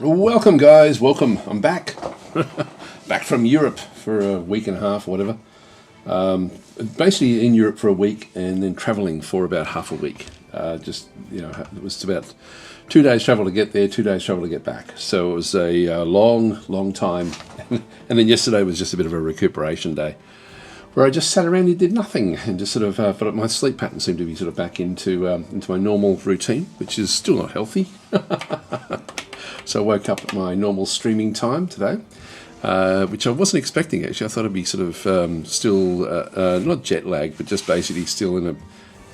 Welcome, guys. Welcome. I'm back. Back from Europe for a week and a half or whatever. Basically in Europe for a week and then travelling for about half a week. It was about 2 days travel to get there, 2 days travel to get back. So it was a long time. And then yesterday was just a bit of a recuperation day, where I just sat around and did nothing and just sort of, but my sleep pattern seemed to be sort of back into my normal routine, which is still not healthy. So I woke up at my normal streaming time today, which I wasn't expecting actually. I thought I'd be sort of still not jet lagged, but just basically still in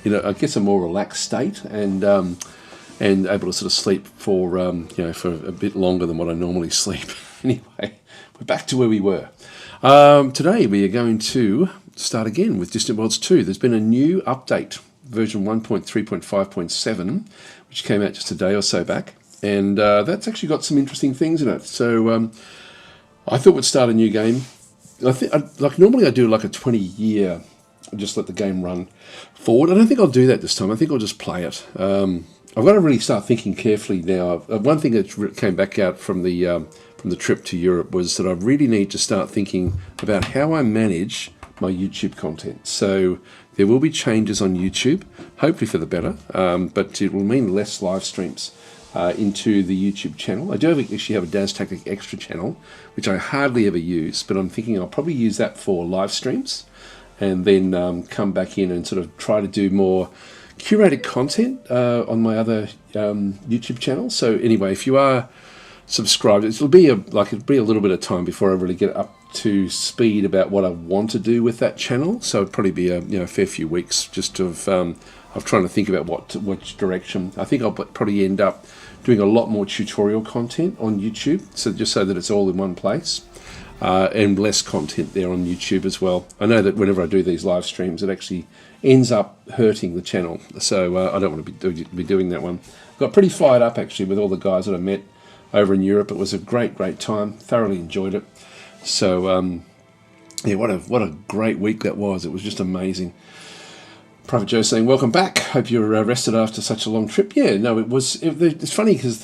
I guess a more relaxed state and able to sort of sleep for for a bit longer than what I normally sleep. Anyway, we're back to where we were. Today we are going to start again with Distant Worlds 2. There's been a new update, version 1.3.5.7, which came out just a day or so back, and that's actually got some interesting things in it. So I thought we'd start a new game. Normally I do like a 20-year, just let the game run forward. I don't think I'll do that this time. I think I'll just play it. I've got to really start thinking carefully now. One thing that came back out from the trip to Europe was that I really need to start thinking about how I manage my YouTube content. So there will be changes on YouTube, hopefully for the better, but it will mean less live streams into the YouTube channel. I do actually have a DasTactic extra channel, which I hardly ever use, but I'm thinking I'll probably use that for live streams and then come back in and sort of try to do more curated content on my other YouTube channel. So anyway, if you are subscribed, it'll be a little bit of time before I really get up to speed about what I want to do with that channel. So it'd probably be a fair few weeks just of trying to think about which direction. I think I'll probably end up doing a lot more tutorial content on YouTube, so that it's all in one place, and less content there on YouTube as well. I know that whenever I do these live streams, it actually ends up hurting the channel, so I don't want to be doing that one. Got pretty fired up actually with all the guys that I met over in Europe. It was a great time. Thoroughly enjoyed it. So what a great week that was. It was just amazing. Private Joe saying, welcome back. Hope you're rested after such a long trip. Yeah, no, it's funny because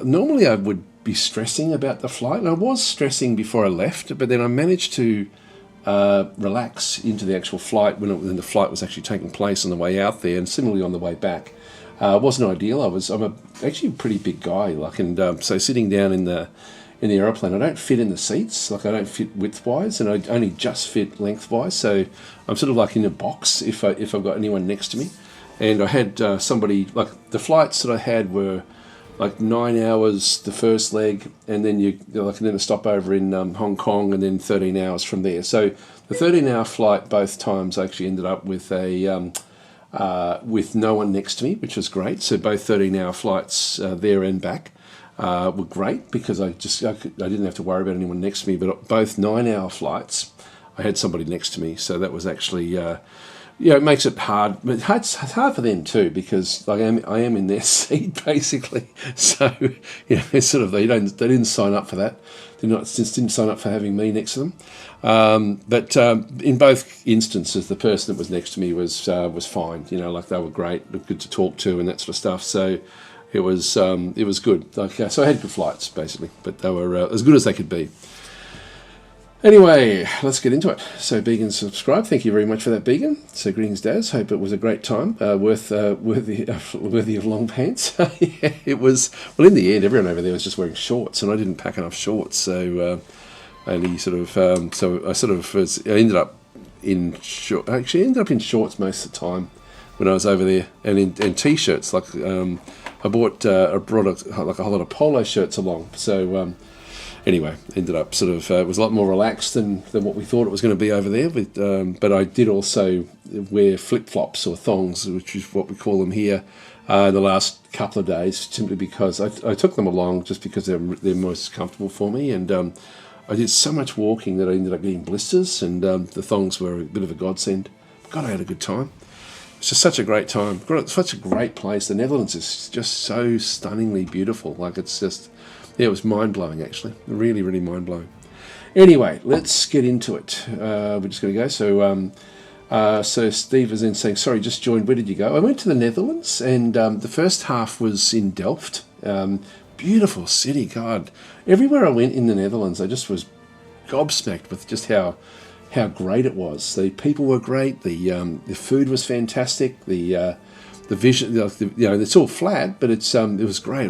normally I would be stressing about the flight, and I was stressing before I left, but then I managed to relax into the actual flight when the flight was actually taking place on the way out there, and similarly on the way back. It wasn't ideal. I'm actually a pretty big guy, so sitting down in the aeroplane, I don't fit in the seats. I don't fit widthwise, and I only just fit lengthwise. So I'm sort of like in a box if I've got anyone next to me. And I had somebody, the flights that I had were 9 hours the first leg, and then then a stopover in Hong Kong, and then 13 hours from there. So the 13-hour flight both times I actually ended up with with no one next to me, which was great. So both 13-hour flights there and back were great because I didn't have to worry about anyone next to me. But both 9-hour flights, I had somebody next to me, so that was actually it makes it hard. But it's hard for them too because I am in their seat basically. So it's sort of they didn't sign up for that. They didn't sign up for having me next to them. But in both instances, the person that was next to me was fine. They were great, good to talk to, and that sort of stuff. So it was good. So I had good flights basically, but they were as good as they could be. Anyway, let's get into it. So Began subscribe. Thank you very much for that, Began. So greetings, Daz. Hope it was a great time. Worthy of long pants. Yeah, it was. Well, in the end, everyone over there was just wearing shorts, and I didn't pack enough shorts, so only sort of. I ended up in short. Actually, I ended up in shorts most of the time when I was over there, and in t-shirts. I brought a whole lot of polo shirts along. So. Anyway, ended up it was a lot more relaxed than what we thought it was going to be over there. But I did also wear flip-flops or thongs, which is what we call them here, in the last couple of days, simply because I took them along just because they're most comfortable for me. And I did so much walking that I ended up getting blisters, and the thongs were a bit of a godsend. God, I had a good time. It's just such a great time. Such a great place. The Netherlands is just so stunningly beautiful. It's just... Yeah, it was mind-blowing, actually. Really, really mind-blowing. Anyway, let's get into it. We're just going to go. So Steve is then saying, sorry, just joined. Where did you go? I went to the Netherlands, and the first half was in Delft, beautiful city. God, everywhere I went in the Netherlands, I just was gobsmacked with just how great it was. The people were great. The food was fantastic. The vision, it's all flat, but it was great.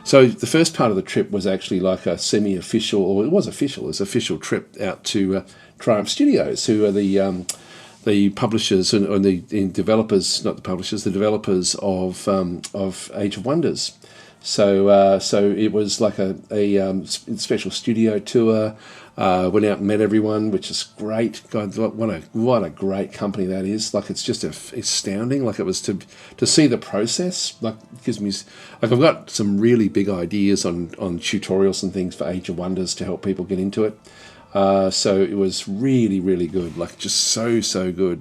So the first part of the trip was actually like a semi-official, or it was official. It was an official trip out to Triumph Studios, who are the publishers and the developers, not the publishers, the developers of Age of Wonders. So it was like a special studio tour. Went out and met everyone, which is great. God, what a great company that is. Like, it's just astounding. Like, it was to see the process. Like, it gives me, like, I've got some really big ideas on tutorials and things for Age of Wonders to help people get into it. So it was really, really good. Like, just so good.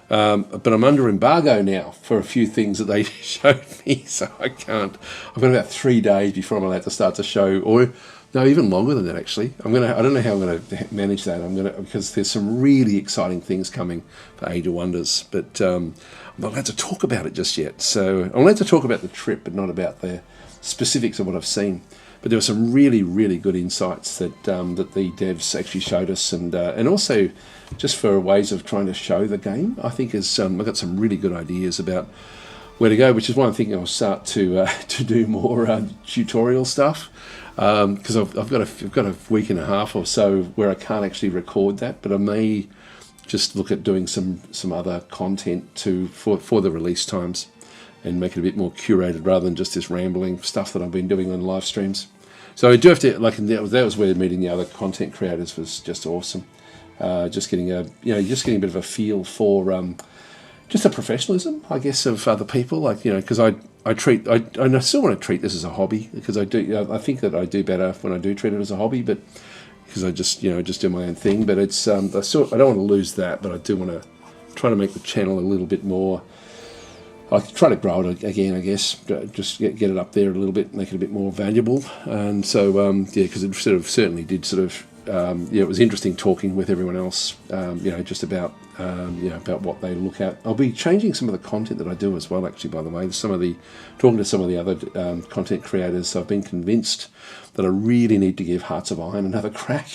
But I'm under embargo now for a few things that they showed me, so I can't. I've got about 3 days before I'm allowed to start to show, or no, even longer than that actually. I don't know how I'm gonna manage that. Because there's some really exciting things coming for Age of Wonders, but I'm not allowed to talk about it just yet. So I'm allowed to talk about the trip, but not about the specifics of what I've seen. But there were some really, really good insights that the devs actually showed us, and also just for ways of trying to show the game. I think I've got some really good ideas about where to go, which is why I'm thinking I'll start to do more tutorial stuff, because I've got a week and a half or so where I can't actually record that, but I may just look at doing some other content for the release times, and make it a bit more curated rather than just this rambling stuff that I've been doing on live streams. So I do have to, like, that was where meeting the other content creators was just awesome. Just getting a bit of a feel for just the professionalism, I guess, of other people. Like, because I still want to treat this as a hobby, because I think that I do better when I do treat it as a hobby, but because I just do my own thing. But it's I don't want to lose that, but I do want to try to make the channel a little bit more. I try to grow it again, I guess, just get it up there a little bit, make it a bit more valuable. And so, because it certainly did it was interesting talking with everyone else, just about what they look at. I'll be changing some of the content that I do as well, actually, by the way. Talking to some of the other content creators, I've been convinced that I really need to give Hearts of Iron another crack,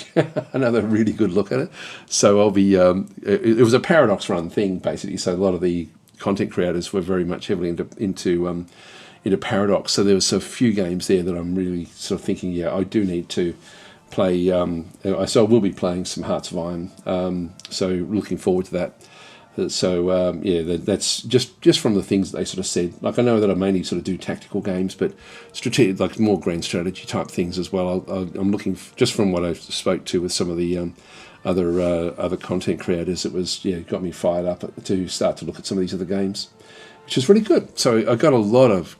another really good look at it. So I'll be, it was a Paradox run thing, basically, so a lot of the content creators were very much heavily into Paradox. So there was a few games there that I'm really sort of thinking, I do need to play. So I will be playing some Hearts of Iron. So looking forward to that. So that's just from the things that they sort of said. Like, I know that I mainly sort of do tactical games, but strategic, like more grand strategy type things as well. I'm looking just from what I spoke to with some of the other content creators. It was got me fired up to start to look at some of these other games, which is really good. So I got a lot of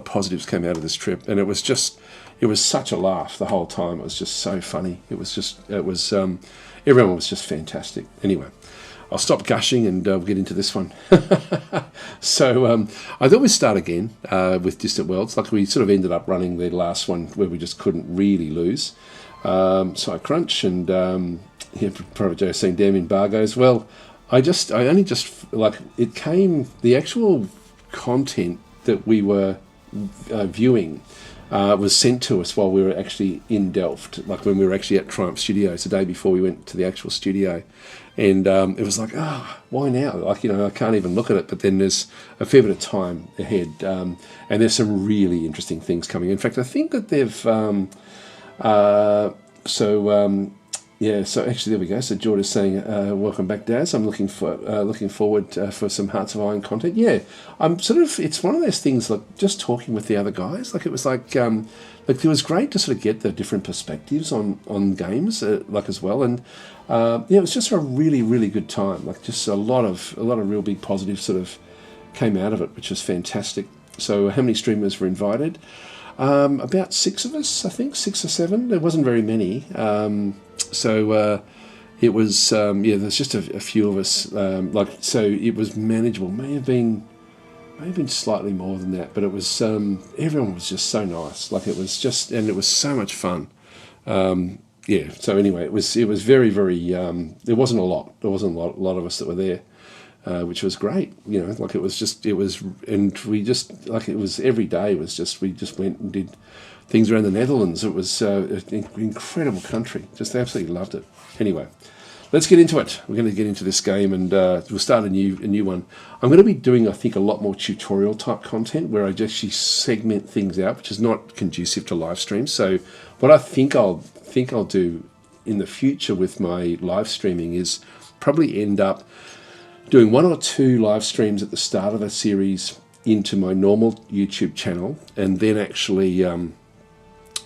positives came out of this trip, and it was such a laugh the whole time. It was just so funny. Everyone was just fantastic. Anyway, I'll stop gushing and we'll get into this one. So I thought we'd start again with Distant Worlds. Like, we sort of ended up running the last one where we just couldn't really lose. So I crunch and probably saying damn embargoes. Well, the actual content that we were viewing was sent to us while we were actually in Delft, like when we were actually at Triumph Studios the day before we went to the actual studio. And it was like, why now? Like, I can't even look at it. But then there's a fair bit of time ahead. And there's some really interesting things coming. In fact, I think that they've... So actually, there we go. So George is saying, welcome back, Daz. I'm looking forward for some Hearts of Iron content. Yeah, I'm it's one of those things, like, just talking with the other guys, like, it was like it was great to sort of get the different perspectives on games, as well. And it was just a really, really good time. Like, just a lot of real big positives sort of came out of it, which was fantastic. So how many streamers were invited? About 6 of us, I think, 6 or 7. There wasn't very many. It was, there's just a few of us. So it was manageable. May have been slightly more than that, but it was, everyone was just so nice. Like, it was just, and it was so much fun. So anyway, it was very, very, there wasn't a lot of us that were there. which was great. You know, like it was, and we just, like it was every day was just, we just went and did things around the Netherlands. It was an incredible country. Just absolutely loved it. Anyway, let's get into it. We're going to get into this game, and we'll start a new one. I'm going to be doing, I think, a lot more tutorial type content where I just actually segment things out, which is not conducive to live streams. So what I think I'll do in the future with my live streaming is probably end up doing 1 or 2 live streams at the start of a series into my normal YouTube channel, and then actually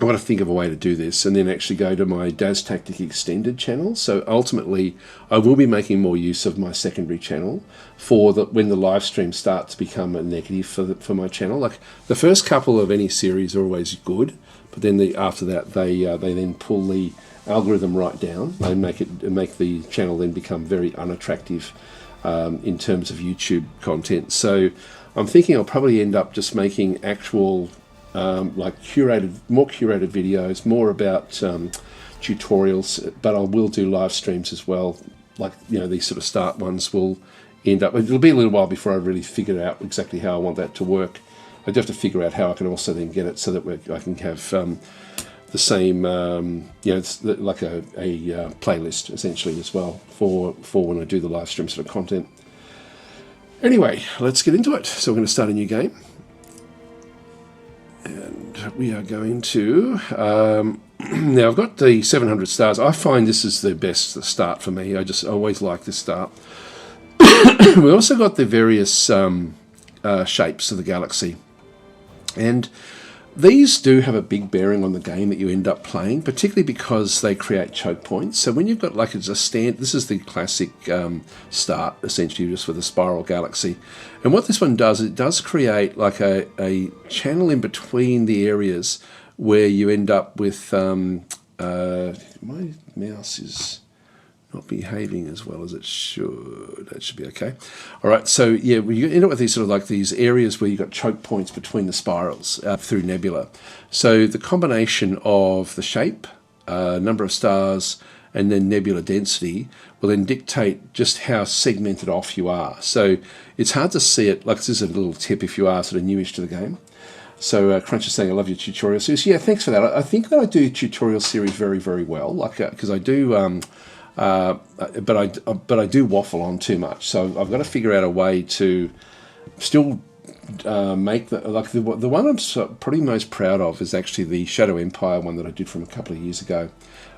I want to think of a way to do this, and then actually go to my DasTactic extended channel. So ultimately, I will be making more use of my secondary channel for when the live streams start to become a negative for my channel. Like the first couple of any series are always good, but then after that they then pull the algorithm right down. They make the channel then become very unattractive in terms of YouTube content. So I'm thinking I'll probably end up just making actual like more curated videos, more about tutorials, but I will do live streams as well. Like, you know, these sort of start ones will end up, it'll be a little while before I really figure out exactly how I want that to work. I do have to figure out how I can also then get it so that I can have the same, you know, it's like a playlist essentially as well for when I do the live stream sort of content. Anyway, let's get into it. So we're going to start a new game. And we are going to, now I've got the 700 stars. I find this is the best start for me. I just always like this start. We also got the various shapes of the galaxy. And these do have a big bearing on the game that you end up playing, particularly because they create choke points. So when you've got like this is the classic start, essentially, just with a spiral galaxy. And what this one does, it does create like a channel in between the areas where you end up with, my mouse is not behaving as well as it should. That should be okay. All right, so yeah, you end up with these sort of like these areas where you've got choke points between the spirals through nebula. So the combination of the shape, number of stars, and then nebula density will then dictate just how segmented off you are. So it's hard to see it, like this is a little tip if you are sort of newish to the game. So Crunch is saying, I love your tutorial series. Yeah, thanks for that. I think that I do tutorial series very, very well, like because I do... but I do waffle on too much, so I've got to figure out a way to still make the one I'm pretty most proud of is actually the Shadow Empire one that I did from a couple of years ago,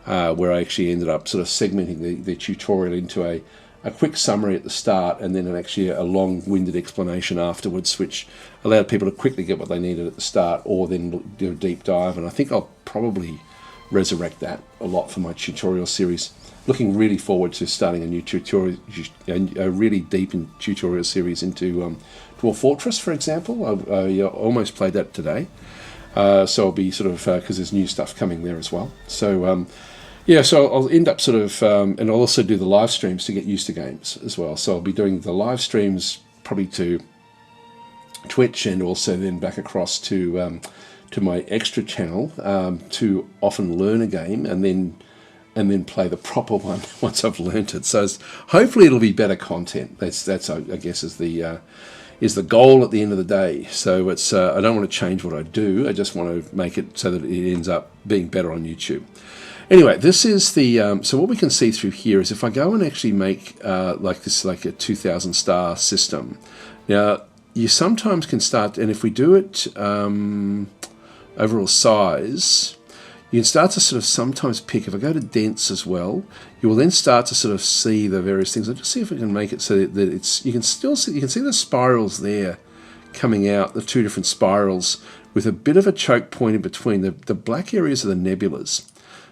where I actually ended up sort of segmenting the tutorial into a quick summary at the start and then actually a long-winded explanation afterwards, which allowed people to quickly get what they needed at the start or then do a deep dive. And I think I'll probably resurrect that a lot for my tutorial series. Looking really forward to starting a new tutorial, a really deep tutorial series into Dwarf Fortress, for example. I almost played that today, so I'll be sort of because there's new stuff coming there as well. So yeah, so I'll end up sort of, and I'll also do the live streams to get used to games as well. So I'll be doing the live streams probably to Twitch and also then back across to my extra channel to often learn a game and then play the proper one once I've learnt it. So hopefully it'll be better content. That's I guess is the goal at the end of the day. So it's I don't want to change what I do. I just want to make it so that it ends up being better on YouTube. Anyway, this is the so what we can see through here is if I go and actually make like a 2,000 star system. Now you sometimes can start, and if we do it overall size, you can start to sort of sometimes pick, if I go to dense as well, you will then start to sort of see the various things. I'll just see if we can make it so that it's, you can see the spirals there coming out, the two different spirals with a bit of a choke point in between. The black areas are the nebulas.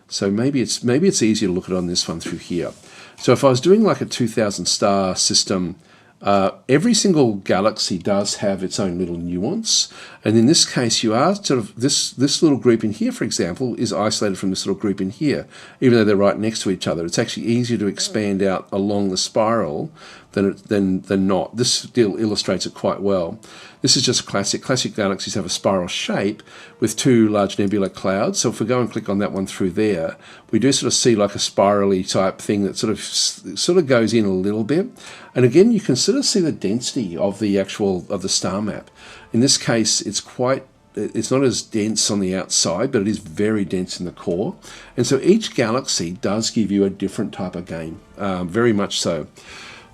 So maybe it's easier to look at on this one through here. So if I was doing like a 2,000 star system, every single galaxy does have its own little nuance, And in this case, you are sort of, this little group in here, for example, is isolated from this little group in here, even though they're right next to each other. It's actually easier to expand out along the spiral than not. This still illustrates it quite well. This is just classic. Classic galaxies have a spiral shape with two large nebular clouds. So if we go and click on that one through there, we do sort of see like a spirally type thing that sort of goes in a little bit. And again, you can sort of see the density of the star map. In this case, it's not as dense on the outside, but it is very dense in the core. And so each galaxy does give you a different type of game, very much so.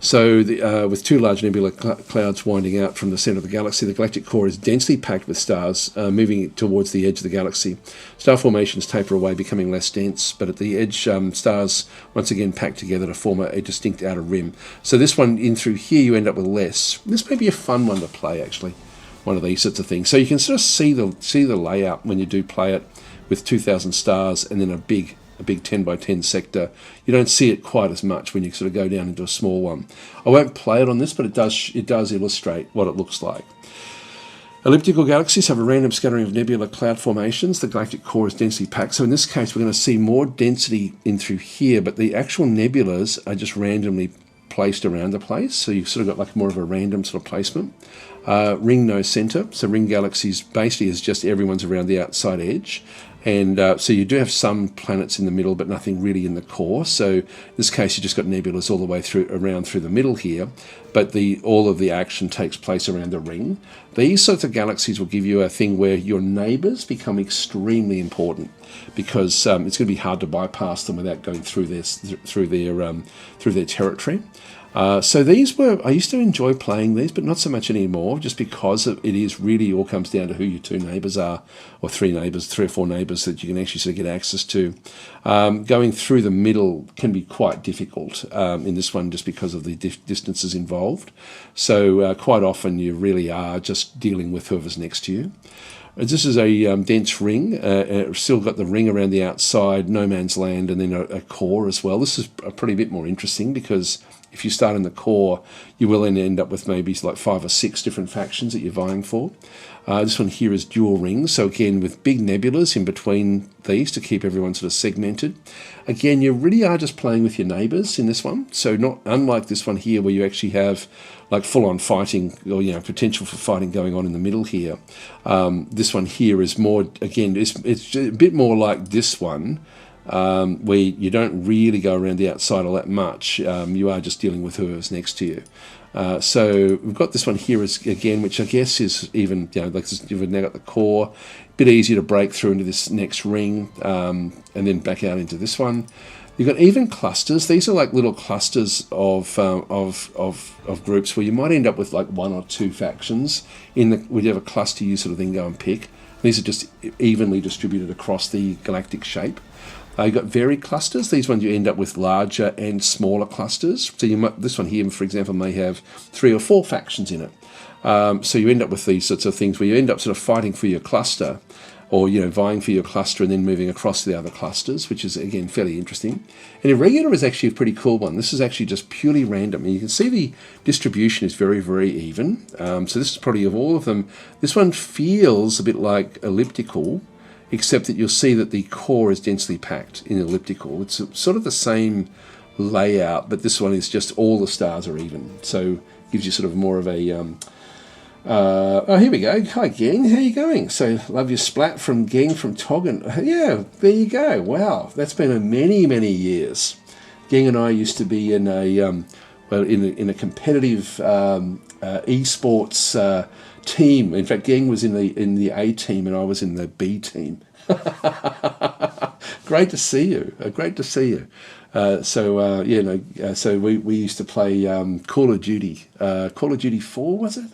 So with two large nebular clouds winding out from the center of the galaxy, the galactic core is densely packed with stars moving towards the edge of the galaxy. Star formations taper away, becoming less dense, but at the edge, stars once again pack together to form a distinct outer rim. So this one in through here, you end up with less. This may be a fun one to play, actually, one of these sorts of things. So you can sort of see the layout when you do play it with 2,000 stars and then a big 10 by 10 sector. You don't see it quite as much when you sort of go down into a small one. I won't play it on this, but it does illustrate what it looks like. Elliptical galaxies have a random scattering of nebular cloud formations. The galactic core is densely packed. So in this case, we're going to see more density in through here, but the actual nebulas are just randomly placed around the place. So you've sort of got like more of a random sort of placement. Ring no center. So ring galaxies basically is just everyone's around the outside edge. And so you do have some planets in the middle, but nothing really in the core. So in this case, you just got nebulas all the way around through the middle here, but all of the action takes place around the ring. These sorts of galaxies will give you a thing where your neighbours become extremely important, because it's going to be hard to bypass them without going through their territory. So I used to enjoy playing these, but not so much anymore, just because it is really all comes down to who your two neighbours are, or three or four neighbours that you can actually sort of get access to. Going through the middle can be quite difficult in this one, just because of the distances involved. So quite often you really are just dealing with whoever's next to you. This is a dense ring. Still got the ring around the outside, no man's land, and then a core as well. This is a pretty bit more interesting, because if you start in the core, you will then end up with maybe like 5 or 6 different factions that you're vying for. This one here is dual rings, so again with big nebulas in between these to keep everyone sort of segmented. Again, you really are just playing with your neighbours in this one, so not unlike this one here where you actually have like full-on fighting, or potential for fighting going on in the middle here. This one here is more, again, it's a bit more like this one, where you don't really go around the outside all that much. You are just dealing with whoever's next to you. So we've got this one here again, which I guess is even, you've now got the core, a bit easier to break through into this next ring, and then back out into this one. You've got even clusters. These are like little clusters of groups where you might end up with like 1 or 2 factions. When you have a cluster, you sort of then go and pick. These are just evenly distributed across the galactic shape. You've got varied clusters. These ones you end up with larger and smaller clusters. So this one here, for example, may have 3 or 4 factions in it. So you end up with these sorts of things where you end up sort of fighting for your cluster, or vying for your cluster and then moving across to the other clusters, which is again fairly interesting. And irregular is actually a pretty cool one. This is actually just purely random, and you can see the distribution is very, very even. So this is probably, of all of them, this one feels a bit like elliptical, except that you'll see that the core is densely packed in elliptical. It's sort of the same layout, but this one is just all the stars are even. So it gives you sort of more of a... oh, here we go. Hi, Gang. How you going? So, love your splat from Gang from Toggen. Yeah, there you go. Wow, that's been a many, many years. Gang and I used to be in a competitive esports team. In fact, Gang was in the A team and I was in the B team. Great to see you. Great to see you. So we used to play Call of Duty. Call of Duty 4, was it?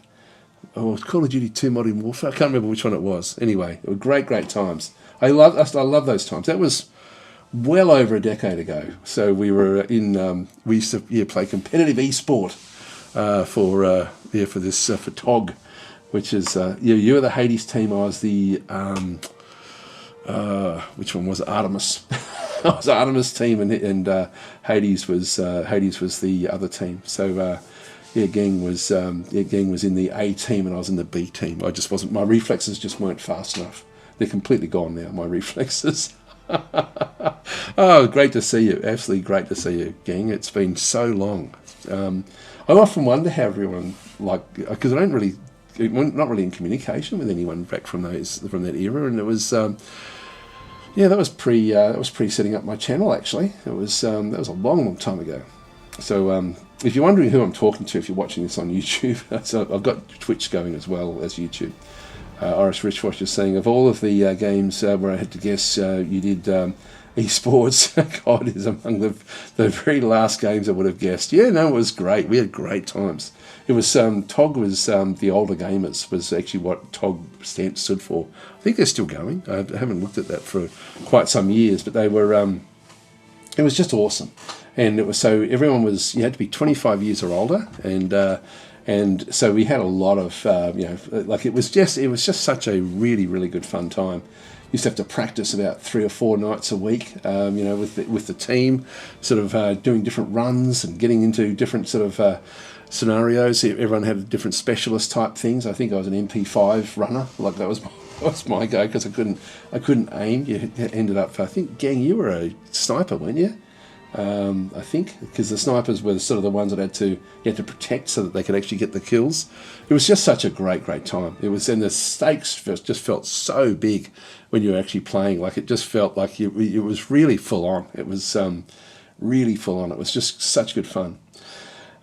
Oh, Call of Duty 2 Modern Warfare. I can't remember which one it was. Anyway, it were great times. I love those times. That was well over a decade ago. So we were we used to play competitive esport for TOG, which is you were the Hades team. I was the which one was it? Artemis? I was Artemis team, and Hades was the other team. So. Gang was in the A team and I was in the B team. I just wasn't. My reflexes just weren't fast enough. They're completely gone now. My reflexes. Oh, great to see you. Absolutely great to see you, gang. It's been so long. I often wonder how everyone, because I don't really, not really in communication with anyone back from that era, and it was, that was pre setting up my channel. Actually, that was a long time ago. So if you're wondering who I'm talking to, if you're watching this on YouTube, so I've got Twitch going as well as YouTube. Irish Richwash is saying, of all of the games where I had to guess, you did esports. God is among the very last games I would have guessed. Yeah, no, it was great. We had great times. It was TOG was the older gamers was actually what TOG stood for. I think they're still going. I haven't looked at that for quite some years, but they were. It was just awesome, and it was so everyone was. You had to be 25 years or older, and so we had a lot of, it was just such a really, really good fun time. Used to have to practice about 3 or 4 nights a week, with the team, sort of doing different runs and getting into different sort of scenarios. Everyone had different specialist type things. I think I was an MP5 runner, like that was my go because I couldn't aim. You ended up, I think, gang, you were a sniper, weren't you? I think, because the snipers were sort of the ones that you had to protect so that they could actually get the kills. It was just such a great time. It was, and the stakes just felt so big when you were actually playing. Like it just felt like it was really full on. It was really full on. It was just such good fun.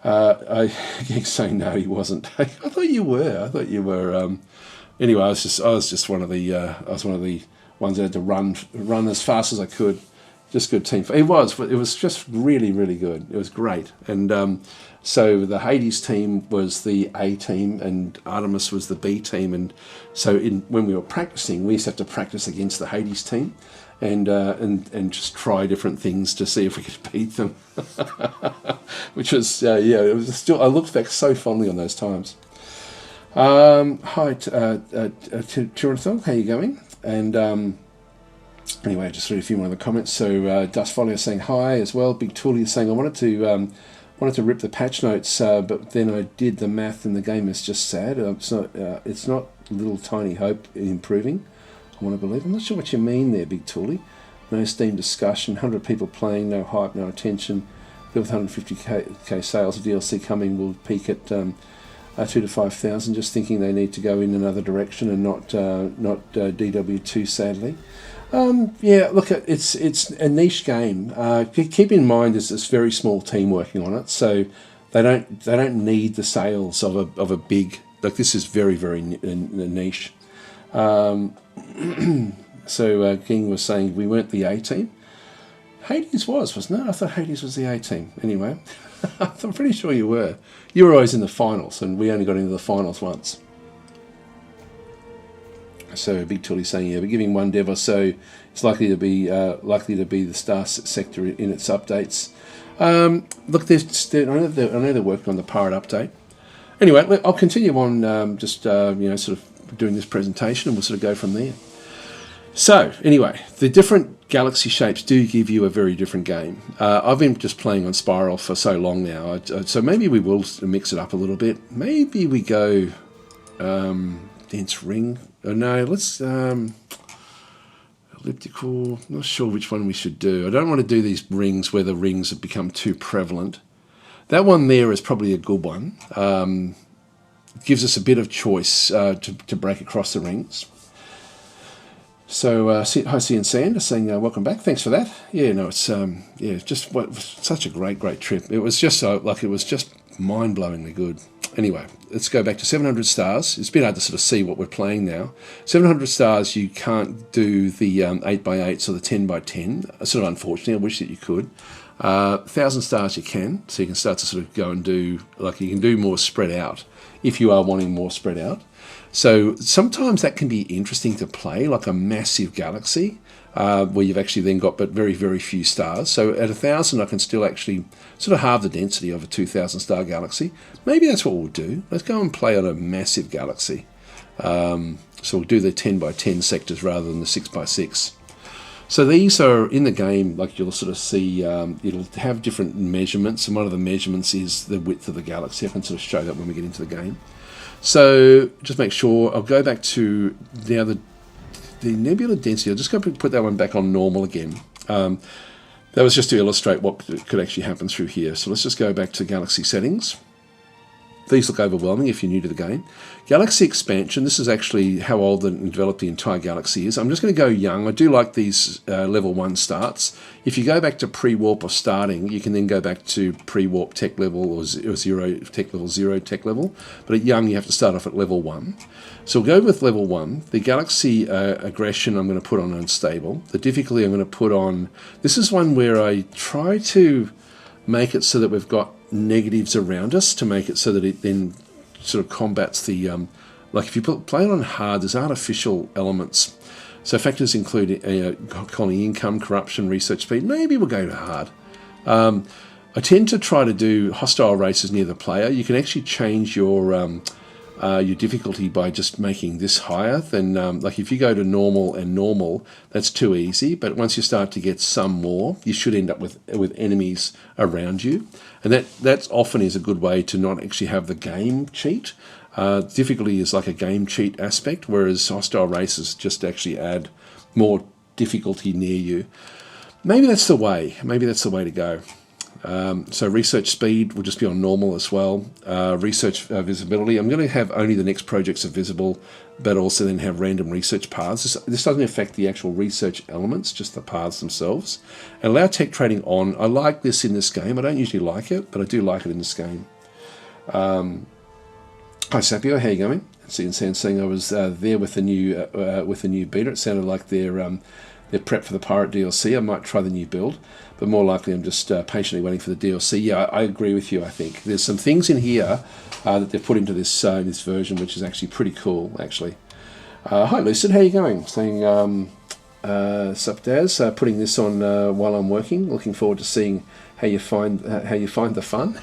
I keep saying no, he wasn't. I thought you were. Anyway, I was just one of the ones that had to run as fast as I could. Just good team. It was just really, really good. It was great. And so the Hades team was the A team and Artemis was the B team. And so when we were practicing, we used to have to practice against the Hades team and just try different things to see if we could beat them. Which was, it was still, I look back so fondly on those times. Hi, Turathon, how you going? And anyway, I just read a few more of the comments. So Dust Folly is saying hi as well. Big Toolie is saying, I wanted to rip the patch notes, but then I did the math and the game is just sad. It's not little tiny hope in improving. I want to believe. I'm not sure what you mean there, Big Toolie. No Steam discussion, 100 people playing, no hype, no attention. With 150k sales of DLC coming will peak at 2 to 5,000. Just thinking they need to go in another direction and not DW2, sadly. Look, it's a niche game. Keep in mind there's this very small team working on it, so they don't need the sales of a big, like, this is very, very niche. So King was saying we weren't the A team. Hades wasn't it? I thought Hades was the A team. Anyway, I'm pretty sure you were. You were always in the finals, and we only got into the finals once. So Big Tully saying, yeah, we're giving one dev or so. It's likely to be the star sector in its updates. Look, I know they're working on the pirate update. Anyway, I'll continue on sort of doing this presentation, and we'll sort of go from there. So anyway, the different galaxy shapes do give you a very different game. I've been just playing on Spiral for so long now, so maybe we will mix it up a little bit. Maybe we go dense ring. Oh, no, let's elliptical. Not sure which one we should do. I don't want to do these rings where the rings have become too prevalent. That one there is probably a good one. Gives us a bit of choice to break across the rings. So, hi, CN Sand is saying, welcome back. Thanks for that. Yeah, no, it's just such a great trip. It was just it was just mind-blowingly good. Anyway, let's go back to 700 stars. It's a bit hard to sort of see what we're playing now. 700 stars, you can't do the 8x8s or the 10x10. Sort of unfortunately, I wish that you could. 1,000 stars you can, so you can start to sort of go and do, you can do more spread out if you are wanting more spread out. So sometimes that can be interesting to play, like a massive galaxy, where you've actually then got but very, very few stars. So at 1,000, I can still actually sort of halve the density of a 2,000 star galaxy. Maybe that's what we'll do. Let's go and play on a massive galaxy. So we'll do the 10x10 sectors rather than the 6x6. So these are in the game, like you'll sort of see, it'll have different measurements, and one of the measurements is the width of the galaxy. I can sort of show that when we get into the game. So just make sure, I'll go back to now the nebula density. I'll just go put that one back on normal again. That was just to illustrate what could actually happen through here. So let's just go back to galaxy settings. These look overwhelming if you're new to the game. Galaxy expansion, this is actually how old and developed the entire galaxy is. I'm just going to go young. I do like these level 1 starts. If you go back to pre-warp or starting, you can then go back to pre-warp tech level or zero tech level. But at young, you have to start off at level 1. So we'll go with level 1. The galaxy aggression I'm going to put on unstable. The difficulty I'm going to put on... This is one where I try to make it so that we've got negatives around us to make it so that it then sort of combats the like if you play it on hard, there's artificial elements. So factors include colony income, corruption, research speed. Maybe we'll go to hard. I tend to try to do hostile races near the player. You can actually change your difficulty by just making this higher than like if you go to normal and normal, that's too easy. But once you start to get some more, you should end up with enemies around you, and that often is a good way to not actually have the game cheat. Difficulty is like a game cheat aspect, whereas hostile races just actually add more difficulty near you. Maybe that's the way. Maybe that's the way to go. So research speed will just be on normal as well. Research visibility, I'm going to have only the next projects are visible, but also then have random research paths. This doesn't affect the actual research elements, just the paths themselves. And allow tech trading on. I like this in this game. I don't usually like it, but I do like it in this game. Hi Sapio, how you going? See and saying I was there with the new beta. It sounded like they're prep for the pirate DLC. I might try the new build, but more likely I'm just patiently waiting for the DLC. Yeah, I agree with you. I think there's some things in here that they've put into this version, which is actually pretty cool. Actually, hi Lucid, how you going? Saying sup Daz, putting this on while I'm working. Looking forward to seeing how you find the fun.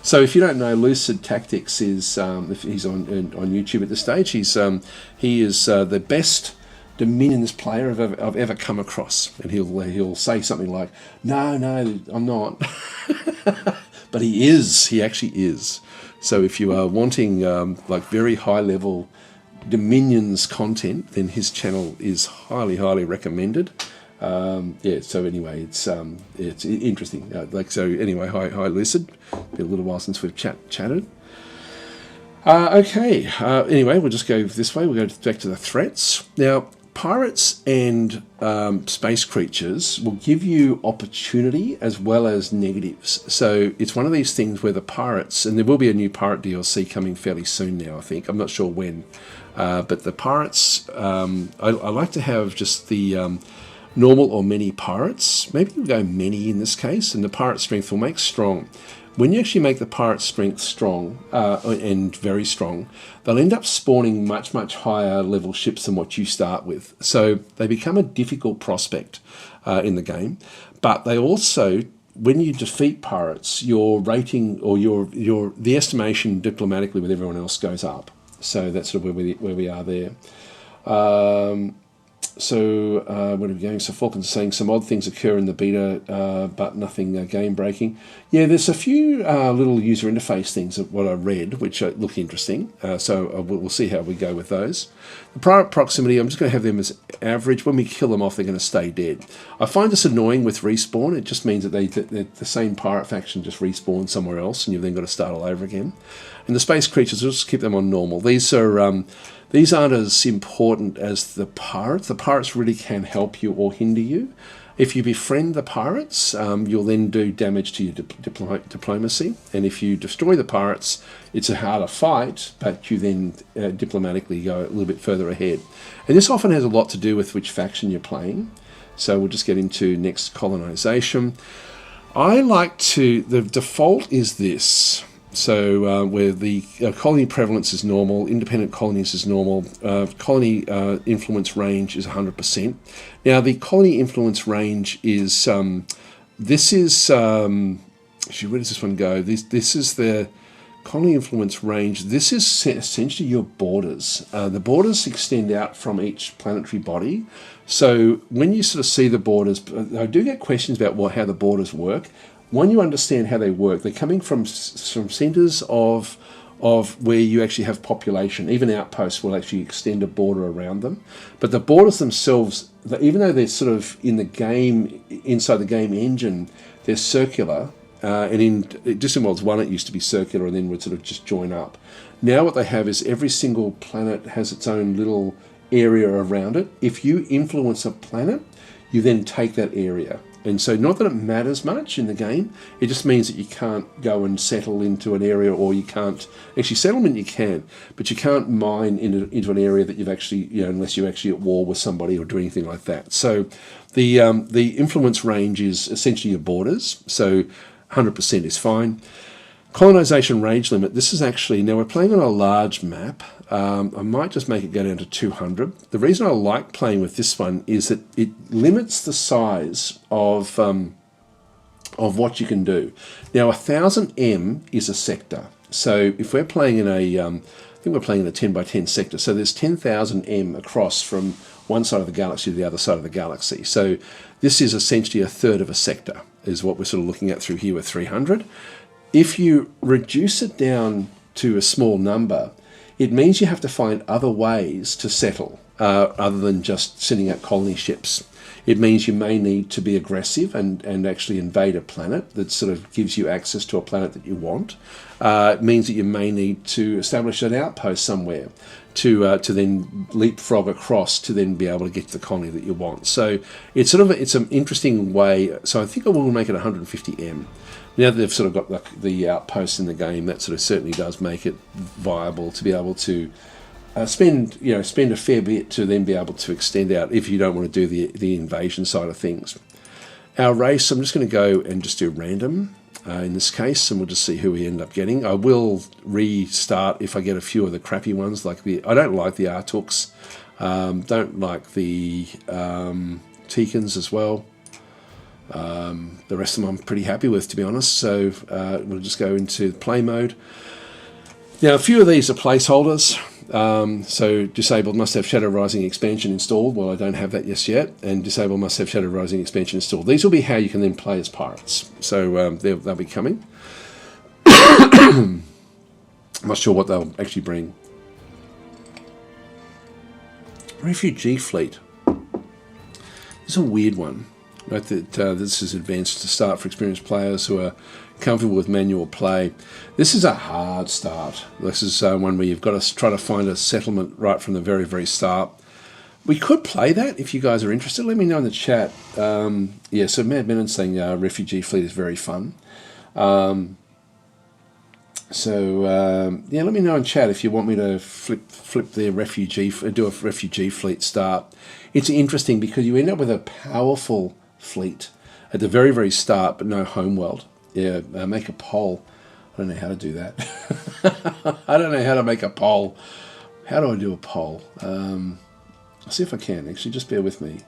So if you don't know, Lucid Tactics is if he's on YouTube at this stage. He is the best Dominion's player I've ever come across, and he'll say something like, "No, I'm not," but he is. He actually is. So if you are wanting like very high level Dominion's content, then his channel is highly recommended. Yeah. So anyway, it's interesting. Anyway, hi Lucid. Been a little while since we've chatted. Okay. Anyway, we'll just go this way. We'll go back to the threats now. Pirates and space creatures will give you opportunity as well as negatives. So it's one of these things where the pirates, and there will be a new pirate DLC coming fairly soon now, I think. I'm not sure when. But the pirates, I like to have just the normal or many pirates. Maybe we'll go many in this case, and the pirate strength will make strong. When you actually make the pirate strength strong and very strong, they'll end up spawning much higher level ships than what you start with. So they become a difficult prospect in the game. But they also, when you defeat pirates, your rating or the estimation diplomatically with everyone else goes up. So that's sort of where we are there. So where are we going? So Falcon's saying some odd things occur in the beta, but nothing game breaking. Yeah, there's a few little user interface things of what I read, which look interesting. So we'll see how we go with those. The pirate proximity, I'm just going to have them as average. When we kill them off, they're going to stay dead. I find this annoying with respawn. It just means that the same pirate faction just respawns somewhere else, and you've then got to start all over again. And the space creatures, we'll just keep them on normal. These aren't as important as the pirates. The pirates really can help you or hinder you. If you befriend the pirates, you'll then do damage to your diplomacy. And if you destroy the pirates, it's a harder fight, but you then diplomatically go a little bit further ahead. And this often has a lot to do with which faction you're playing. So we'll just get into next colonization. The default is this. So where the colony prevalence is normal, independent colonies is normal, colony influence range is 100%. Now the colony influence range is, actually where does this one go? This is the colony influence range. This is essentially your borders. The borders extend out from each planetary body. So when you sort of see the borders, I do get questions about how the borders work. When you understand how they work, they're coming from centres of where you actually have population. Even outposts will actually extend a border around them. But the borders themselves, even though they're sort of in the game, inside the game engine, they're circular. And in Distant Worlds 1, it used to be circular and then would sort of just join up. Now what they have is every single planet has its own little area around it. If you influence a planet, you then take that area. And so not that it matters much in the game, it just means that you can't go and settle into an area, or you can't, actually settlement you can, but you can't mine into an area that you've actually, unless you're actually at war with somebody or do anything like that. So the influence range is essentially your borders, so 100% is fine. Colonization range limit, this is actually, now we're playing on a large map. I might just make it go down to 200. The reason I like playing with this one is that it limits the size of what you can do. Now 1000 M is a sector. So if we're playing in I think we're playing in a 10 by 10 sector. So there's 10,000 M across from one side of the galaxy to the other side of the galaxy. So this is essentially a third of a sector, is what we're sort of looking at through here with 300. If you reduce it down to a small number, it means you have to find other ways to settle other than just sending out colony ships. It means you may need to be aggressive and actually invade a planet that sort of gives you access to a planet that you want. It means that you may need to establish an outpost somewhere to then leapfrog across to then be able to get to the colony that you want. So it's it's an interesting way. So I think I will make it 150 M. Now that they've sort of got the outposts in the game, that sort of certainly does make it viable to be able to spend a fair bit to then be able to extend out if you don't want to do the invasion side of things. Our race, I'm just going to go and just do random in this case, and we'll just see who we end up getting. I will restart if I get a few of the crappy ones, like I don't like the Artooks, don't like the Teekans as well. The rest of them I'm pretty happy with, to be honest, so we'll just go into play mode. Now a few of these are placeholders, so disabled must have Shadow Rising expansion installed. Well, I don't have that just yet, and disabled must have Shadow Rising expansion installed. These will be how you can then play as pirates, so they'll be coming. I'm not sure what they'll actually bring. Refugee fleet. This is a weird one. Right, that this is advanced to start for experienced players who are comfortable with manual play. This is a hard start. This is one where you've got to try to find a settlement right from the very, very start. We could play that if you guys are interested. Let me know in the chat. Yeah, so Mad Menon's saying refugee fleet is very fun. Yeah, let me know in chat if you want me to flip the do a refugee fleet start. It's interesting because you end up with a powerful fleet at the very, very start, but no homeworld. Yeah, make a poll. I don't know how to do that. I don't know how to make a poll. How do I do a poll? I'll see if I can. Actually, just bear with me.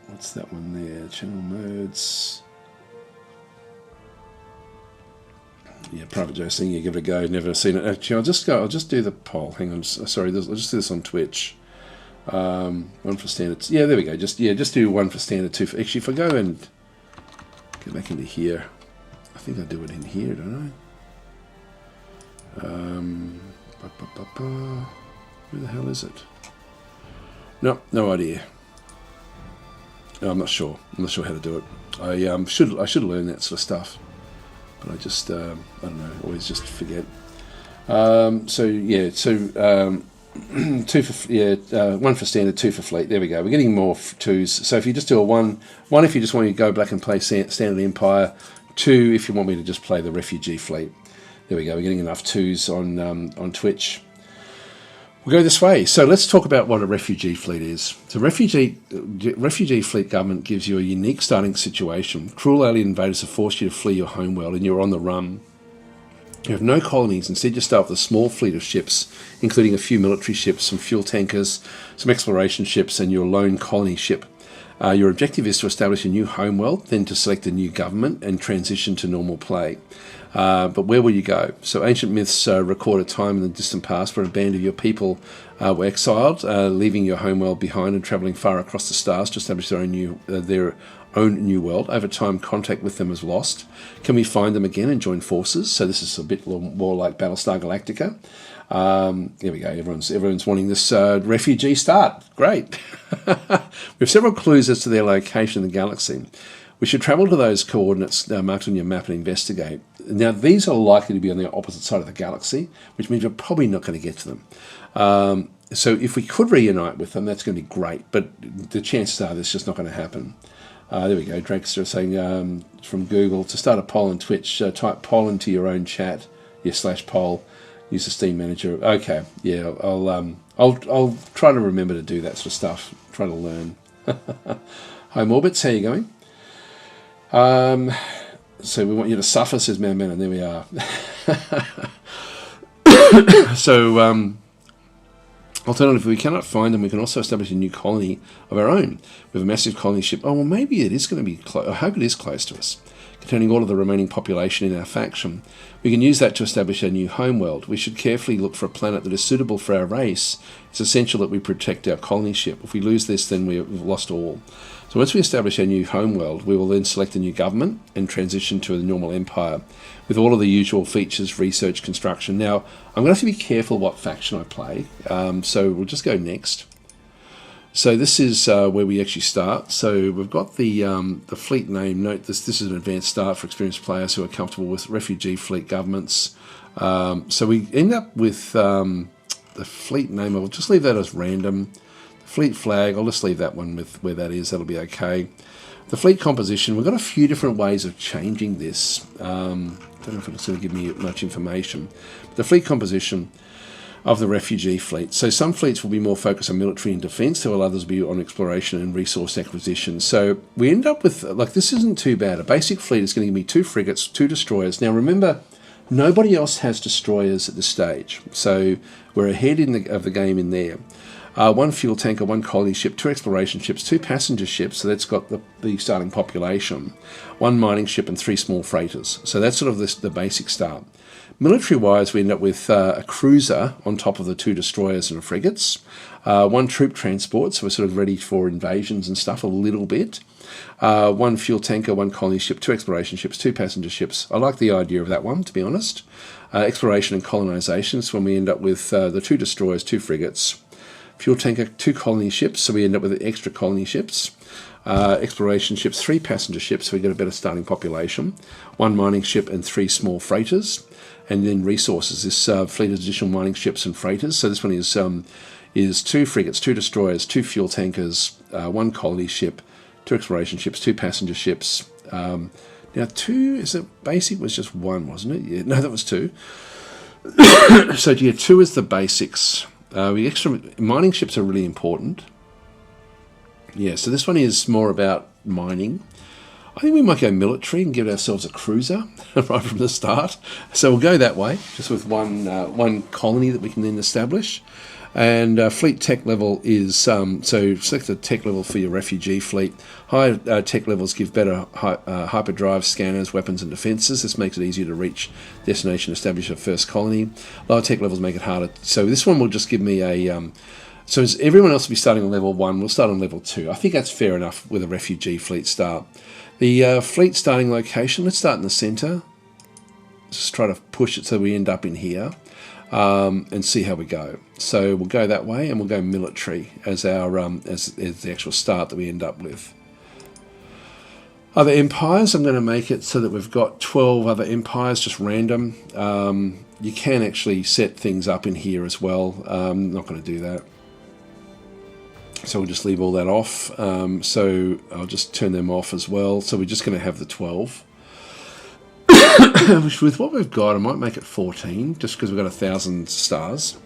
What's that one there? Channel modes. Yeah, Private Joe saying, yeah, give it a go. Never seen it. Actually, I'll just do the poll. Hang on. Sorry, I'll just do this on Twitch. One for standard. Yeah, there we go. Just do one for standard, two for. Actually, if I go and get back into here, I think I do it in here, don't I? Where the hell is it? No idea. No, I'm not sure. I'm not sure how to do it. I should learn that sort of stuff, but I just I don't know. Always just forget. So yeah. So. One for standard, two for fleet. There we go. We're getting more twos. So if you just do a one if you just want to go back and play standard Empire, two if you want me to just play the refugee fleet. There we go. We're getting enough twos on Twitch. We'll go this way. So let's talk about what a refugee fleet is. So refugee fleet government gives you a unique starting situation. Cruel alien invaders have forced you to flee your homeworld, and you're on the run. You have no colonies. Instead, you start with a small fleet of ships, including a few military ships, some fuel tankers, some exploration ships, and your lone colony ship. Your objective is to establish a new homeworld, then to select a new government and transition to normal play. But where will you go? So ancient myths record a time in the distant past where a band of your people were exiled, leaving your homeworld behind and travelling far across the stars to establish their own new world. Over time, contact with them is lost. Can we find them again and join forces? So this is a bit more like Battlestar Galactica. Here we go. Everyone's wanting this refugee start. Great. We have several clues as to their location in the galaxy. We should travel to those coordinates marked on your map and investigate. Now, these are likely to be on the opposite side of the galaxy, which means we're probably not going to get to them. So if we could reunite with them, that's going to be great. But the chances are that's just not going to happen. There we go. Drakester saying from Google, to start a poll on Twitch, type poll into your own chat, /poll. Use the Steam Manager. Okay, yeah, I'll try to remember to do that sort of stuff. Try to learn. Hi Morbits, how you going? So we want you to suffer, says Man, and there we are. So alternatively, if we cannot find them, we can also establish a new colony of our own. We have a massive colony ship. Oh well, maybe it is going to be close. I hope it is close to us, containing all of the remaining population in our faction. We can use that to establish a new homeworld. We should carefully look for a planet that is suitable for our race. It's essential that we protect our colony ship. If we lose this, then we've lost all. So once we establish our new homeworld, we will then select a new government and transition to a normal empire with all of the usual features, research, construction. Now, I'm going to have to be careful what faction I play, so we'll just go next. So this is where we actually start. So we've got the fleet name. Note this is an advanced start for experienced players who are comfortable with refugee fleet governments. So we end up with the fleet name. I'll just leave that as random. The fleet flag, I'll just leave that one with where that is. That'll be okay. The fleet composition, we've got a few different ways of changing this. Don't know if it's going to give me much information. But the fleet composition of the refugee fleet. So some fleets will be more focused on military and defence, while others will be on exploration and resource acquisition. So we end up with, like, this isn't too bad. A basic fleet is going to give me 2 frigates, 2 destroyers. Now remember, nobody else has destroyers at this stage. So we're ahead of the game in there. 1 fuel tanker, 1 colony ship, 2 exploration ships, 2 passenger ships, so that's got the starting population, 1 mining ship and 3 small freighters. So that's sort of the basic start. Military-wise, we end up with a cruiser on top of the 2 destroyers and frigates, 1 troop transport, so we're sort of ready for invasions and stuff a little bit, 1 fuel tanker, 1 colony ship, 2 exploration ships, 2 passenger ships. I like the idea of that one, to be honest. Exploration and colonisation is when we end up with the 2 destroyers, 2 frigates, fuel tanker, 2 colony ships, so we end up with extra colony ships. Exploration ships, 3 passenger ships, so we get a better starting population. 1 mining ship and 3 small freighters. And then resources, this fleet of additional mining ships and freighters. So this one is 2 frigates, 2 destroyers, 2 fuel tankers, 1 colony ship, 2 exploration ships, 2 passenger ships. Now 2, is it basic? Was just 1, wasn't it? Yeah, no, that was 2. So yeah, 2 is the basics. Extra mining ships are really important. Yeah, so this one is more about mining. I think we might go military and give ourselves a cruiser right from the start. So we'll go that way, just with one colony that we can then establish. And fleet tech level is, so select the tech level for your refugee fleet. High tech levels give better hyperdrive, scanners, weapons and defences. This makes it easier to reach destination, establish a first colony. Lower tech levels make it harder. So this one will just give me a... so as everyone else will be starting on level 1, we'll start on level 2. I think that's fair enough with a refugee fleet start. The fleet starting location, let's start in the centre. Just try to push it so we end up in here. And see how we go. So we'll go that way, and we'll go military as our as the actual start that we end up with. Other empires, I'm going to make it so that we've got 12 other empires, just random. You can actually set things up in here as well. I'm not going to do that. So we'll just leave all that off. So I'll just turn them off as well. So we're just going to have the 12. Which with what we've got, I might make it 14, just because we've got 1,000 stars.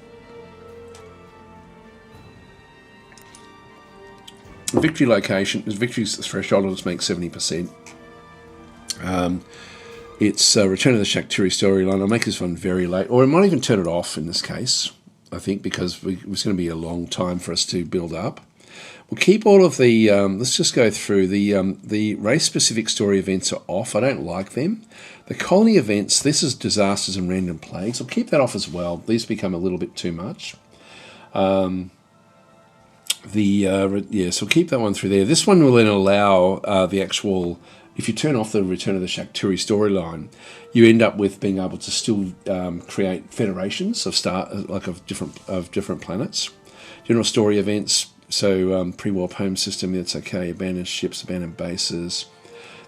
Victory location, victory's threshold, I'll just make 70%. It's Return of the Shakturi storyline. I'll make this one very late, or I might even turn it off in this case, I think, because it's going to be a long time for us to build up. We'll keep all of the, let's just go through, the race-specific story events are off. I don't like them. The colony events, this is disasters and random plagues. I'll keep that off as well. These become a little bit too much. So we'll keep that one through there. This one will then allow the actual, if you turn off the Return of the Shakturi storyline, you end up with being able to still create federations of different planets. General story events, so pre-warp home system, that's okay. Abandoned ships, abandoned bases,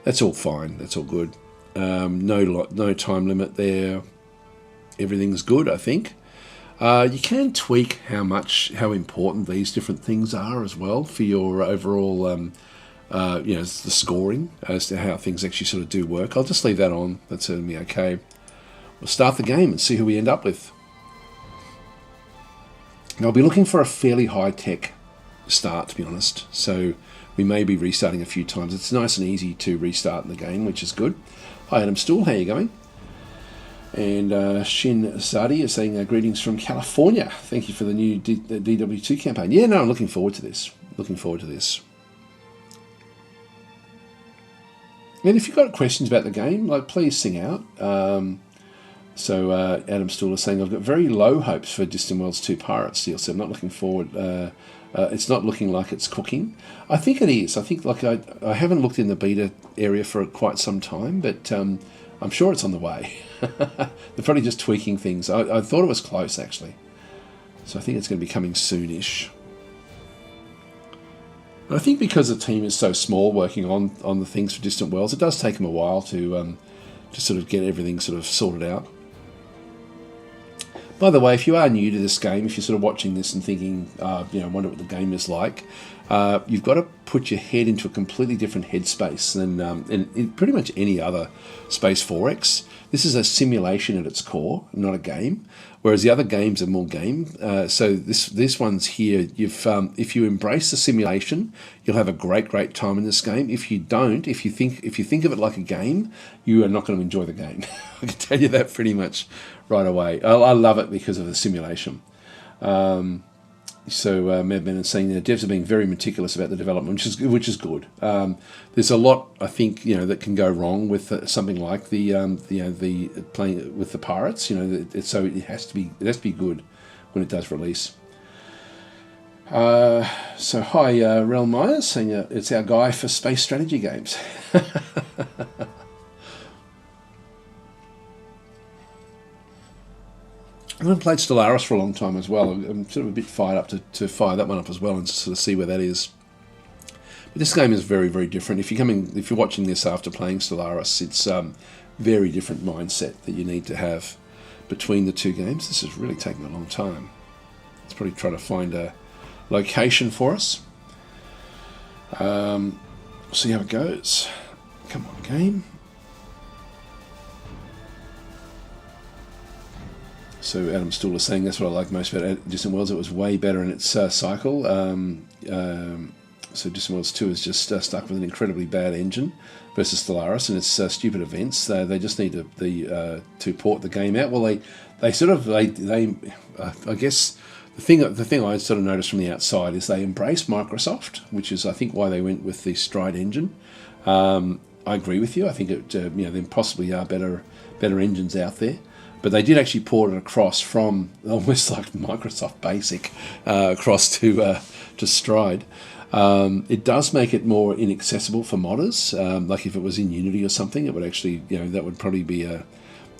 that's all fine. That's all good. No time limit there. Everything's good, I think. You can tweak how important these different things are as well for your overall, the scoring as to how things actually sort of do work. I'll just leave that on. That's going to be okay. We'll start the game and see who we end up with. Now, I'll be looking for a fairly high-tech start, to be honest. So we may be restarting a few times. It's nice and easy to restart in the game, which is good. Hi, Adam Stool. How are you going? And Shin Sadi is saying greetings from California. Thank you for the new DW2 campaign. Yeah, no, I'm looking forward to this. And if you've got questions about the game, please sing out. Adam Stool is saying, I've got very low hopes for Distant Worlds 2 Pirates DLC. I'm not looking forward. It's not looking like it's cooking. I think it is. I think I haven't looked in the beta area for quite some time, but I'm sure it's on the way. They're probably just tweaking things. I thought it was close, actually. So I think it's going to be coming soonish. And I think because the team is so small working on the things for Distant Worlds, it does take them a while to sort of get everything sort of sorted out. By the way, if you are new to this game, if you're sort of watching this and thinking, I wonder what the game is like, you've got to put your head into a completely different headspace than in pretty much any other Space 4X. This is a simulation at its core, not a game, whereas the other games are more game. So this one's here. If you embrace the simulation, you'll have a great time in this game. If you don't, if you think of it like a game, you are not going to enjoy the game. I can tell you that pretty much right away. I love it because of the simulation. Madman is saying the devs are being very meticulous about the development, which is good. There's a lot, I think, that can go wrong with something like the playing with the pirates. So it has to be good when it does release. Hi, Rel Myers saying it's our guy for space strategy games. I haven't played Stellaris for a long time as well. I'm sort of a bit fired up to fire that one up as well and sort of see where that is. But this game is very, very different. If you're watching this after playing Stellaris, it's very different mindset that you need to have between the two games. This is really taking a long time. Let's probably try to find a location for us. See how it goes. Come on, game. So Adam Stool is saying that's what I like most about Distant Worlds. It was way better in its cycle. So Distant Worlds 2 is just stuck with an incredibly bad engine versus Stellaris and its stupid events. They just need to port the game out. Well, I guess the thing I sort of noticed from the outside is they embrace Microsoft, which is I think why they went with the Stride engine. I agree with you. I think there possibly are better engines out there. But they did actually port it across from almost like Microsoft Basic across to Stride. It does make it more inaccessible for modders. Like if it was in Unity or something, it would actually, that would probably be a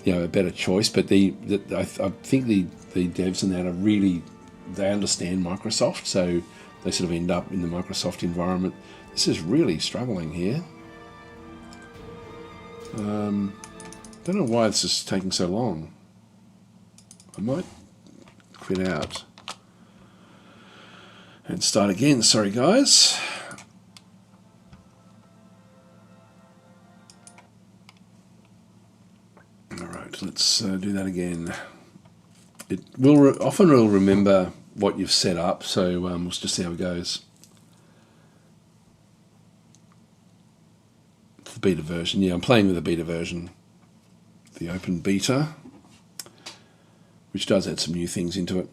better choice. But I think the devs in that are really, they understand Microsoft, so they sort of end up in the Microsoft environment. This is really struggling here. Don't know why this is taking so long. I might quit out and start again. Sorry, guys. All right, let's do that again. It will often remember what you've set up, so let's just see how it goes. The beta version. Yeah, I'm playing with the beta version. The open beta, which does add some new things into it.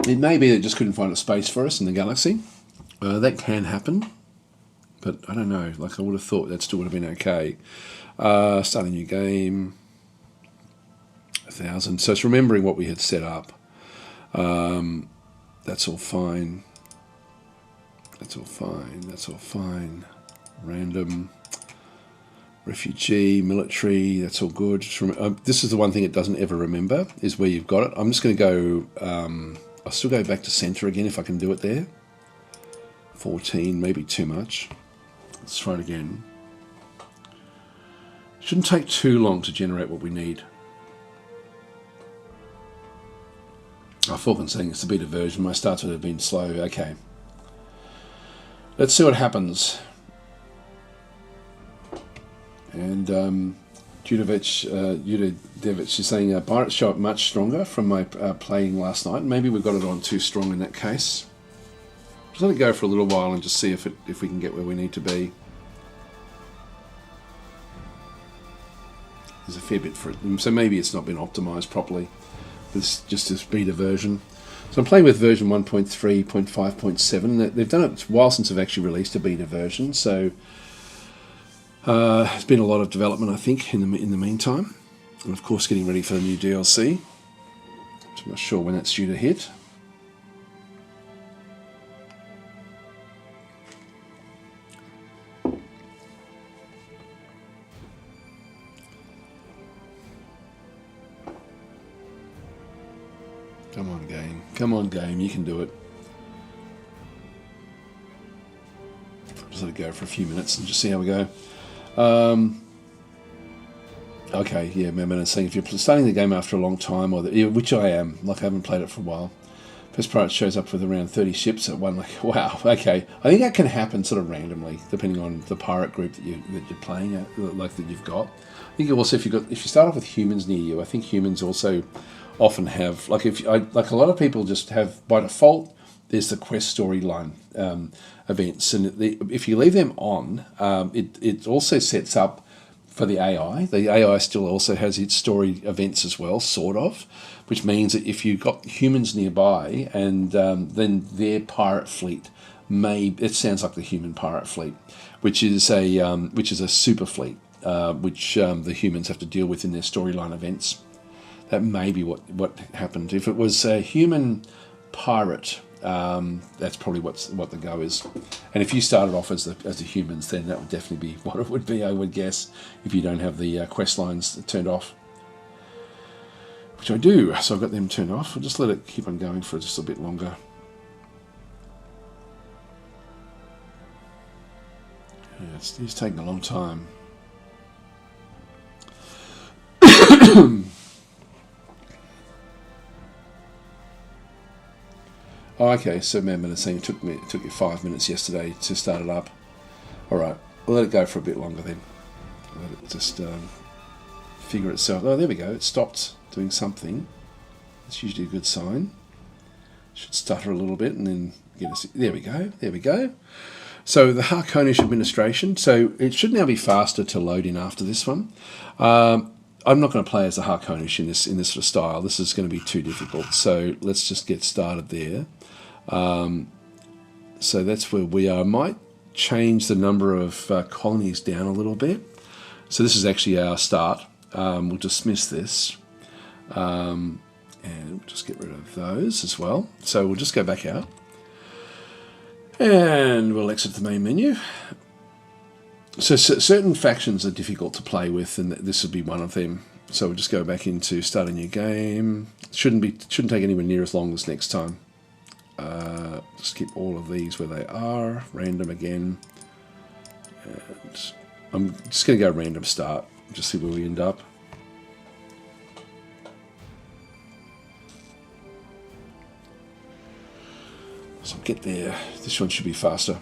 It may be they just couldn't find a space for us in the galaxy. That can happen, but I don't know. Like, I would have thought that still would have been okay. Start a new game. 1,000. So it's remembering what we had set up. That's all fine. That's all fine. That's all fine. Random. Refugee, military, that's all good. This is the one thing it doesn't ever remember, is where you've got it. I'm just going to go, I'll still go back to center again if I can do it there. 14, maybe too much. Let's try it again. Shouldn't take too long to generate what we need. Falcon's saying it's the beta version. My starts would have been slow. Okay. Let's see what happens. And Judevich is saying Pirates show up much stronger from my playing last night. Maybe we got it on too strong in that case. Just let it go for a little while and just see if we can get where we need to be. There's a fair bit for it, so maybe it's not been optimized properly. This just this beta version. So I'm playing with version 1.3.5.7. They've done it a while since I've actually released a beta version, so there's been a lot of development, I think, in the meantime, and of course getting ready for the new DLC. I'm not sure when that's due to hit. Come on, game. Come on, game. You can do it. Just let it go for a few minutes and just see how we go. Okay, yeah, man, saying if you're starting the game after a long time, which I am, like I haven't played it for a while, first pirate shows up with around 30 ships at one. Like, wow, okay. I think that can happen sort of randomly, depending on the pirate group that you're playing at, like that you've got. I think also if you start off with humans near you, I think humans also often have like a lot of people just have by default. There's the quest storyline events, and if you leave them on, it also sets up for the AI. The AI still also has its story events as well, sort of, which means that if you've got humans nearby, and then their pirate fleet it sounds like the human pirate fleet, which is a super fleet, which the humans have to deal with in their storyline events. That may be what happened. If it was a human pirate, that's probably what the go is. And if you started off as the humans, then that would definitely be what it would be, I would guess, if you don't have the quest lines turned off. Which I do, so I've got them turned off. I'll just let it keep on going for just a bit longer. Yeah, it's taking a long time. Oh, okay, so man, saying it took you 5 minutes yesterday to start it up. All right, we'll let it go for a bit longer then. Let it just figure itself. Oh, there we go. It stopped doing something. That's usually a good sign. Should stutter a little bit and then get us. There we go. There we go. So the Harkonish administration. So it should now be faster to load in after this one. I'm not going to play as a Harkonish in this sort of style. This is going to be too difficult. So let's just get started there. So that's where we are. I might change the number of colonies down a little bit. So this is actually our start. We'll dismiss this. And we'll just get rid of those as well. So we'll just go back out. And we'll exit the main menu. So certain factions are difficult to play with, and this would be one of them. So we'll just go back into start a new game. Shouldn't take anywhere near as long as next time. Just keep all of these where they are. Random again. And I'm just going to go random start. Just see where we end up. So get there. This one should be faster.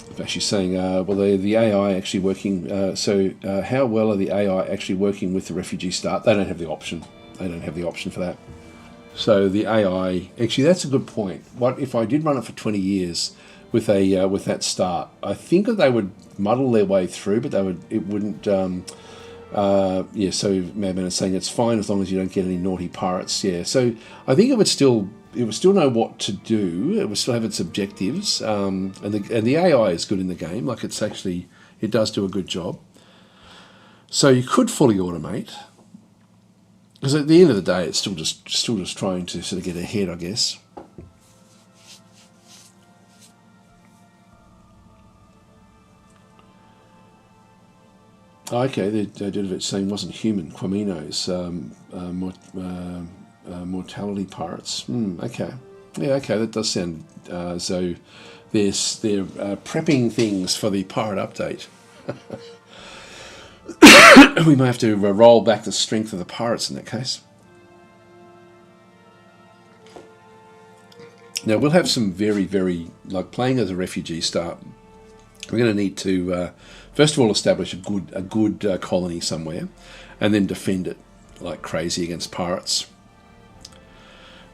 I'm actually saying, well, the AI actually working. How well are the AI actually working with the refugee start? They don't have the option. They don't have the option for that. So the AI, actually, that's a good point. What if I did run it for 20 years with that start? I think that they would muddle their way through, but it wouldn't. So Madman is saying it's fine as long as you don't get any naughty pirates. Yeah. So I think it would still will still know what to do. It will still have its objectives, and the AI is good in the game. Like it does do a good job. So you could fully automate, because at the end of the day, it's still just trying to sort of get ahead, I guess. Okay, the Dedovic saying wasn't human. Quamino's mortality pirates. Okay, yeah, okay, that does sound as though they're prepping things for the pirate update. We may have to roll back the strength of the pirates in that case. Now we'll have some very, like playing as a refugee start. We're going to need to first of all establish a good colony somewhere, and then defend it like crazy against pirates.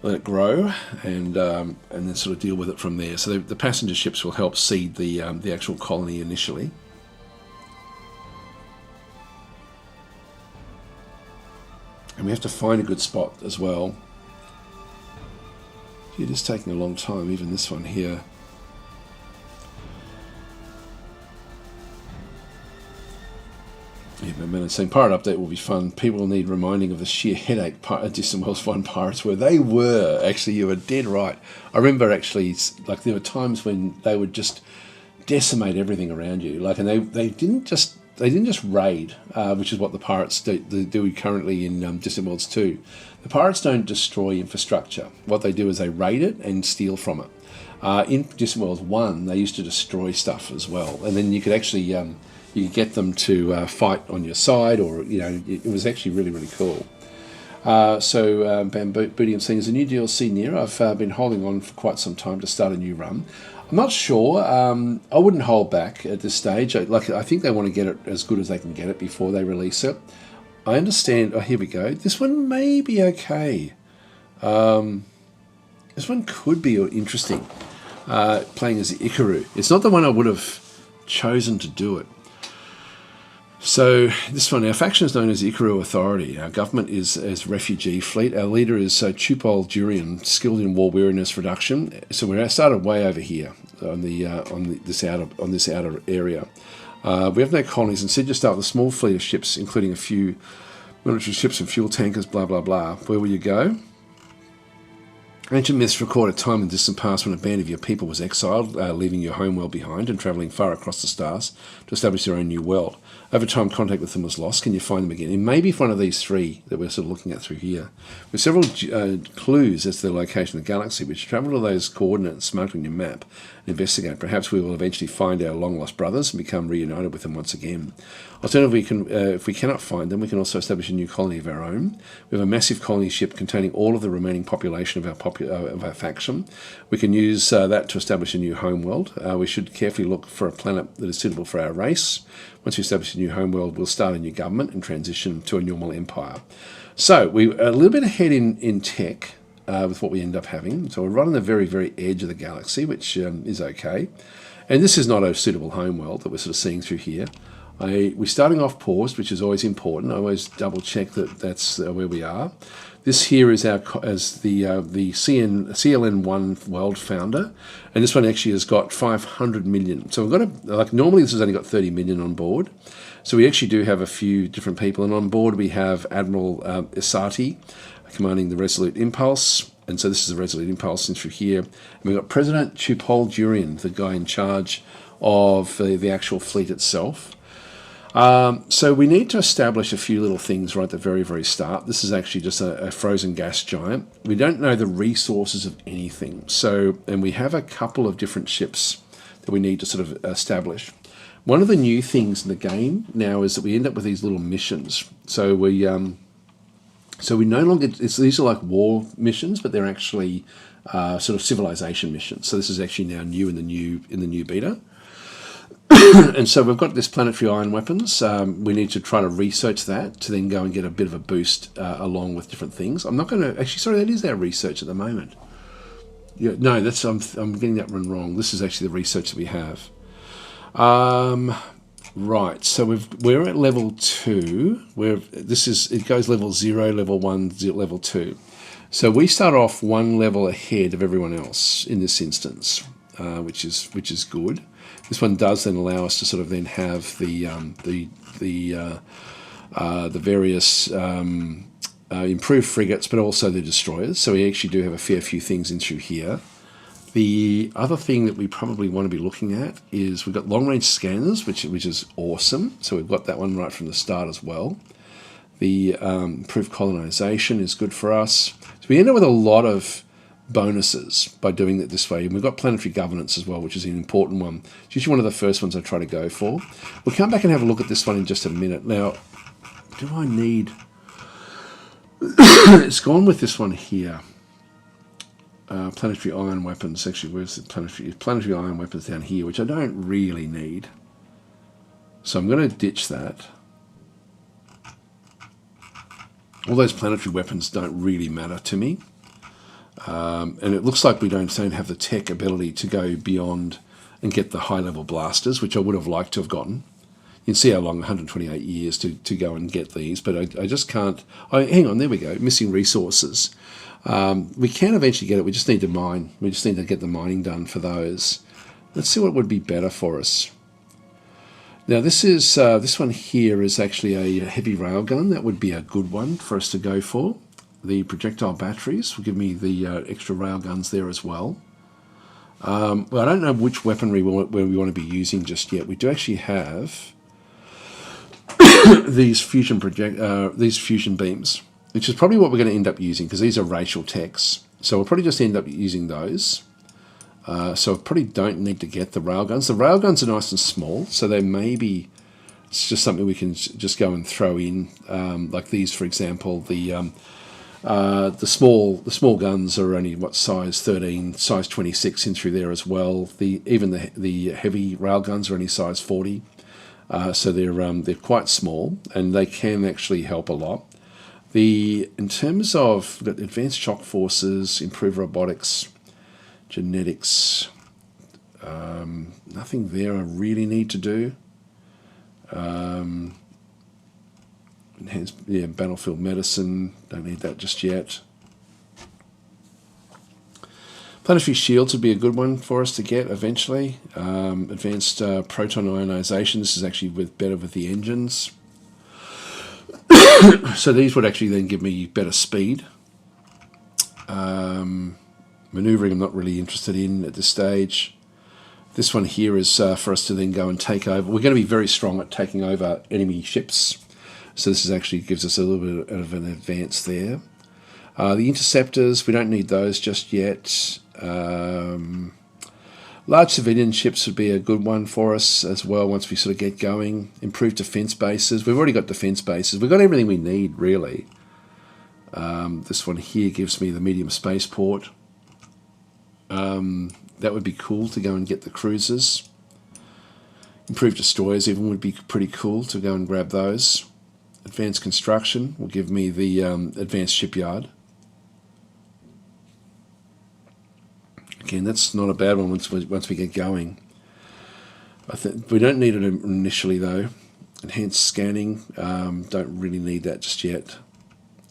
Let it grow, and then sort of deal with it from there. So the passenger ships will help seed the actual colony initially. And we have to find a good spot as well. It is taking a long time, even this one here. Yeah, but saying pirate update will be fun. People will need reminding of the sheer headache Distant Worlds 1 pirates were. They were, actually, you were dead right. I remember actually, like there were times when they would just decimate everything around you. Like, and they didn't just raid, which is what the pirates do currently in Distant Worlds 2. The pirates don't destroy infrastructure. What they do is they raid it and steal from it. In Distant Worlds 1, they used to destroy stuff as well, and then you could actually you could get them to fight on your side, or it was actually really cool. So Bambooty, I'm saying, is a new DLC near? I've been holding on for quite some time to start a new run. I'm not sure. I wouldn't hold back at this stage. I think they want to get it as good as they can get it before they release it. I understand. Oh, here we go. This one may be okay. This one could be interesting. Playing as the Ikaru. It's not the one I would have chosen to do it. So this one, our faction is known as the Ikaru Authority. Our government is as refugee fleet. Our leader is Chupol Durian, skilled in war weariness reduction. So we started way over here on this outer area. We have no colonies. Instead, you start with a small fleet of ships, including a few military ships and fuel tankers. Blah blah blah. Where will you go? Ancient myths record a time in the distant past when a band of your people was exiled, leaving your homeworld behind and travelling far across the stars to establish their own new world. Over time, contact with them was lost. Can you find them again? It may be one of these three that we're sort of looking at through here, with several clues as to the location of the galaxy, which travel to those coordinates marked on your map and investigate. Perhaps we will eventually find our long-lost brothers and become reunited with them once again. Alternatively, if we cannot find them, we can also establish a new colony of our own. We have a massive colony ship containing all of the remaining population of our faction. We can use that to establish a new homeworld. We should carefully look for a planet that is suitable for our race. Once we establish a new homeworld, we'll start a new government and transition to a normal empire. So we're a little bit ahead in tech with what we end up having. So we're right on the very edge of the galaxy, which is okay. And this is not a suitable homeworld that we're sort of seeing through here. We're starting off paused, which is always important. I always double check that that's where we are. This here is the CLN1 world founder, and this one actually has got 500 million. So we've got normally this has only got 30 million on board. So we actually do have a few different people, and on board we have Admiral Isati commanding the Resolute Impulse, and so this is the Resolute Impulse in through here. And we've got President Chupol Durian, the guy in charge of the actual fleet itself. So we need to establish a few little things right at the very start. This is actually just a frozen gas giant. We don't know the resources of anything. And we have a couple of different ships that we need to sort of establish. One of the new things in the game now is that we end up with these little missions. So we no longer, these are like war missions, but they're actually sort of civilization missions. So this is actually now new in the new beta. And so we've got this planetary ion weapons. We need to try to research that to then go and get a bit of a boost along with different things. I'm not going to actually. Sorry, that is our research at the moment. Yeah, no, that's I'm getting that one wrong. This is actually the research that we have. Right. So we're at level 2. It goes level 0, level 1, level 2. So we start off one level ahead of everyone else in this instance, which is good. This one does then allow us to sort of then have the various improved frigates, but also the destroyers. So we actually do have a fair few things in through here. The other thing that we probably want to be looking at is we've got long-range scanners, which is awesome. So we've got that one right from the start as well. The improved colonization is good for us. So we end up with a lot of bonuses by doing it this way. And we've got planetary governance as well, which is an important one. It's usually one of the first ones I try to go for. We'll come back and have a look at this one in just a minute. Now, do I need... It's gone with this one here. Planetary ion weapons. Actually, where's the planetary ion weapons down here, which I don't really need. So I'm going to ditch that. All those planetary weapons don't really matter to me. And it looks like we don't have the tech ability to go beyond and get the high-level blasters, which I would have liked to have gotten. You can see how long, 128 years to go and get these, but I just can't... Oh, hang on, there we go, missing resources. We can eventually get it, we just need to mine. We just need to get the mining done for those. Let's see what would be better for us. Now this one here is actually a heavy railgun. That would be a good one for us to go for. The projectile batteries will give me the extra railguns there as well. Well, I don't know which weaponry we want to be using just yet. We do actually have these fusion beams, which is probably what we're going to end up using because these are racial techs. So we'll probably just end up using those. So I probably don't need to get the railguns. The railguns are nice and small, so they may be... It's just something we can just go and throw in, like these, for example. The small guns are only what, size 13, size 26 in through there as well. Even the heavy railguns are only size 40, so they're quite small and they can actually help a lot. In terms of advanced shock forces, improved robotics, genetics, nothing there I really need to do. Enhanced, battlefield medicine, don't need that just yet. Planetary shields would be a good one for us to get eventually. Advanced proton ionization, this is actually better with the engines. So these would actually then give me better speed. Maneuvering I'm not really interested in at this stage. This one here is for us to then go and take over. We're going to be very strong at taking over enemy ships. So this actually gives us a little bit of an advance there. The interceptors, we don't need those just yet. Large civilian ships would be a good one for us as well once we sort of get going. Improved defense bases. We've already got defense bases. We've got everything we need, really. This one here gives me the medium spaceport. That would be cool to go and get the cruisers. Improved destroyers even would be pretty cool to go and grab those. Advanced construction will give me the advanced shipyard. Again, that's not a bad one once we get going. I think we don't need it initially though. Enhanced scanning, don't really need that just yet.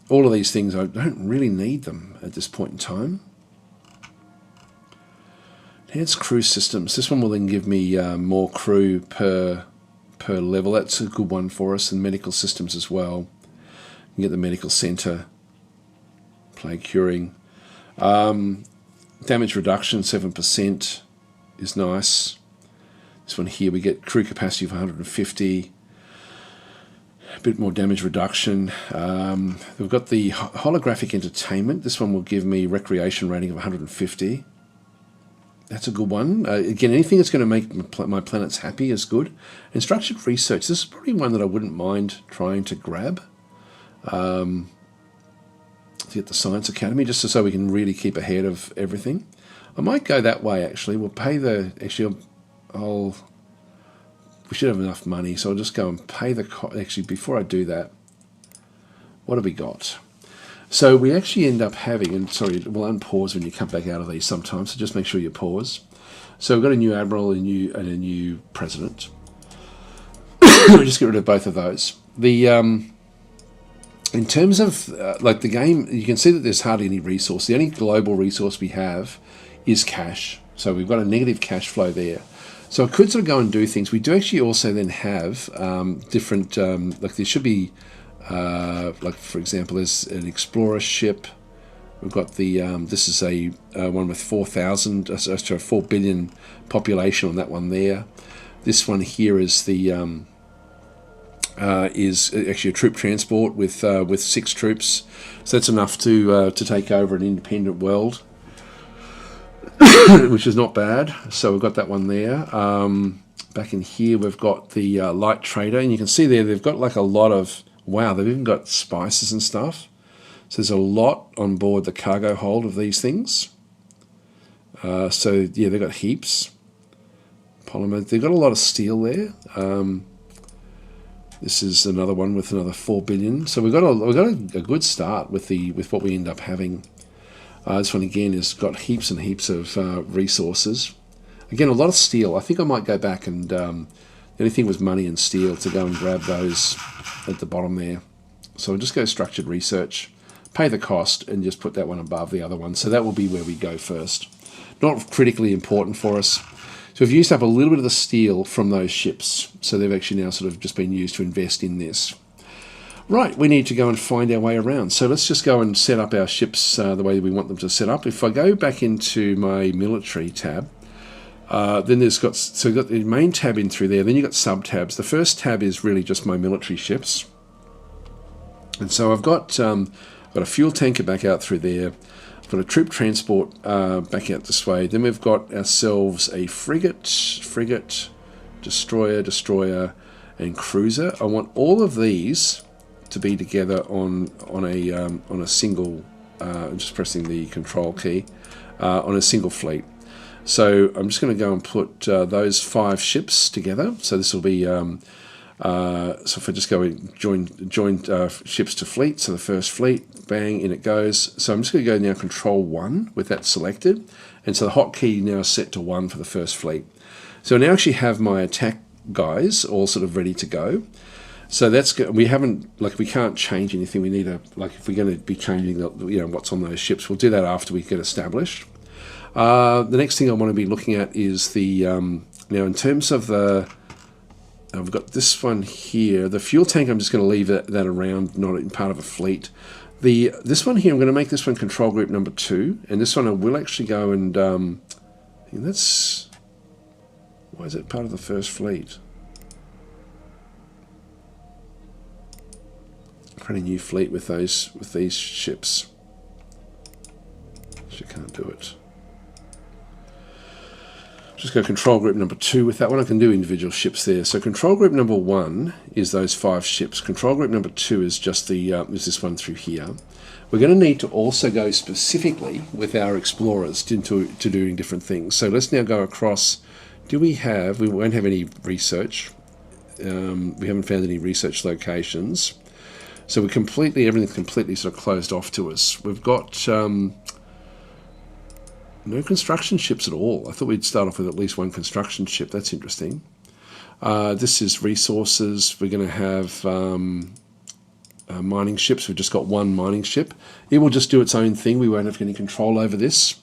All of these things, I don't really need them at this point in time. Enhanced crew systems. This one will then give me more crew per level. That's a good one for us. And medical systems as well. You can get the medical center. Plague curing. Damage reduction, 7% is nice. This one here, we get crew capacity of 150. A bit more damage reduction. We've got the holographic entertainment. This one will give me recreation rating of 150. That's a good one. Again, anything that's going to make my planets happy is good. And structured research. This is probably one that I wouldn't mind trying to grab. To get the Science Academy, just so we can really keep ahead of everything. I might go that way, actually. We'll pay the... Actually, we should have enough money, so I'll just go and pay the... Actually, before I do that, what have we got? So we actually end up having... And sorry, we'll unpause when you come back out of these sometimes, so just make sure you pause. So we've got a new admiral and a new president. We'll just get rid of both of those. In terms of like the game, you can see that there's hardly any resource. The only global resource we have is cash. So we've got a negative cash flow there. So I could sort of go and do things. We do actually also then have different, like there should be, like for example, there's an explorer ship. We've got the, this is a one with 4 billion population on that one there. This one here is the, is actually a troop transport with 6 troops. So that's enough to take over an independent world. Which is not bad. So we've got that one there. Back in here we've got the light trader, and you can see there they've got like a lot of, wow, they've even got spices and stuff. So there's a lot on board the cargo hold of these things. So yeah, they've got heaps. Polymer, they've got a lot of steel there. This is another one with another 4 billion. So we've got a good start with what we end up having. This one again has got heaps and heaps of resources. Again, a lot of steel. I think I might go back and anything with money and steel to go and grab those at the bottom there. So I'll just go structured research, pay the cost, and just put that one above the other one. So that will be where we go first. Not critically important for us. So we've used up a little bit of the steel from those ships. So they've actually now sort of just been used to invest in this. Right, we need to go and find our way around. So let's just go and set up our ships the way we want them to set up. If I go back into my military tab, then we've got the main tab in through there. Then you've got sub-tabs. The first tab is really just my military ships. And so I've got a fuel tanker back out through there. I've got a troop transport back out this way. Then we've got ourselves a frigate, destroyer, and cruiser. I want all of these to be together on a single. I'm just pressing the control key on a single fleet. So I'm just going to go and put those 5 ships together. So this will be so if I just go and join ships to fleet. So the first fleet, bang, in it goes. So I'm just going to go now Control 1 with that selected, and so the hotkey now is set to 1 for the first fleet. So I now actually have my attack guys all sort of ready to go. So that's we can't change anything. We need if we're going to be changing what's on those ships, we'll do that after we get established. The next thing I want to be looking at is the now in terms of the I've got this one here, the fuel tank. I'm just going to leave that around, not in part of a fleet. This one here, I'm going to make this one control group number 2, and this one I will actually go and that's, why is it part of the first fleet? Create a new fleet with these ships. She can't do it. Just go control group number 2 with that one. I can do individual ships there. So control group number 1 is those 5 ships. Control group number 2 is just is this one through here. We're going to need to also go specifically with our explorers to doing different things. So let's now go across. We won't have any research. We haven't found any research locations. So everything's completely sort of closed off to us. We've got no construction ships at all. I thought we'd start off with at least 1 construction ship. That's interesting. This is resources. We're going to have mining ships. We've just got 1 mining ship. It will just do its own thing. We won't have any control over this.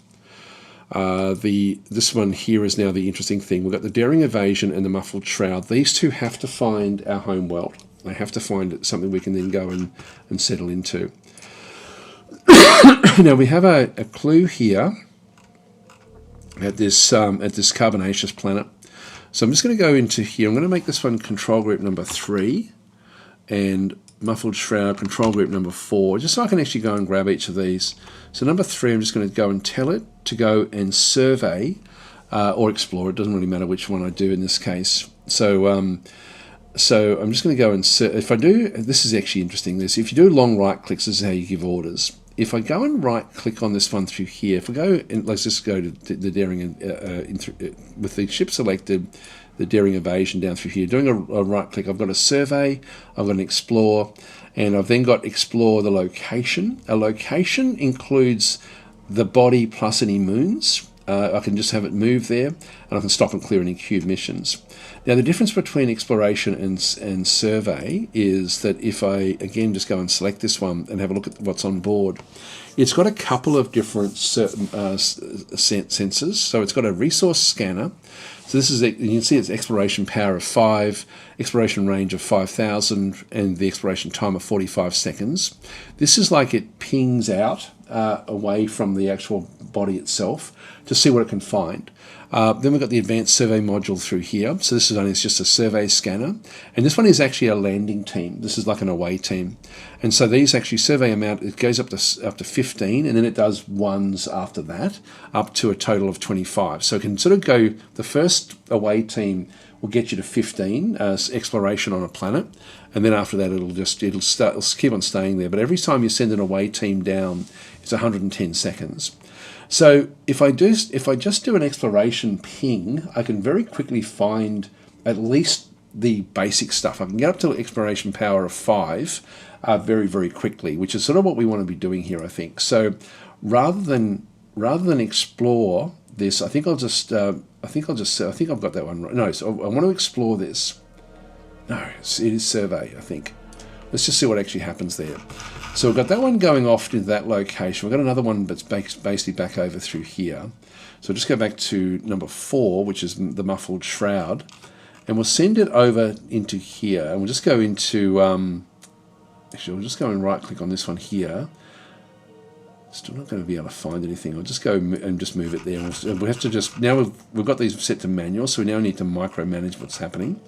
This one here is now the interesting thing. We've got the Daring Evasion and the Muffled Shroud. These 2 have to find our home world. They have to find something we can then go and settle into. Now we have a clue here at this carbonaceous planet. So I'm just going to go into here. I'm going to make this one control group number 3 and Muffled Shroud control group number 4, just so I can actually go and grab each of these. So number 3, I'm just going to go and tell it to go and survey or explore. It doesn't really matter which one I do in this case. So I'm just going to go and if I do, this is actually interesting. If you do long right clicks, this is how you give orders. If I go and right click on this one through here, if I go and let's just go to the Daring with the ship selected, the Daring Evasion down through here, doing a right click, I've got a survey, I've got an explore, and I've then got explore the location. A location includes the body plus any moons. I can just have it move there, and I can stop and clear any queued missions. Now the difference between exploration and survey is that if I again just go and select this one and have a look at what's on board, it's got a couple of different sensors. So it's got a resource scanner. So this is, you can see it's exploration power of 5, exploration range of 5,000, and the exploration time of 45 seconds. This is like it pings out away from the actual body itself to see what it can find. Then we've got the advanced survey module through here. So this is only just a survey scanner. And this one is actually a landing team. This is like an away team. And so these actually survey amount, it goes up to 15, and then it does ones after that, up to a total of 25. So it can sort of go, the first away team will get you to 15 as exploration on a planet. And then after that, it'll keep on staying there. But every time you send an away team down, it's 110 seconds. So if I just do an exploration ping, I can very quickly find at least the basic stuff. I can get up to exploration power of 5 very, very quickly, which is sort of what we want to be doing here, I think. So rather than explore this, I think I've got that one right. No, so I want to explore this. No, it is survey, I think. Let's just see what actually happens there. So we've got that one going off to that location. We've got another one that's basically back over through here. So just go back to number 4, which is the muffled shroud. And we'll send it over into here. And we'll just go into, actually we'll just go and right click on this one here. Still not going to be able to find anything. I'll just go and just move it there. We have to just, now we've got these set to manual, so we now need to micromanage what's happening.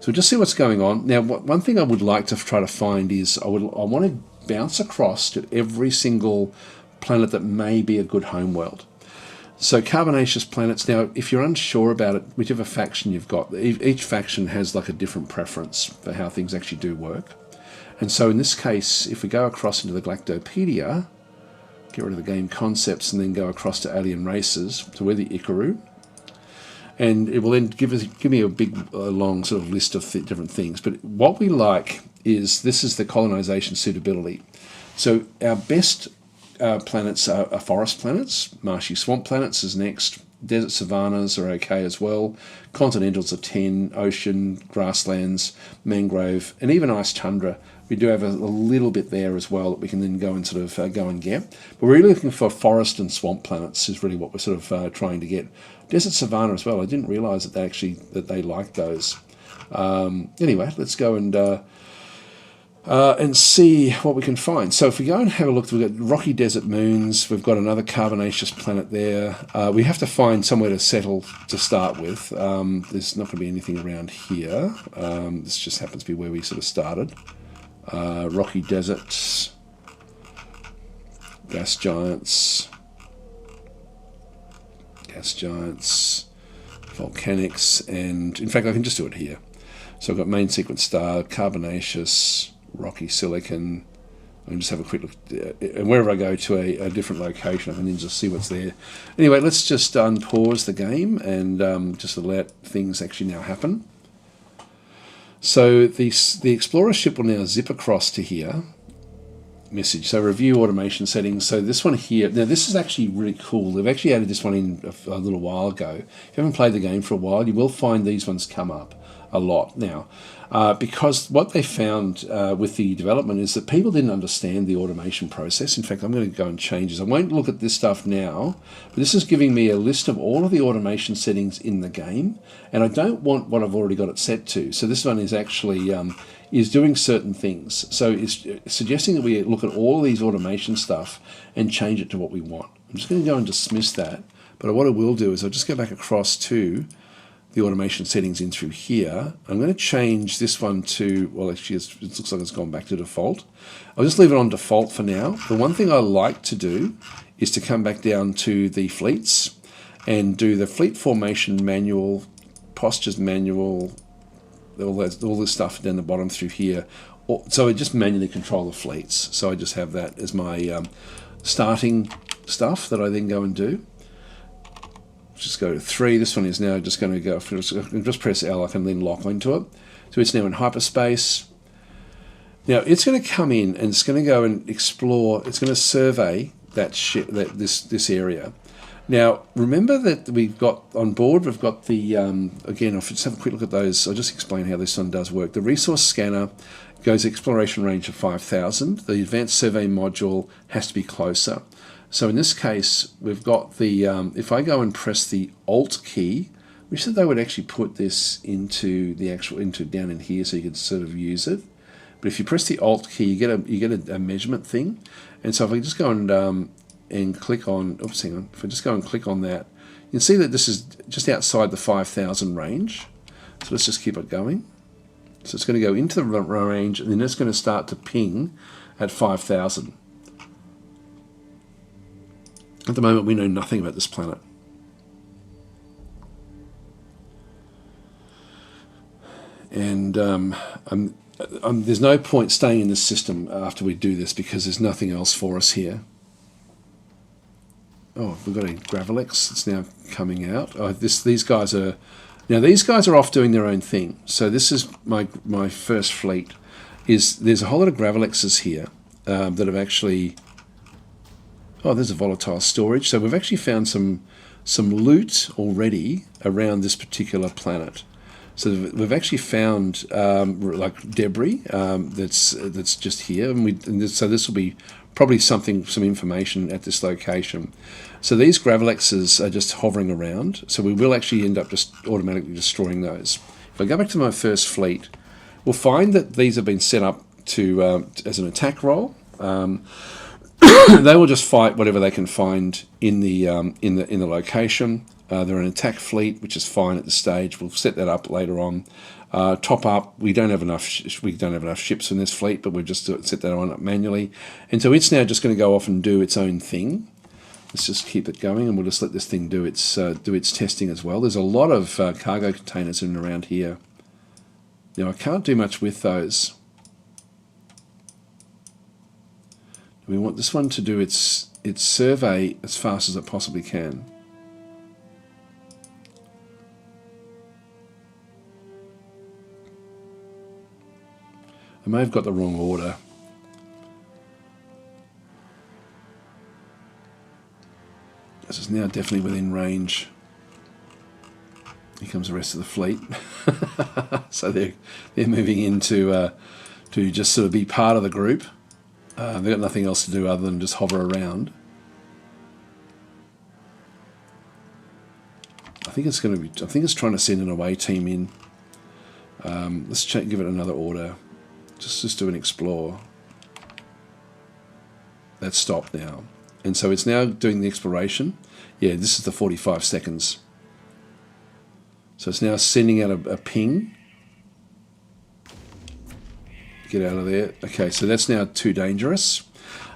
So we'll just see what's going on. Now, one thing I would like to try to find is I want to bounce across to every single planet that may be a good homeworld. So carbonaceous planets, now if you're unsure about it, whichever faction you've got, each faction has like a different preference for how things actually do work. And so in this case, if we go across into the Galactopedia, get rid of the game concepts and then go across to alien races, so we're the Ikaru. And it will then give me a big, long sort of list of different things. But what we like is, this is the colonization suitability. So our best planets are forest planets. Marshy swamp planets is next. Desert savannas are okay as well. Continentals are 10. Ocean, grasslands, mangrove, and even ice tundra. We do have a little bit there as well that we can then go and sort of go and get. But we're really looking for forest and swamp planets is really what we're sort of trying to get. Desert savanna as well. I didn't realise that they like those. Anyway, let's go and see what we can find. So if we go and have a look, we've got rocky desert moons. We've got another carbonaceous planet there. We have to find somewhere to settle to start with. There's not going to be anything around here. This just happens to be where we sort of started. Rocky deserts, gas giants, volcanics, and in fact I can just do it here. So I've got main sequence star, carbonaceous, rocky silicon. I can just have a quick look, and wherever I go to a different location, I can then just see what's there. Anyway, let's just unpause the game and just let things actually now happen. So the Explorer ship will now zip across to here. Message. So review automation settings. So this one here, now this is actually really cool. They've actually added this one in a little while ago. If you haven't played the game for a while, you will find these ones come up a lot now. Because what they found with the development is that people didn't understand the automation process. In fact, I'm going to go and change this. I won't look at this stuff now, but this is giving me a list of all of the automation settings in the game, and I don't want what I've already got it set to. So this one is actually is doing certain things. So it's suggesting that we look at all of these automation stuff and change it to what we want. I'm just going to go and dismiss that, but what I will do is I'll just go back across to the automation settings in through here. I'm going to change this one to, well, actually it looks like it's gone back to default. I'll just leave it on default for now. The one thing I like to do is to come back down to the fleets and do the fleet formation manual, postures manual, all this stuff down the bottom through here. So I just manually control the fleets. So I just have that as my starting stuff that I then go and do. Just go to 3. This one is now just going to go, just press L, I can then lock onto it. So it's now in hyperspace. Now it's going to come in and it's going to go and explore, it's going to survey this area. Now, remember that we've got on board, we've got the, again, I'll just have a quick look at those. I'll just explain how this one does work. The resource scanner goes exploration range of 5,000. The advanced survey module has to be closer. So in this case, we've got the, if I go and press the Alt key, we said they would actually put this into the actual, down in here so you could sort of use it. But if you press the Alt key, you get a measurement thing. And so if I just go and click on, oops, hang on, if I just go and click on that, you can see that this is just outside the 5,000 range. So let's just keep it going. So it's going to go into the range, and then it's going to start to ping at 5,000. At the moment, we know nothing about this planet. And there's no point staying in this system after we do this because there's nothing else for us here. Oh, we've got a Gravelex that's now coming out. Oh, these guys are off doing their own thing. So this is my first fleet. There's a whole lot of Gravelexes here that have actually. Oh, there's a volatile storage. So we've actually found some loot already around this particular planet. So we've actually found like debris that's just here, so this will be probably some information at this location. So these Gravelexes are just hovering around, so we will actually end up just automatically destroying those. If I go back to my first fleet, we'll find that these have been set up to as an attack role. They will just fight whatever they can find in the location. They're an attack fleet, which is fine at this stage. We'll set that up later on. Top up. We don't have enough ships in this fleet, but we'll just set that on up manually. And so it's now just going to go off and do its own thing. Let's just keep it going, and we'll just let this thing do its testing as well. There's a lot of cargo containers in and around here. Now I can't do much with those. We want this one to do its survey as fast as it possibly can. I may have got the wrong order. This is now definitely within range. Here comes the rest of the fleet. So they're moving into to just sort of be part of the group. They've got nothing else to do other than just hover around. I think it's trying to send an away team in. Let's give it another order. Just do an explore. That's stopped now. And so it's now doing the exploration. Yeah, this is the 45 seconds. So it's now sending out a ping. Get out of there. Okay, so that's now too dangerous.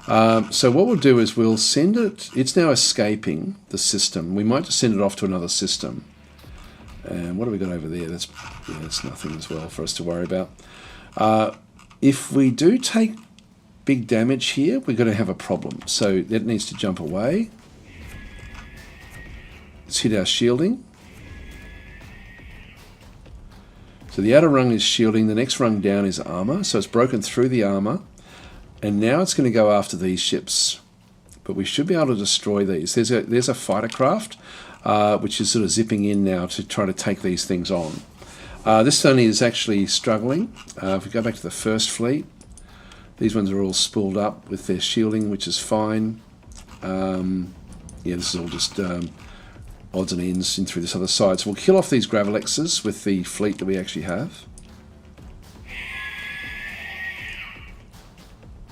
So what we'll do is we'll send it. It's now escaping the system. We might just send it off to another system. And what have we got over there? That's nothing as well for us to worry about. If we do take big damage here, we're going to have a problem. So that needs to jump away. Let's hit our shielding. So the outer rung is shielding. The next rung down is armor. So it's broken through the armor. And now it's going to go after these ships. But we should be able to destroy these. There's a fighter craft, which is sort of zipping in now to try to take these things on. This one is actually struggling. If we go back to the first fleet, these ones are all spooled up with their shielding, which is fine. Yeah, this is all just odds and ends in through this other side. So we'll kill off these Gravelexes with the fleet that we actually have.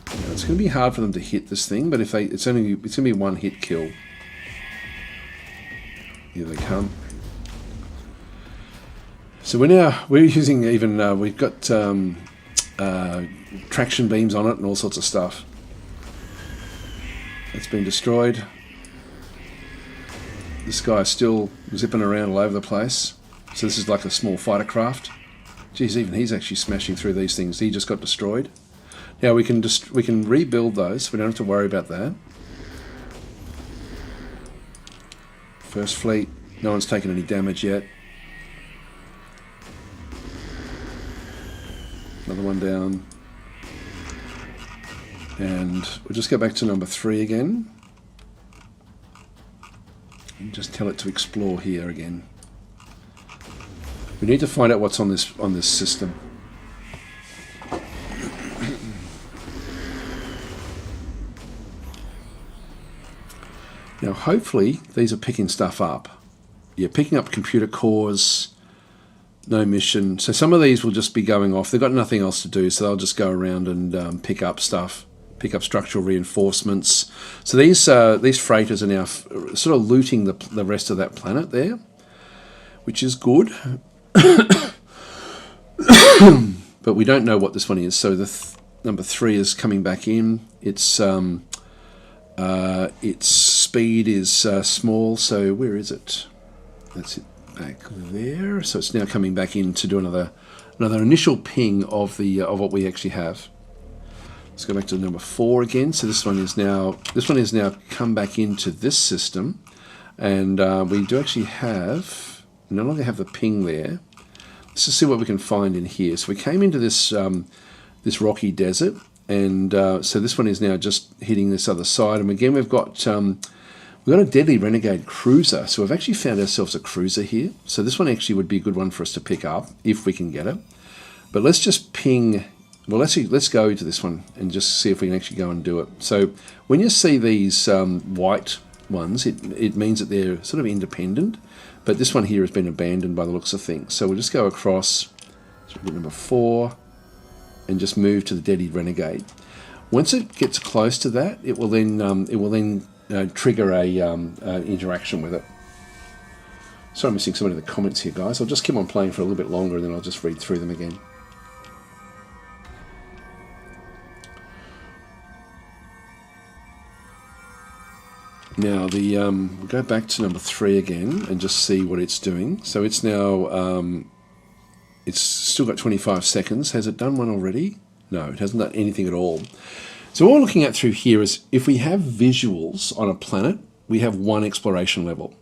Now, it's going to be hard for them to hit this thing, but it's going to be one hit kill. Here they come. So we're using even we've got traction beams on it and all sorts of stuff. It's been destroyed. This guy's still zipping around all over the place. So this is like a small fighter craft. Geez, even he's actually smashing through these things. He just got destroyed. Now we can rebuild those. We don't have to worry about that. First fleet. No one's taken any damage yet. Another one down. And we'll just go back to number 3 again. just tell it to explore here again. We need to find out what's on this system. Now, hopefully, these are picking stuff up. Yeah, picking up computer cores, no mission. So some of these will just be going off. They've got nothing else to do, so they'll just go around and pick up stuff, pick up structural reinforcements. So these freighters are now sort of looting the rest of that planet there, which is good. But we don't know what this one is. So the number 3 is coming back in. Its speed is small. So where is it? That's it back there. So it's now coming back in to do another initial ping of what we actually have. Let's go back to number 4 again. So this one is now come back into this system, and we do actually no longer have the ping there. Let's just see what we can find in here. So we came into this this rocky desert, and so this one is now just hitting this other side. And again, we've got a deadly renegade cruiser. So we've actually found ourselves a cruiser here. So this one actually would be a good one for us to pick up if we can get it. But let's just ping. Well, let's go to this one and just see if we can actually go and do it. So when you see these white ones, it means that they're sort of independent. But this one here has been abandoned by the looks of things. So we'll just go across to number 4 and just move to the deadly renegade. Once it gets close to that, it will then trigger a interaction with it. Sorry, I'm missing some of the comments here, guys. I'll just keep on playing for a little bit longer, and then I'll just read through them again. Now we'll go back to number 3 again and just see what it's doing. So it's now it's still got 25 seconds. Has it done one already? No, it hasn't done anything at all. So what we're looking at through here is if we have visuals on a planet, we have 1 exploration level.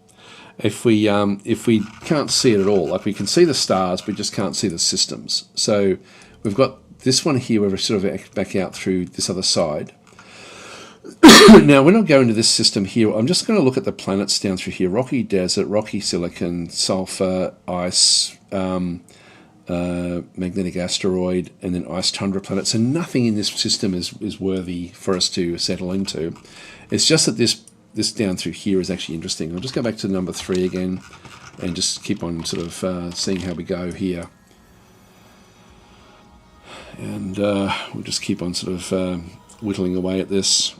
If we can't see it at all, like we can see the stars, we just can't see the systems. So we've got this one here where we're sort of back out through this other side. Now, when I go into this system here, I'm just going to look at the planets down through here. Rocky desert, rocky silicon, sulfur, ice, magnetic asteroid, and then ice tundra planet. So nothing in this system is worthy for us to settle into. It's just that this down through here is actually interesting. I'll just go back to number 3 again and just keep on sort of seeing how we go here. And we'll just keep on sort of whittling away at this.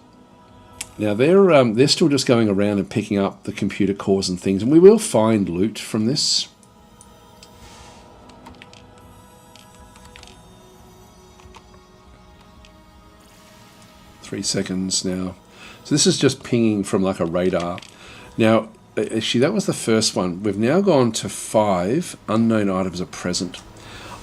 Now they're still just going around and picking up the computer cores and things, and we will find loot from this. Three seconds now. So this is just pinging from like a radar. Now, actually, that was the first one. We've now gone to 5 unknown items are present.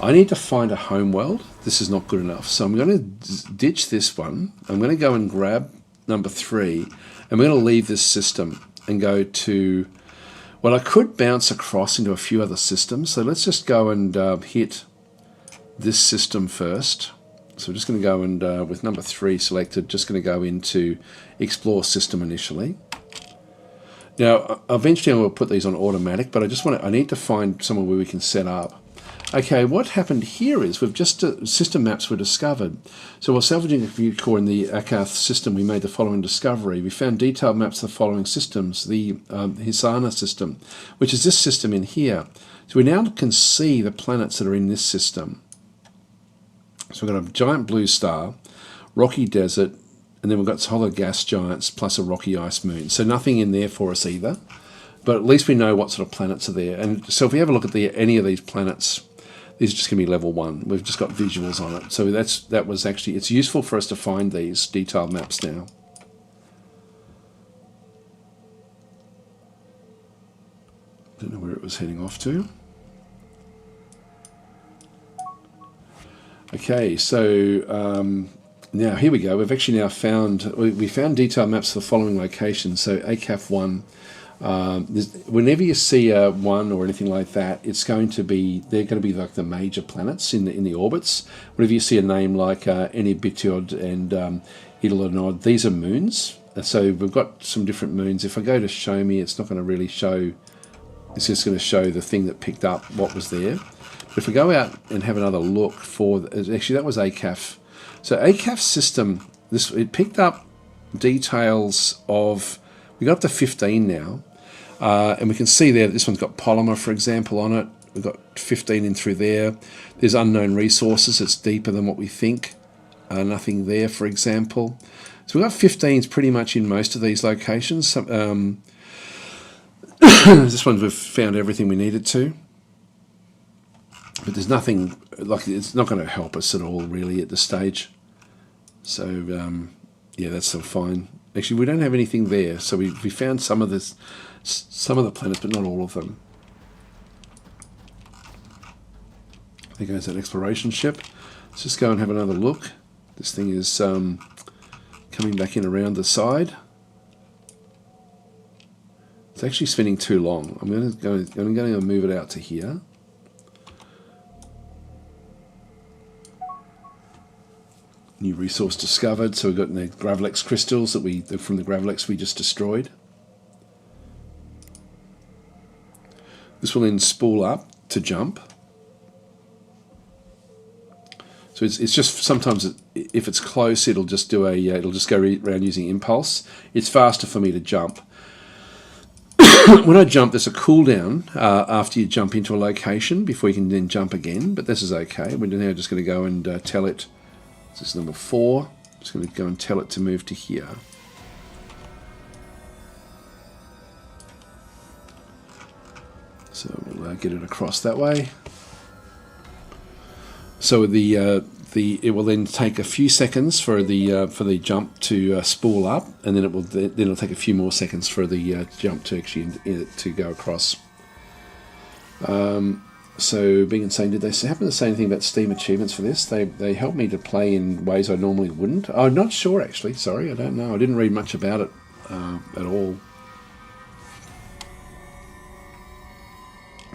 I need to find a homeworld. This is not good enough. So I'm going to ditch this one. I'm going to go and grab number 3, and we're going to leave this system and go to, well, I could bounce across into a few other systems. So let's just go and hit this system first. So we're just going to go and, with number 3 selected, just going to go into explore system initially. Now, eventually I will put these on automatic, but I need to find somewhere where we can set up. Okay, what happened here is we've just system maps were discovered. So while salvaging the computer core in the Akath system, we made the following discovery. We found detailed maps of the following systems: the Hisana system, which is this system in here. So we now can see the planets that are in this system. So we've got a giant blue star, rocky desert, and then we've got solar gas giants plus a rocky ice moon. So nothing in there for us either, but at least we know what sort of planets are there. And so if we have a look at any of these planets, these are just going to be level 1. We've just got visuals on it. So that was actually, it's useful for us to find these detailed maps now. Don't know where it was heading off to. Okay, so now here we go. We've actually now found, we found detailed maps for the following locations. So ACAF 1, whenever you see a 1 or anything like that, it's going to be, they're going to be like the major planets in the orbits. Whenever you see a name like Enibitiod and Idolanod, these are moons. So we've got some different moons. If I go to show me, it's not going to really show. It's just going to show the thing that picked up what was there. But if we go out and have another look for, actually that was ACAF. So ACAF's system, it picked up details of, we got up to 15 now, and we can see there that this one's got polymer, for example, on it. We've got 15 in through there. There's unknown resources. It's deeper than what we think. Nothing there, for example. So we've got 15s pretty much in most of these locations. This one we've found everything we needed to. But there's nothing, like, it's not going to help us at all, really, at this stage. So, yeah, that's still fine. Actually, we don't have anything there. So we found some of the planets, but not all of them. There goes that exploration ship. Let's just go and have another look. This thing is coming back in around the side. It's actually spinning too long. I'm going to move it out to here. New resource discovered. So we've got the Gravlex crystals that from the Gravlex we just destroyed. This will then spool up to jump. So it's just sometimes if it's close, it'll just do it'll just go around using impulse. It's faster for me to jump. When I jump, there's a cooldown after you jump into a location before you can then jump again. But this is okay. We're now just going to go and tell it. This is number 4. Just going to go and tell it to move to here. So we'll get it across that way. So it will then take a few seconds for the jump to spool up, and then it'll take a few more seconds for the jump to actually to go across. So being insane, did they happen to say anything about Steam achievements for this? They helped me to play in ways I normally wouldn't. I'm not sure actually. Sorry, I don't know. I didn't read much about it at all.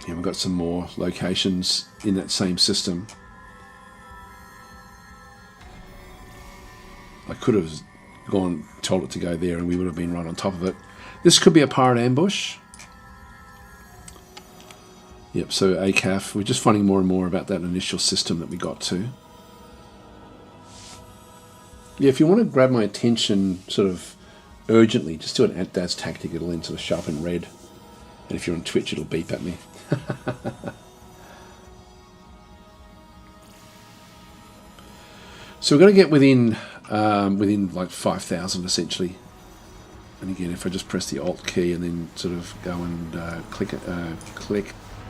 Yeah, we've got some more locations in that same system. I could have told it to go there and we would have been right on top of it. This could be a pirate ambush. Yep, so ACAF, we're just finding more and more about that initial system that we got to. Yeah, if you want to grab my attention sort of urgently, just do it at DasTactic, it'll then sort of sharpen red. And if you're on Twitch, it'll beep at me. So we're going to get within like 5,000 essentially. And again, if I just press the Alt key and then sort of go and click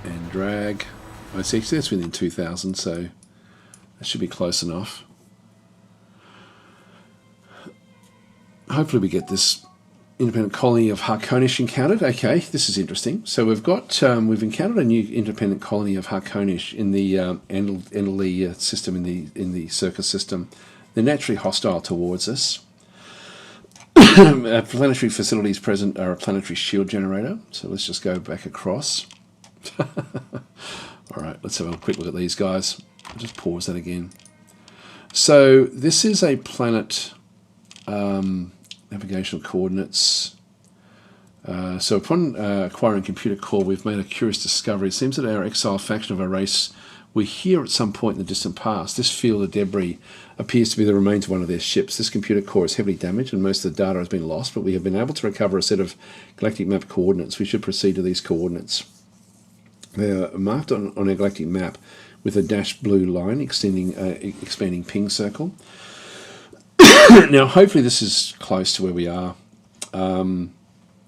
and drag, I see that's within 2,000, so that should be close enough. Hopefully we get this independent colony of Harkonish encountered. Okay, this is interesting. So we've encountered a new independent colony of Harkonish in the Enderly system, in the Circus system. They're naturally hostile towards us. Planetary facilities present are a planetary shield generator. So let's just go back across. All right, let's have a quick look at these guys. I'll just pause that again. So this is a planet. Navigational coordinates. So upon acquiring computer core, we've made a curious discovery. It seems that our exiled faction of our race were here at some point in the distant past. This field of debris appears to be the remains of one of their ships. This computer core is heavily damaged and most of the data has been lost, but we have been able to recover a set of galactic map coordinates. We should proceed to these coordinates. They are marked on a galactic map with a dashed blue line expanding ping circle. Now, hopefully this is close to where we are.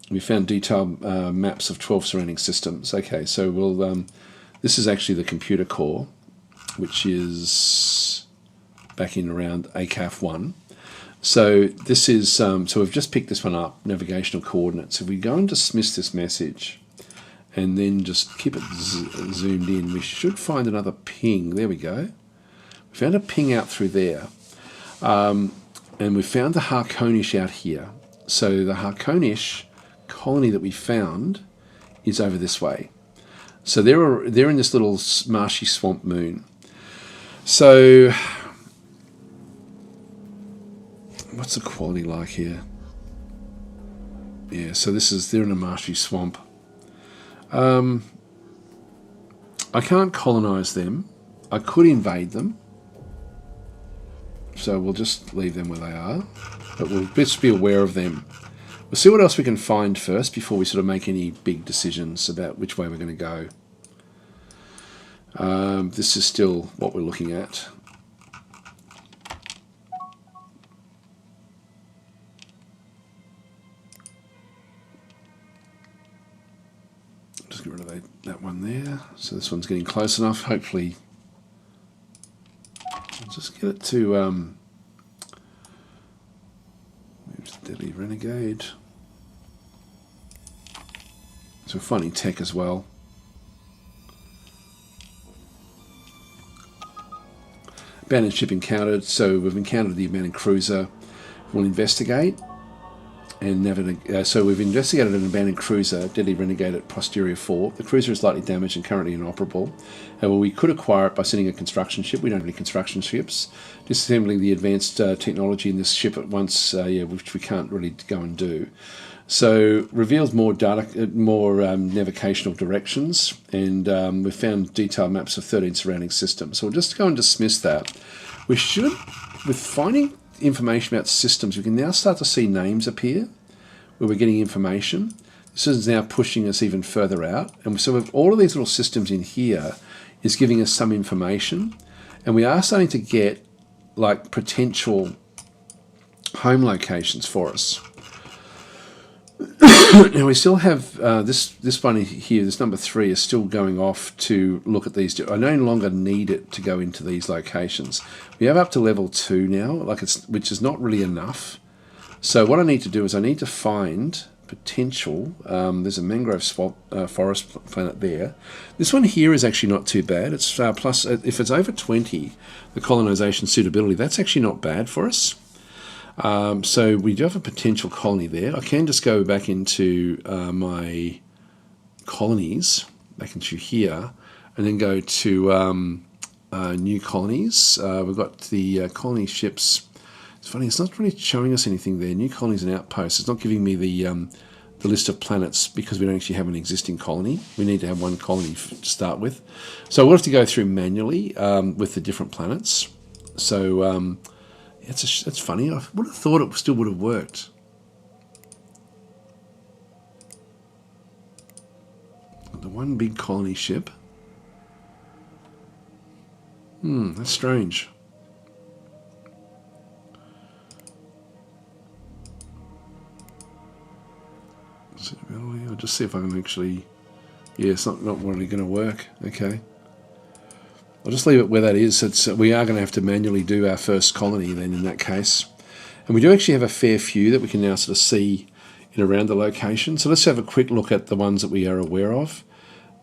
We found detailed maps of 12 surrounding systems. Okay, so we'll... this is actually the computer core, which is back in around ACAF 1. So this is... so we've just picked this one up, navigational coordinates. If we go and dismiss this message and then just keep it zoomed in, we should find another ping. There we go. We found a ping out through there. And we found the Harkonish out here. So the Harkonish colony that we found is over this way. So they're in this little marshy swamp moon. So what's the quality like here? Yeah, so they're in a marshy swamp. I can't colonise them. I could invade them. So we'll just leave them where they are. But we'll just be aware of them. We'll see what else we can find first before we sort of make any big decisions about which way we're going to go. This is still what we're looking at. Just get rid of that one there. So this one's getting close enough. Hopefully, I'll just get it to move to Deadly Renegade. So we're finding tech as well. Abandoned ship encountered. So we've encountered the abandoned cruiser. We'll investigate. And so we've investigated an abandoned cruiser, Deadly Renegade at Posterior 4. The cruiser is slightly damaged and currently inoperable. However, we could acquire it by sending a construction ship. We don't have any construction ships. Disassembling the advanced technology in this ship at once, which we can't really go and do. So reveals more data, more navigational directions, and we've found detailed maps of 13 surrounding systems. So we'll just go and dismiss that. We should, with finding information about systems, we can now start to see names appear where we're getting information. This is now pushing us even further out, and so with all of these little systems in here is giving us some information, and we are starting to get like potential home locations for us. Now we still have this one here, this number 3 is still going off to look at these. I no longer need it to go into these locations. We have up to level 2 now, which is not really enough. So what I need to do is I need to find potential. There's a mangrove forest planet there. This one here is actually not too bad. It's plus, if it's over 20, the colonization suitability, that's actually not bad for us. So we do have a potential colony there. I can just go back into my colonies, back into here, and then go to new colonies. We've got the colony ships. It's funny, it's not really showing us anything there. New colonies and outposts. It's not giving me the list of planets because we don't actually have an existing colony. We need to have one colony to start with. So we'll have to go through manually with the different planets. So it's funny. I would have thought it still would have worked. The one big colony ship. That's strange. I'll just see if I can actually... Yeah, it's not really going to work. Okay. I'll just leave it where that is. We are going to have to manually do our first colony then in that case. And we do actually have a fair few that we can now sort of see in around the location. So let's have a quick look at the ones that we are aware of.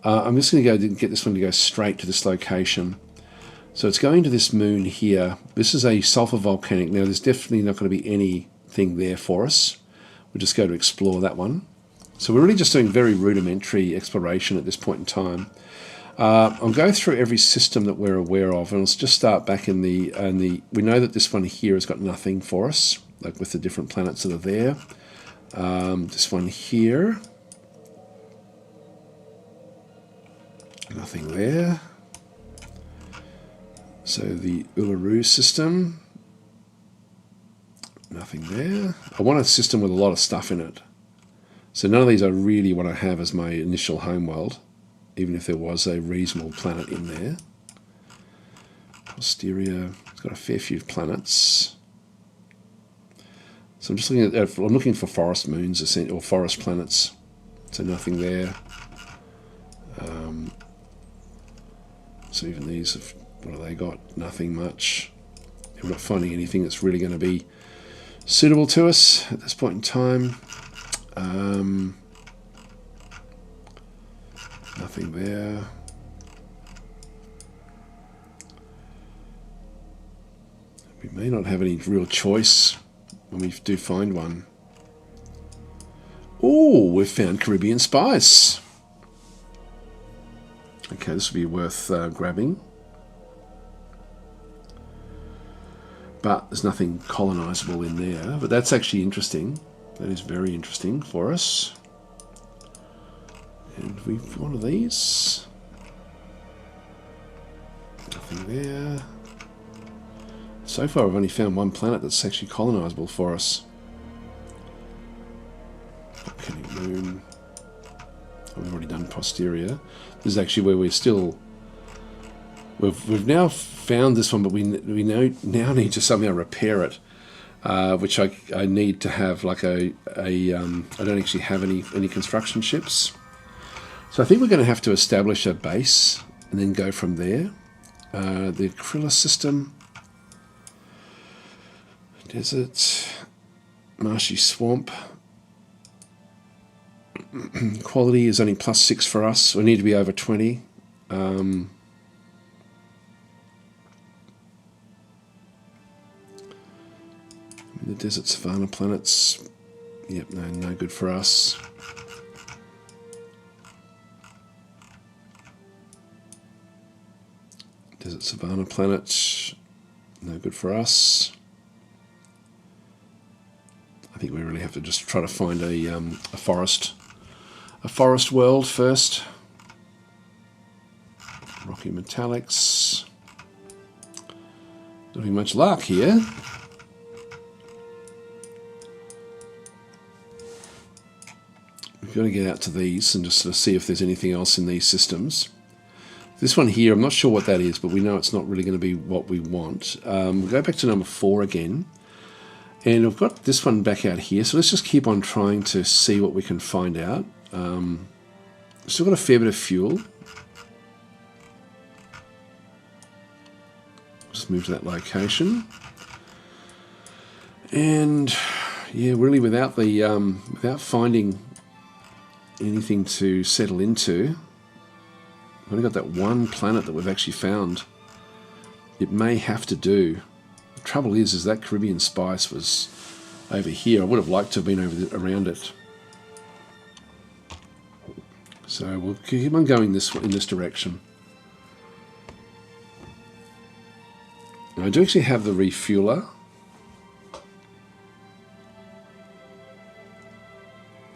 I'm just going to get this one to go straight to this location. So it's going to this moon here. This is a sulfur volcanic. Now there's definitely not going to be anything there for us. We'll just go to explore that one. So we're really just doing very rudimentary exploration at this point in time. I'll go through every system that we're aware of, and let's just start back in the. We know that this one here has got nothing for us, like with the different planets that are there. This one here, nothing there. So the Uluru system, nothing there. I want a system with a lot of stuff in it. So none of these I really want to have as my initial homeworld, even if there was a reasonable planet in there. Posterior, it's got a fair few planets. So I'm just looking at, I'm looking for forest moons or forest planets. So nothing there. So even these, what have they got? Nothing much. We're not finding anything that's really going to be suitable to us at this point in time. Nothing there. We may not have any real choice when we do find one. Oh, we've found Caribbean spice. Okay, this will be worth grabbing. But there's nothing colonizable in there. But that's actually interesting. That is very interesting for us. And we've one of these. Nothing there. So far I've only found one planet that's actually colonizable for us. Volcanic moon. Oh, we've already done posterior. This is actually where we're still... We've now found this one, but we now need to somehow repair it. Which I need to have like I don't actually have any construction ships. So I think we're going to have to establish a base and then go from there. The Aquila system, desert, marshy swamp. Quality is only +6 for us. We need to be over 20. The desert savanna planets. Yep, no good for us. Desert savanna planet, no good for us. I think we really have to just try to find a forest world first. Rocky metallics. Not having much luck here. We've got to get out to these and just sort of see if there's anything else in these systems. This one here, I'm not sure what that is, but we know it's not really going to be what we want. We'll go back to number 4 again. And I've got this one back out here, so let's just keep on trying to see what we can find out. Still got a fair bit of fuel. Just move to that location. And yeah, really without finding anything to settle into, we've only got that one planet that we've actually found. It may have to do. The trouble is that Caribbean spice was over here. I would have liked to have been around it. So we'll keep on going in this direction. Now I do actually have the refueler.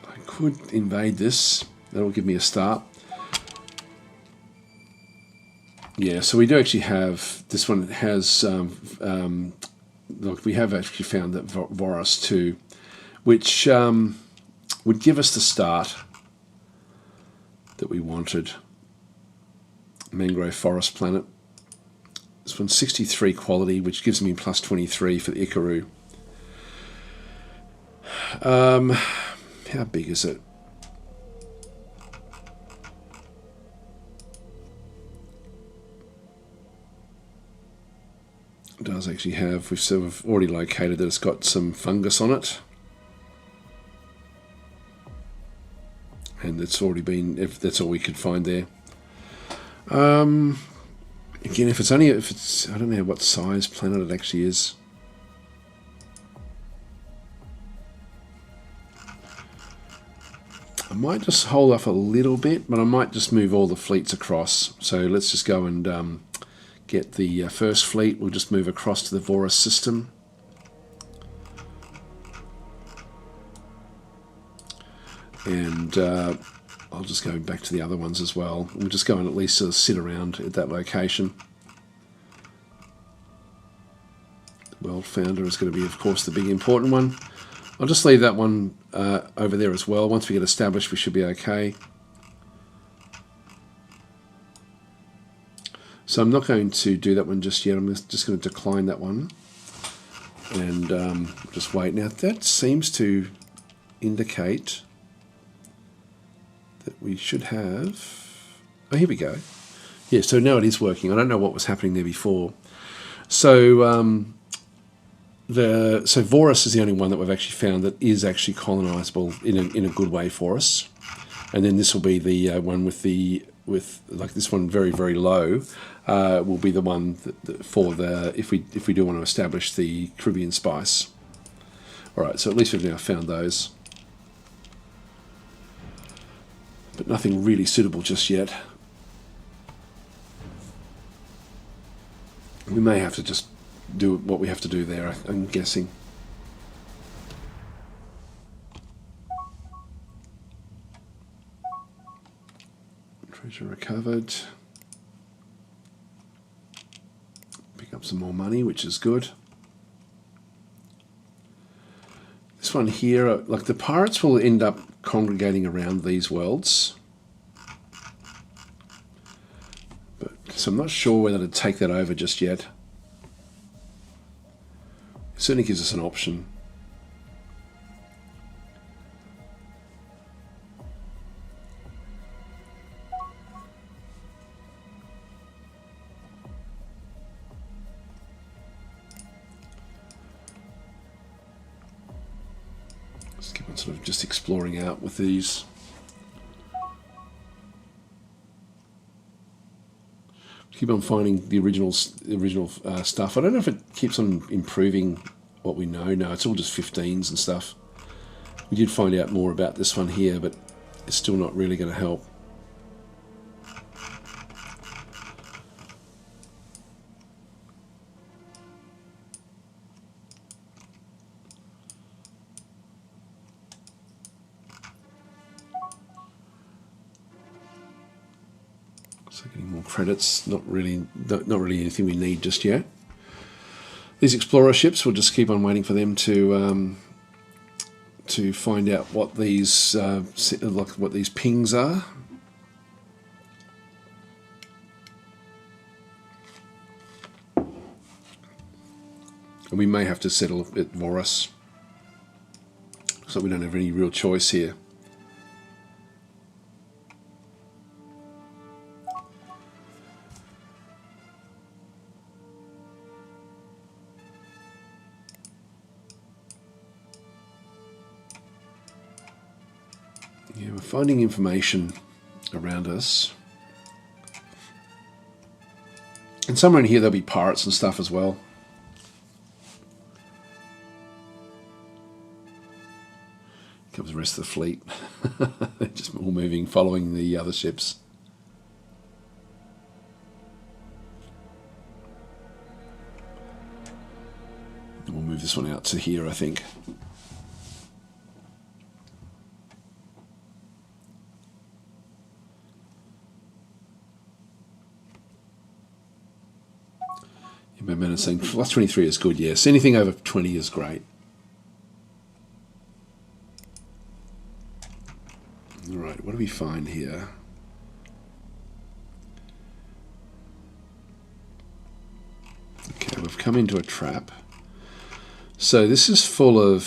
I could invade this. That'll give me a start. Yeah, so we do actually have, this one has, look, we have actually found that Voros 2, which would give us the start that we wanted. Mangrove forest planet. This one's 63 quality, which gives me +23 for the Ikaru. How big is it? It does actually have, we've sort of already located that it's got some fungus on it. And it's already been, if that's all we could find there. Again, if it's, I don't know what size planet it actually is. I might just hold off a little bit, but I might just move all the fleets across. So let's just go and get the first fleet. We'll just move across to the Voros system. And I'll just go back to the other ones as well. We'll just go and at least sort of sit around at that location. The World Founder is going to be, of course, the big important one. I'll just leave that one over there as well. Once we get established, we should be okay. So I'm not going to do that one just yet. I'm just going to decline that one. And just wait. Now, that seems to indicate that we should have... Oh, here we go. Yeah, so now it is working. I don't know what was happening there before. So... So Voros is the only one that we've actually found that is actually colonizable in a good way for us, and then this will be the one with like this one very, very low will be the one that for the if we do want to establish the Caribbean spice. All right, so at least we've now found those, but nothing really suitable just yet. We may have to just do what we have to do there, I'm guessing. Treasure recovered. Pick up some more money, which is good. This one here, like the pirates will end up congregating around these worlds. So I'm not sure whether to take that over just yet. It certainly gives us an option. Let's keep on sort of just exploring out with these. Keep on finding the original stuff. I don't know if it keeps on improving what we know. No, it's all just 15s and stuff. We did find out more about this one here, but it's still not really going to help. So getting more credits, not really anything we need just yet. These explorer ships, we'll just keep on waiting for them to find out what these what these pings are. And we may have to settle at Voros, so we don't have any real choice here. Yeah, we're finding information around us. And somewhere in here there'll be pirates and stuff as well. Comes the rest of the fleet. They're just all moving, following the other ships. And we'll move this one out to here, I think. Momentum saying plus 23 is good, yes. Anything over 20 is great. Alright, what do we find here? Okay, we've come into a trap. So this is full of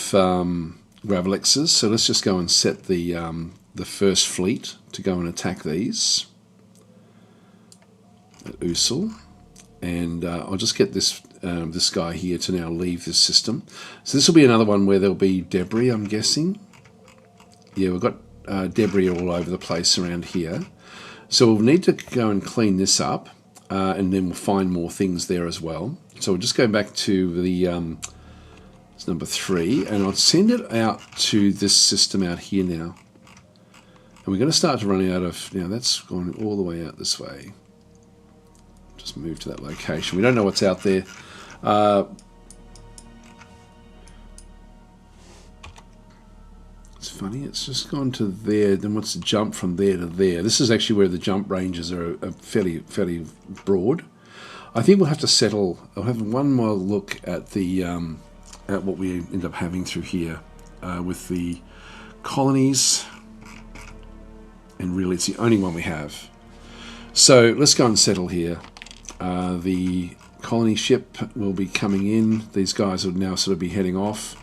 Gravelixes, so let's just go and set the first fleet to go and attack these at Usul. And I'll just get this this guy here to now leave this system. So this will be another one where there'll be debris, I'm guessing. Yeah, we've got debris all over the place around here. So we'll need to go and clean this up, and then we'll find more things there as well. So we'll just go back to the it's number 3, and I'll send it out to this system out here now. And we're going to start to run out of, now that's going all the way out this way. Just move to that location. We don't know what's out there. It's funny, it's just gone to there, then what's the jump from there to there? This is actually where the jump ranges are fairly broad. I think we'll have to settle. I'll have one more look at the at what we end up having through here with the colonies, and really it's the only one we have. So let's go and settle here. The colony ship will be coming in. These guys will now sort of be heading off.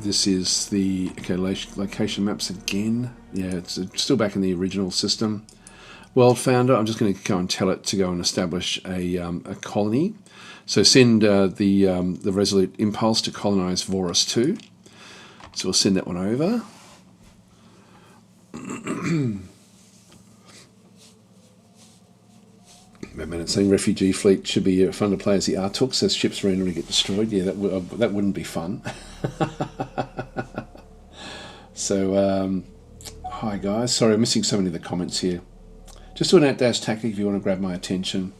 This is the location maps again. Yeah, it's still back in the original system. World Founder, I'm just going to go and tell it to go and establish a colony. So send the Resolute Impulse to colonize Voros 2. So we'll send that one over. It's saying refugee fleet should be fun to play as the Artooks as ships randomly get destroyed. Yeah, that wouldn't be fun. So, hi guys. Sorry, I'm missing so many of the comments here. Just doing that DasTactic if you want to grab my attention.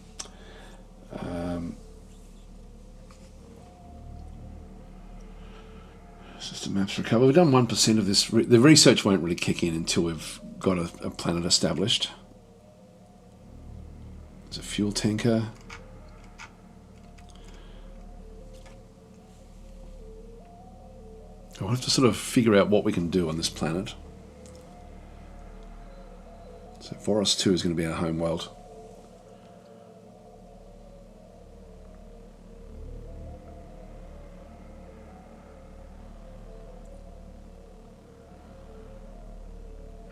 System maps recover. We've done 1% of this. The research won't really kick in until we've got a planet established. It's a fuel tanker. I'll have to sort of figure out what we can do on this planet. So Voros 2 is going to be our home world.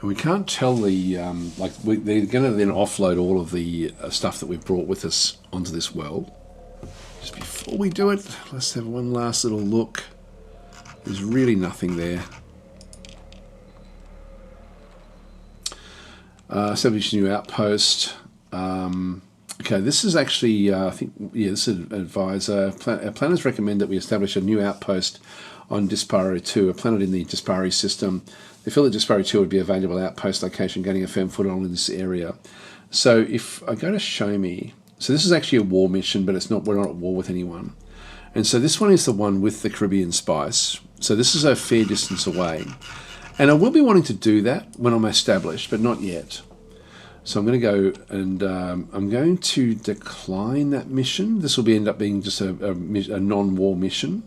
And we can't tell the, they're going to then offload all of the stuff that we've brought with us onto this world. Just before we do it, let's have one last little look. There's really nothing there. Establish a new outpost. Okay, this is actually, I think, yeah, this is an advisor. Planners recommend that we establish a new outpost on Dispari 2, a planet in the Dispari system. They feel that Dispari 2 would be a valuable outpost location, gaining a firm foothold in this area. So if I go to show me, so this is actually a war mission, but it's not. We're not at war with anyone. And so this one is the one with the Caribbean spice. So this is a fair distance away. And I will be wanting to do that when I'm established, but not yet. So I'm going to go and I'm going to decline that mission. This will end up being just a non-war mission.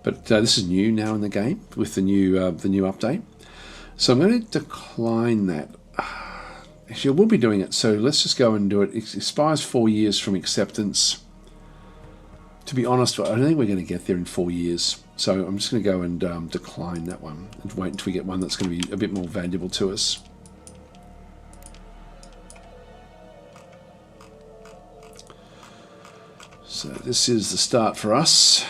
But this is new now in the game with the new update. So I'm going to decline that. Actually, I will be doing it. So let's just go and do it. It expires 4 years from acceptance. To be honest, I don't think we're going to get there in 4 years. So I'm just going to go and decline that one and wait until we get one that's going to be a bit more valuable to us. So this is the start for us.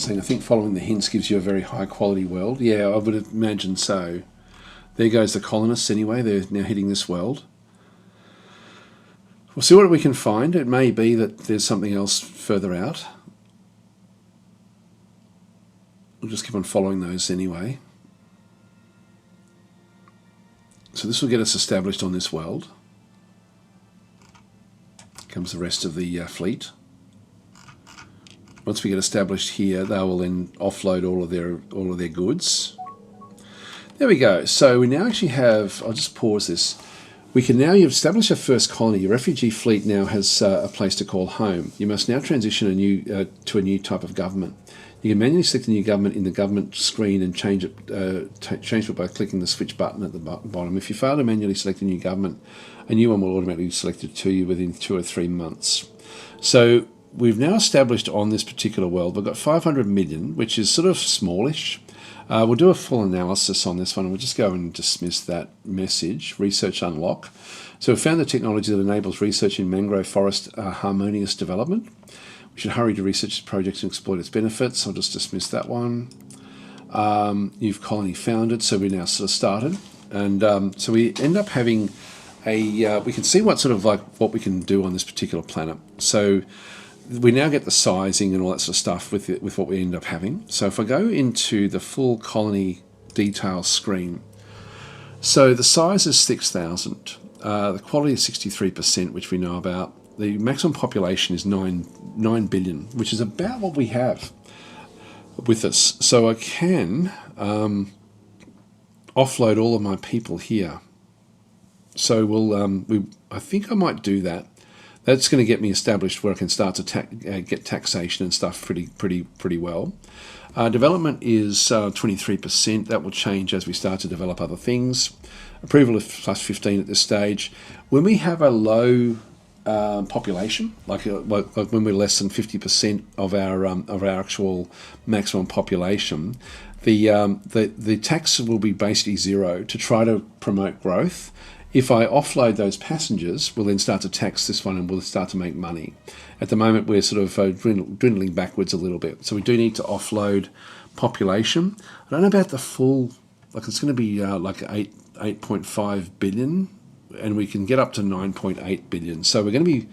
I think following the hints gives you a very high quality world. Yeah, I would imagine so. There goes the colonists anyway. They're now hitting this world. We'll see what we can find. It may be that there's something else further out. We'll just keep on following those anyway. So this will get us established on this world. Comes the rest of the fleet. Once we get established here, they will then offload all of their goods. There we go. So we now actually have. I'll just pause this. We can now establish a first colony. Your refugee fleet now has a place to call home. You must now transition to a new type of government. You can manually select a new government in the government screen and change it by clicking the switch button at the bottom. If you fail to manually select a new government, a new one will automatically be selected to you within 2 or 3 months. So we've now established on this particular world, we've got 500 million, which is sort of smallish. We'll do a full analysis on this one, and we'll just go and dismiss that message. Research unlock. So we've found the technology that enables research in mangrove forest harmonious development. We should hurry to research this project and exploit its benefits. I'll just dismiss that one. You've colony founded, so we now sort of started. And so we end up having we can see what we can do on this particular planet. So we now get the sizing and all that sort of stuff with what we end up having. So if I go into the full colony details screen, so the size is 6,000. The quality is 63%, which we know about. The maximum population is 9 billion, which is about what we have with us. So I can offload all of my people here. So I think I might do that. That's going to get me established where I can start to get taxation and stuff pretty well. Development is 23%. That will change as we start to develop other things. Approval of plus 15 at this stage. When we have a low population, like when we're less than 50% of our actual maximum population, the tax will be basically zero to try to promote growth. If I offload those passengers, we'll then start to tax this one and we'll start to make money. At the moment, we're sort of dwindling backwards a little bit. So we do need to offload population. I don't know about the full, it's going to be 8.5 billion, and we can get up to 9.8 billion. So we're going to be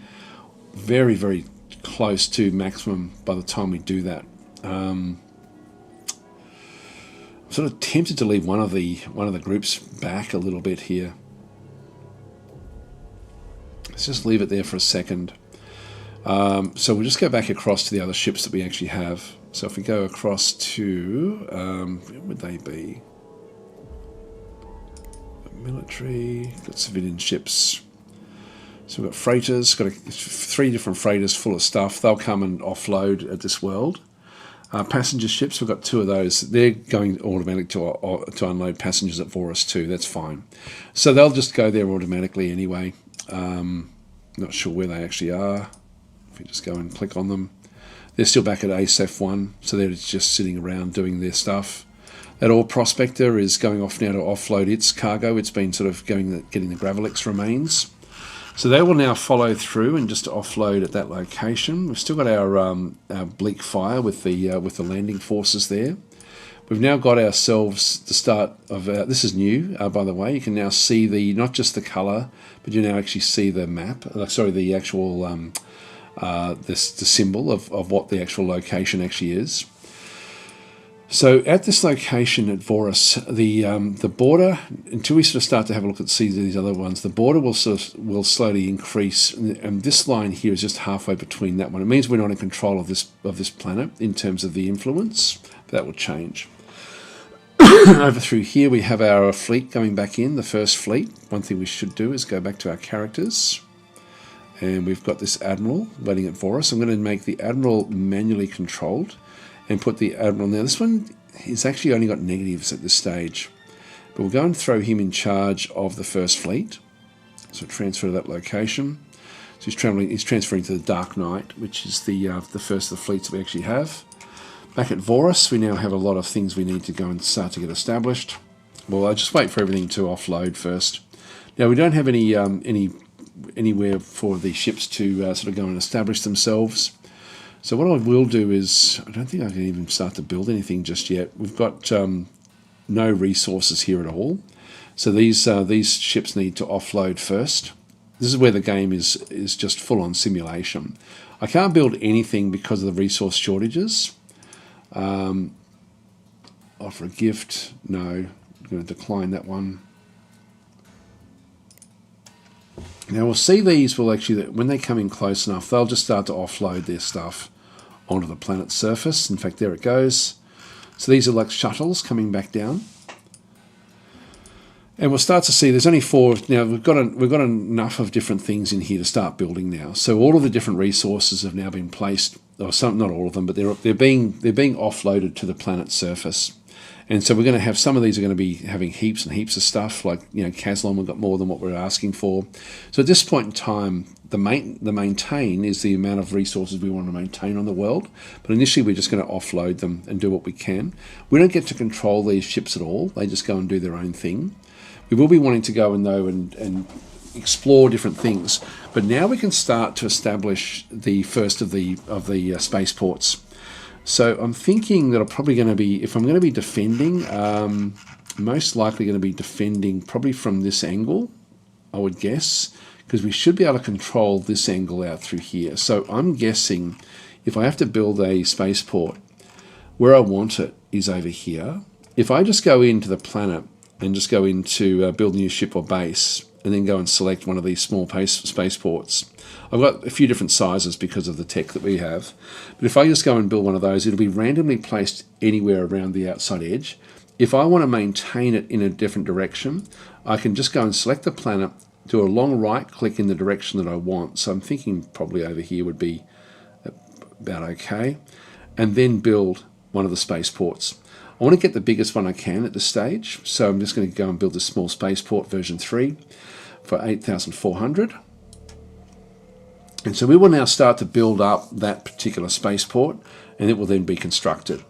very, very close to maximum by the time we do that. sort of tempted to leave one of the groups back a little bit here. Let's just leave it there for a second. So we'll just go back across to the other ships that we actually have. So if we go across to, where would they be? Military, got civilian ships. So we've got freighters, got 3 different freighters full of stuff. They'll come and offload at this world. Passenger ships, we've got 2 of those. They're going automatically to unload passengers at Vorus too. That's fine. So they'll just go there automatically anyway. Not sure where they actually are. If we just go and click on them, they're still back at ASF1, so they're just sitting around doing their stuff. That Ore Prospector is going off now to offload its cargo. It's been sort of getting the Gravelix remains. So they will now follow through and just offload at that location. We've still got our Bleak Fire with the landing forces there. We've now got ourselves the start of this is new, by the way. You can now see not just the colour, but you now actually see the map. The actual the symbol of what the actual location actually is. So at this location at Vorus, the border, until we sort of start to have a look at these other ones, the border will slowly increase, and this line here is just halfway between that one. It means we're not in control of this planet in terms of the influence. That will change. Over through here we have our fleet going back in, the first fleet. One thing we should do is go back to our characters. And we've got this Admiral waiting at Vorus. I'm going to make the Admiral manually controlled and put the Admiral. Now this one is actually only got negatives at this stage. But we'll go and throw him in charge of the first fleet. So transfer to that location. So he's transferring to the Dark Knight, which is the first of the fleets that we actually have. Back at Vorus, we now have a lot of things we need to go and start to get established. Well, I'll just wait for everything to offload first. Now we don't have anywhere for the ships to sort of go and establish themselves. So what I will do is, I don't think I can even start to build anything just yet. We've got no resources here at all. So these ships need to offload first. This is where the game is just full on simulation. I can't build anything because of the resource shortages. Offer a gift, no, I'm going to decline that one. Now we'll see these will actually, when they come in close enough, they'll just start to offload their stuff onto the planet's surface. In fact, there it goes. So these are like shuttles coming back down. And we'll start to see there's only 4. Now we've got enough of different things in here to start building now. So all of the different resources have now been placed, or some, not all of them, but they're being offloaded to the planet's surface. And so we're going to have some of these are going to be having heaps and heaps of stuff, like, you know, Caslon, we've got more than what we're asking for. So at this point in time, the maintain is the amount of resources we want to maintain on the world. But initially we're just going to offload them and do what we can. We don't get to control these ships at all. They just go and do their own thing. We will be wanting to go and explore different things. But now we can start to establish the first of the spaceports. So I'm thinking that I'm probably going to be, if I'm going to be defending, most likely going to be defending probably from this angle, I would guess, because we should be able to control this angle out through here. So I'm guessing if I have to build a spaceport, where I want it is over here. If I just go into the planet and just go into build a new ship or base, and then go and select one of these small spaceports. I've got a few different sizes because of the tech that we have. But if I just go and build one of those, it'll be randomly placed anywhere around the outside edge. If I want to maintain it in a different direction, I can just go and select the planet, do a long right click in the direction that I want. So I'm thinking probably over here would be about okay. And then build one of the spaceports. I want to get the biggest one I can at this stage, so I'm just going to go and build a small spaceport version 3 for 8,400. And so we will now start to build up that particular spaceport, and it will then be constructed.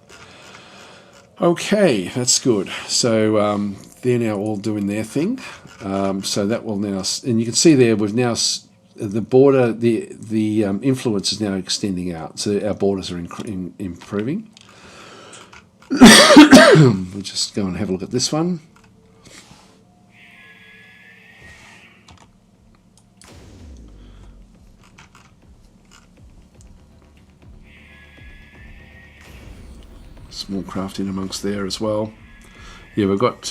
Okay, that's good. So they're now all doing their thing. So that will now, and you can see there we've now the border, the influence is now extending out, so our borders are improving. We'll just go and have a look at this one. Small craft in amongst there as well. Yeah, we've got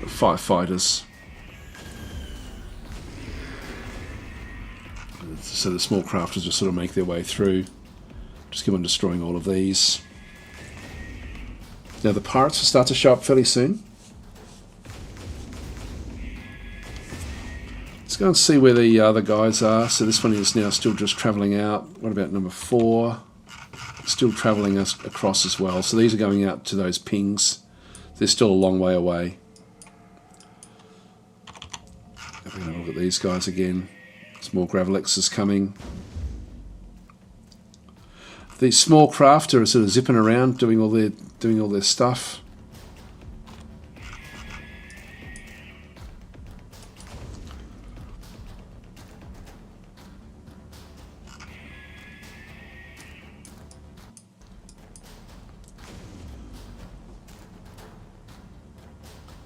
firefighters. So the small crafters will sort of make their way through. Just keep on destroying all of these. Now the pirates will start to show up fairly soon. Let's go and see where the other guys are. So this one is now still just travelling out. What about number 4? Still travelling us across as well. So these are going out to those pings. They're still a long way away. Having a look at these guys again. Some more Gravelixes coming. These small craft are sort of zipping around, doing all their stuff.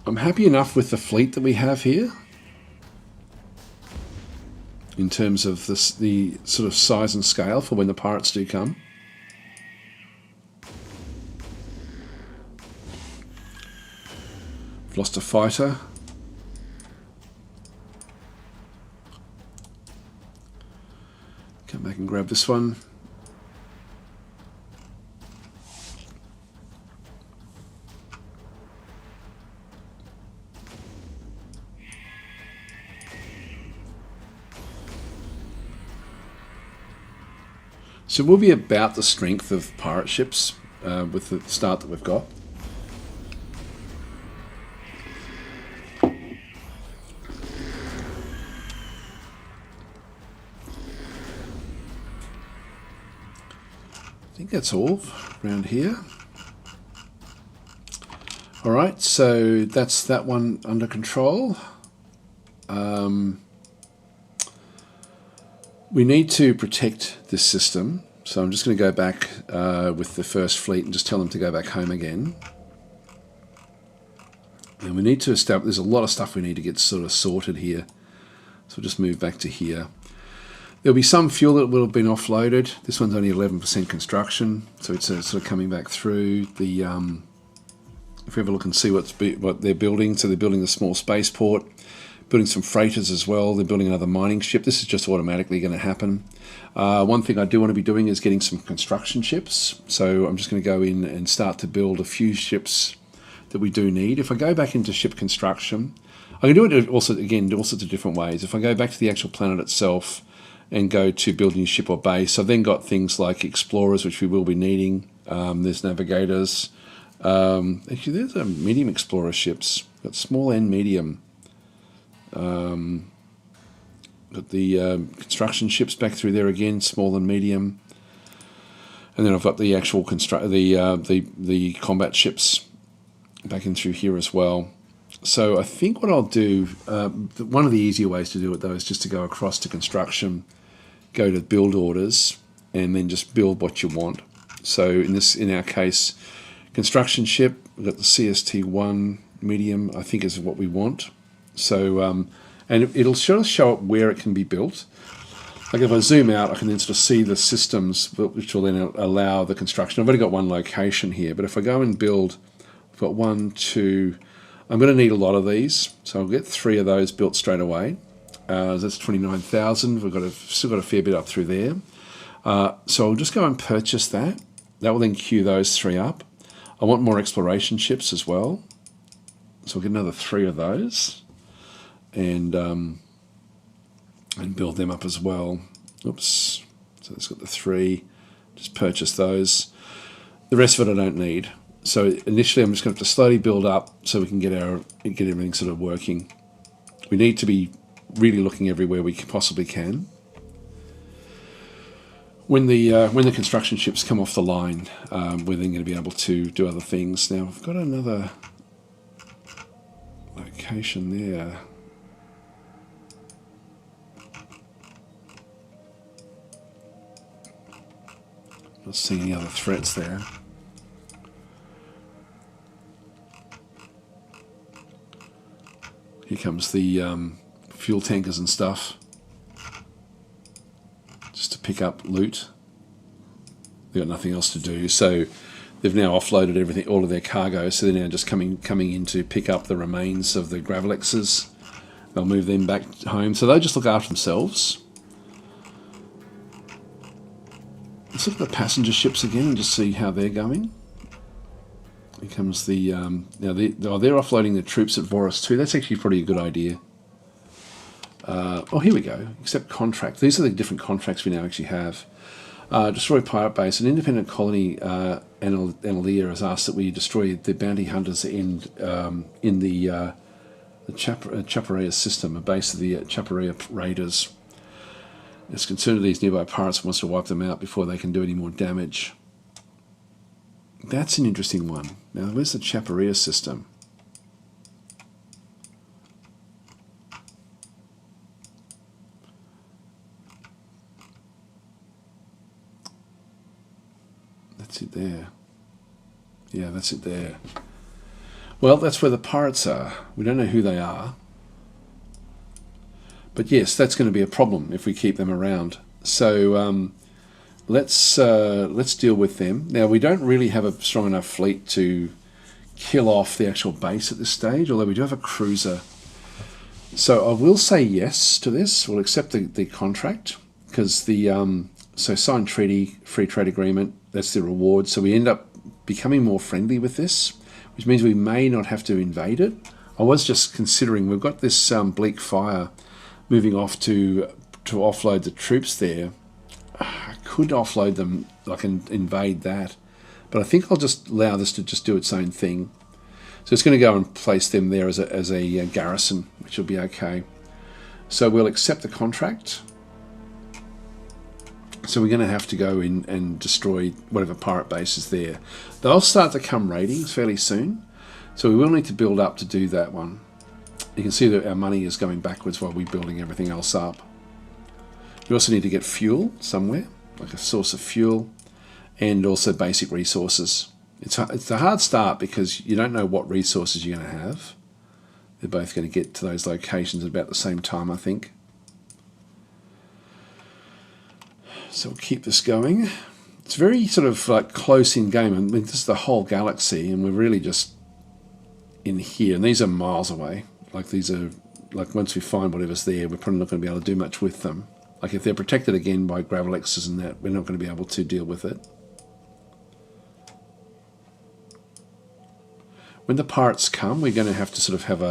I'm happy enough with the fleet that we have here. In terms of the sort of size and scale for when the pirates do come. We've lost a fighter. Come back and grab this one. So we'll be about the strength of pirate ships with the start that we've got. I think that's all around here. All right, so that's that one under control. We need to protect this system, so I'm just going to go back with the first fleet and just tell them to go back home again. And we need to establish, there's a lot of stuff we need to get sort of sorted here. So we'll just move back to here. There'll be some fuel that will have been offloaded. This one's only 11% construction, so it's sort of coming back through. The if we have a look and see what they're building, so they're building a small spaceport. Building some freighters as well. They're building another mining ship. This is just automatically going to happen. One thing I do want to be doing is getting some construction ships. So I'm just going to go in and start to build a few ships that we do need. If I go back into ship construction, I can do it also, again, all sorts of different ways. If I go back to the actual planet itself and go to building a ship or base, I've then got things like explorers, which we will be needing. There's navigators. Actually, there's a medium explorer ships. Got small and medium. Got the construction ships back through there again, small and medium, and then I've got the actual the combat ships back in through here as well. So I think what I'll do, one of the easier ways to do it though is just to go across to construction, go to build orders, and then just build what you want. So in our case, construction ship, we've got the CST1 medium, I think is what we want. So, and it'll sort of show up where it can be built. Like if I zoom out, I can then sort of see the systems which will then allow the construction. I've only got one location here, but if I go and build, I've got 1, 2, I'm going to need a lot of these. So I'll get 3 of those built straight away. That's 29,000. We've still got a fair bit up through there. So I'll just go and purchase that. That will then queue those 3 up. I want more exploration ships as well. So we'll get another 3 of those. And build them up as well. Oops. So it's got the 3. Just purchase those. The rest of it I don't need. So initially I'm just going to have to slowly build up so we can get everything sort of working. We need to be really looking everywhere we possibly can. When the construction ships come off the line, we're then going to be able to do other things. Now I've got another location there. Not seeing any other threats there. Here comes the fuel tankers and stuff. Just to pick up loot. They've got nothing else to do. So they've now offloaded everything, all of their cargo, so they're now just coming in to pick up the remains of the Gravelexes. They'll move them back home, so they'll just look after themselves. Let's look at the passenger ships again and just see how they're going. Here comes the now they're offloading the troops at Voros too. That's actually probably a good idea. Oh, here we go. Accept contract. These are the different contracts we now actually have. Destroy pirate base. An independent colony, Analia, has asked that we destroy the bounty hunters in the Chaparrea system, a base of the Chaparrea raiders. It's concerned of these nearby pirates and wants to wipe them out before they can do any more damage. That's an interesting one. Now, where's the Chaparrea system? That's it there. Yeah, that's it there. Well, that's where the pirates are. We don't know who they are. But yes, that's going to be a problem if we keep them around. So let's deal with them. Now, we don't really have a strong enough fleet to kill off the actual base at this stage, although we do have a cruiser. So I will say yes to this. We'll accept the contract, because the so signed treaty, free trade agreement, that's the reward. So we end up becoming more friendly with this, which means we may not have to invade it. I was just considering, we've got this bleak fire moving off to offload the troops there. I could offload them, like, and invade that, but I think I'll just allow this to just do its own thing. So it's going to go and place them there as a garrison, which will be okay. So we'll accept the contract. So we're going to have to go in and destroy whatever pirate base is there. They'll start to come raidings fairly soon, so we will need to build up to do that one. You can see that our money is going backwards while we're building everything else up. We also need to get fuel somewhere, like a source of fuel, and also basic resources. It's a hard start because you don't know what resources you're going to have. They're both going to get to those locations at about the same time, I think. So we'll keep this going. It's very sort of like close in game. I mean, this is the whole galaxy, and we're really just in here. And these are miles away. Like, these are, like, once we find whatever's there, we're probably not going to be able to do much with them. Like, if they're protected again by Gravelexes and that, we're not going to be able to deal with it. When the pirates come, we're going to have to sort of have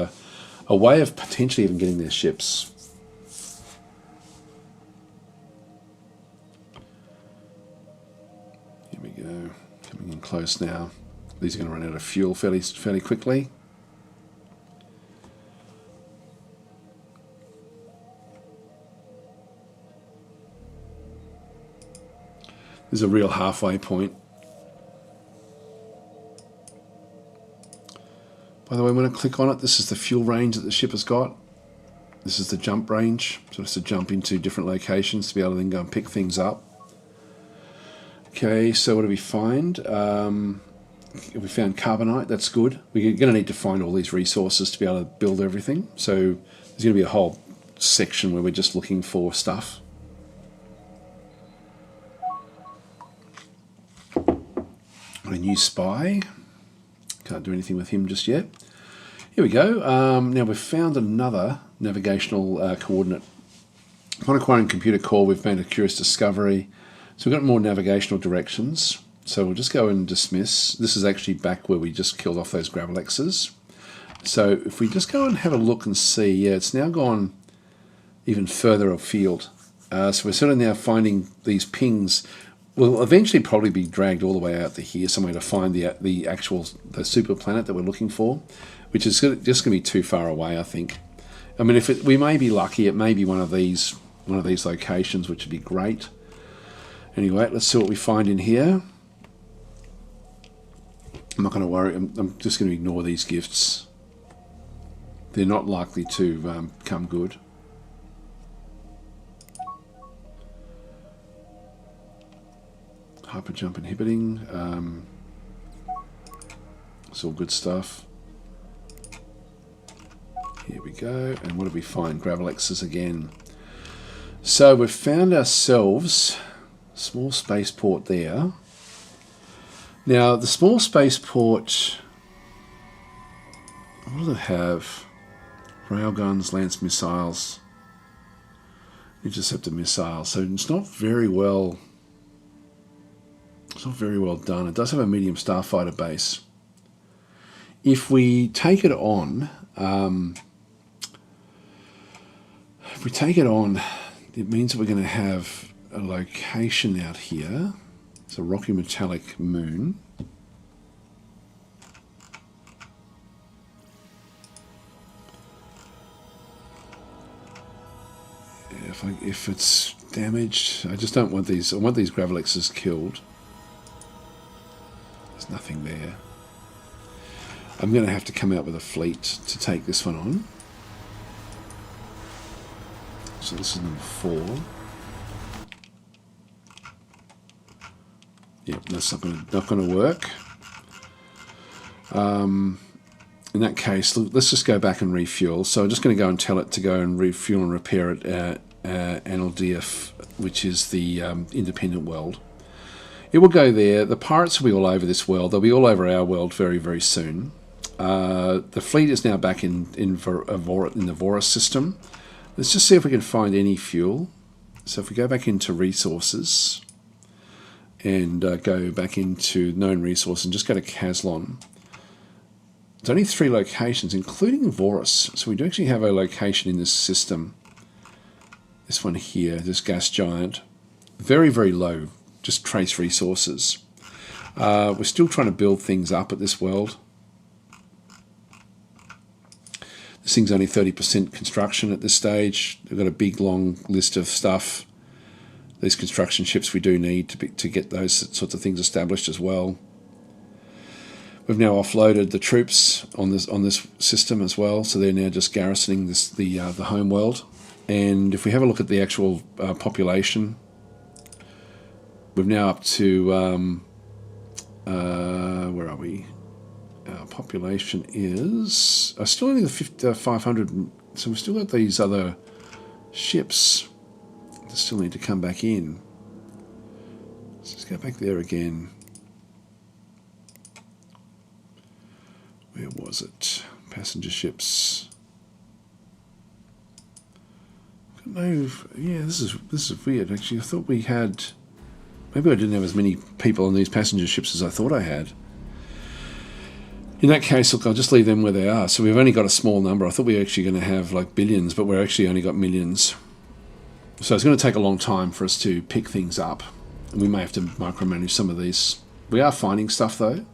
a way of potentially even getting their ships. Here we go. Coming in close now. These are going to run out of fuel fairly quickly. There's a real halfway point. By the way, when I click on it, this is the fuel range that the ship has got. This is the jump range, so it's to jump into different locations to be able to then go and pick things up. Okay, so what do we find? We found carbonite, that's good. We're going to need to find all these resources to be able to build everything. So there's going to be a whole section where we're just looking for stuff. A new spy. Can't do anything with him just yet. Here we go. Now we've found another navigational coordinate. Upon acquiring computer core, we've made a curious discovery. So we've got more navigational directions. So we'll just go and dismiss. This is actually back where we just killed off those Gravelexes. So if we just go and have a look and see, yeah, it's now gone even further afield. So we're sort of now finding these pings. We'll eventually probably be dragged all the way out to here somewhere to find the super planet that we're looking for, which is just going to be too far away, I think. I mean, we may be lucky, it may be one of these locations, which would be great. Anyway, let's see what we find in here. I'm not going to worry. I'm just going to ignore these gifts. They're not likely to come good. Hyper jump inhibiting. It's all good stuff. Here we go. And what do we find? Gravelexes again. So we've found ourselves a small spaceport there. Now, the small spaceport, what does it have? Railguns, lance missiles, interceptor missiles. So it's not very well. It's not very well done. It does have a medium starfighter base. If we take it on, it means that we're going to have a location out here. It's a rocky metallic moon. If it's damaged, I just don't want these. I want these Gravelexes killed. There's nothing there. I'm going to have to come out with a fleet to take this one on. So this is number 4. Yep, that's not going to work. In that case, let's just go back and refuel. So I'm just going to go and tell it to go and refuel and repair it at NLDF, which is the independent world. It will go there. The pirates will be all over this world. They'll be all over our world very, very soon. The fleet is now back in the Vorus system. Let's just see if we can find any fuel. So if we go back into resources and go back into known resources and just go to Caslon. There's only 3 locations, including Vorus. So we do actually have a location in this system. This one here, this gas giant. Very, very low, just trace resources. We're still trying to build things up at this world. This thing's only 30% construction at this stage. We've got a big, long list of stuff. These construction ships we do need to get those sorts of things established as well. We've now offloaded the troops on this system as well, so they're now just garrisoning the home world. And if we have a look at the actual population, we're now up to where are we? Our population is still only the 500. So we've still got these other ships that still need to come back in. Let's just go back there again. Where was it? Passenger ships. No, yeah, this is weird. Actually, I thought we had. Maybe I didn't have as many people on these passenger ships as I thought I had. In that case, look, I'll just leave them where they are. So we've only got a small number. I thought we were actually going to have like billions, but we're actually only got millions. So it's going to take a long time for us to pick things up. And we may have to micromanage some of these. We are finding stuff though.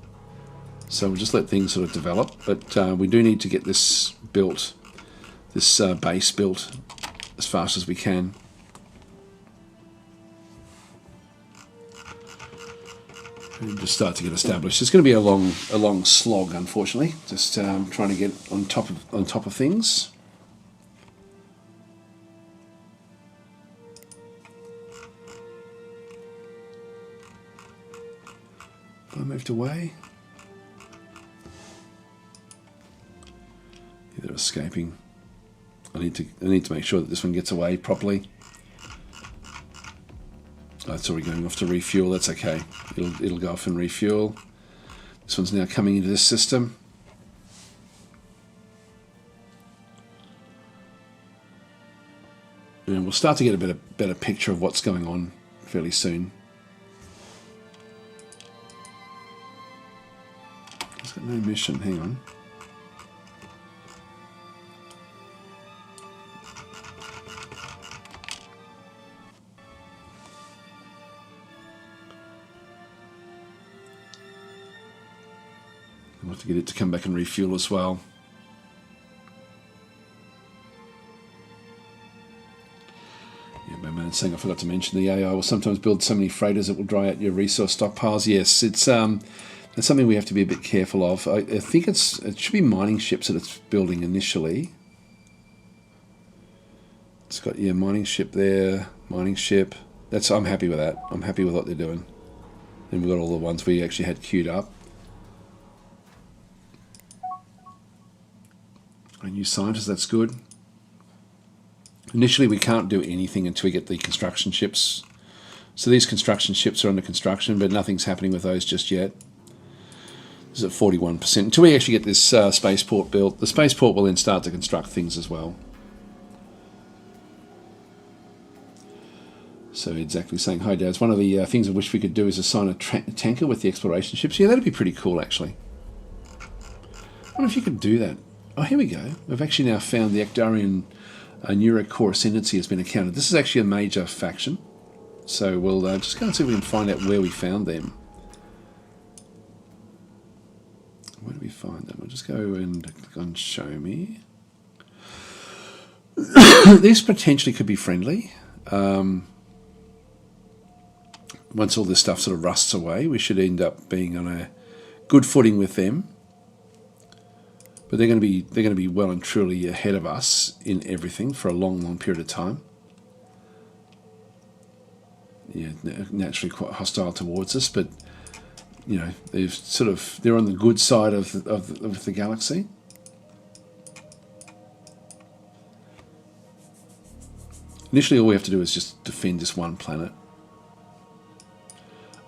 So we'll just let things sort of develop. But we do need to get this built, this base built as fast as we can. And just start to get established. It's going to be a long slog, unfortunately. Just trying to get on top of things. I moved away. Yeah, they're escaping. I need to make sure that this one gets away properly. Oh, it's already going off to refuel. That's okay. It'll go off and refuel. This one's now coming into this system. And we'll start to get a better picture of what's going on fairly soon. It's got no mission. Hang on. We'll have to get it to come back and refuel as well. Yeah, my man saying I forgot to mention the AI will sometimes build so many freighters it will dry out your resource stockpiles. Yes, it's something we have to be a bit careful of. I think it should be mining ships that it's building initially. It's got mining ship there, mining ship. I'm happy with that. I'm happy with what they're doing. And we've got all the ones we actually had queued up. A new scientist, that's good. Initially, we can't do anything until we get the construction ships. So these construction ships are under construction, but nothing's happening with those just yet. is at 41%. Until we actually get this spaceport built, the spaceport will then start to construct things as well. So exactly saying, hi Daz, one of the things I wish we could do is assign a tanker with the exploration ships. Yeah, that'd be pretty cool actually. I wonder if you could do that. Oh, here we go. We've actually now found the Actarian Neurocore Ascendancy has been accounted. This is actually a major faction. So we'll just go and see if we can find out where we found them. Where do we find them? I'll just go and click on show me. This potentially could be friendly. Once all this stuff sort of rusts away, we should end up being on a good footing with them. But they're going to be well and truly ahead of us in everything for a long period of time. Yeah, naturally quite hostile towards us, but you know they're on the good side of the galaxy. Initially, all we have to do is just defend this one planet.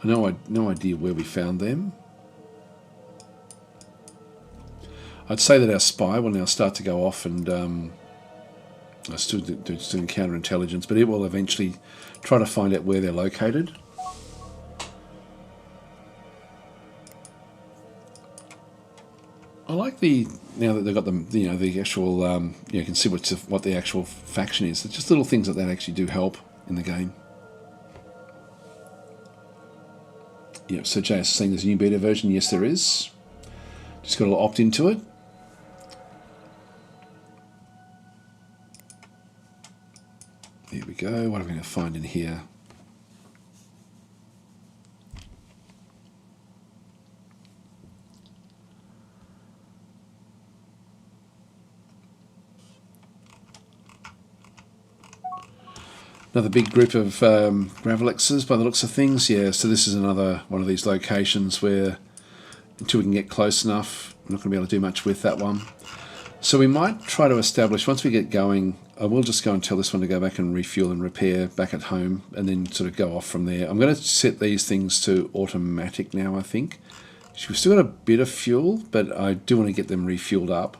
I know no idea where we found them. I'd say that our spy will now start to go off and still doing counterintelligence, but it will eventually try to find out where they're located. I like now that they've got them, the actual, you can see what the actual faction is. It's just little things that actually do help in the game. Yep, so JS is saying there's a new beta version. Yes, there is. Just got to opt into it. There we go. What are we going to find in here? Another big group of Gravelexes by the looks of things. Yeah, so this is another one of these locations where until we can get close enough, we're not going to be able to do much with that one. So we might try to establish, once we get going, I will just go and tell this one to go back and refuel and repair back at home and then sort of go off from there. I'm going to set these things to automatic now, I think. We've still got a bit of fuel, but I do want to get them refueled up.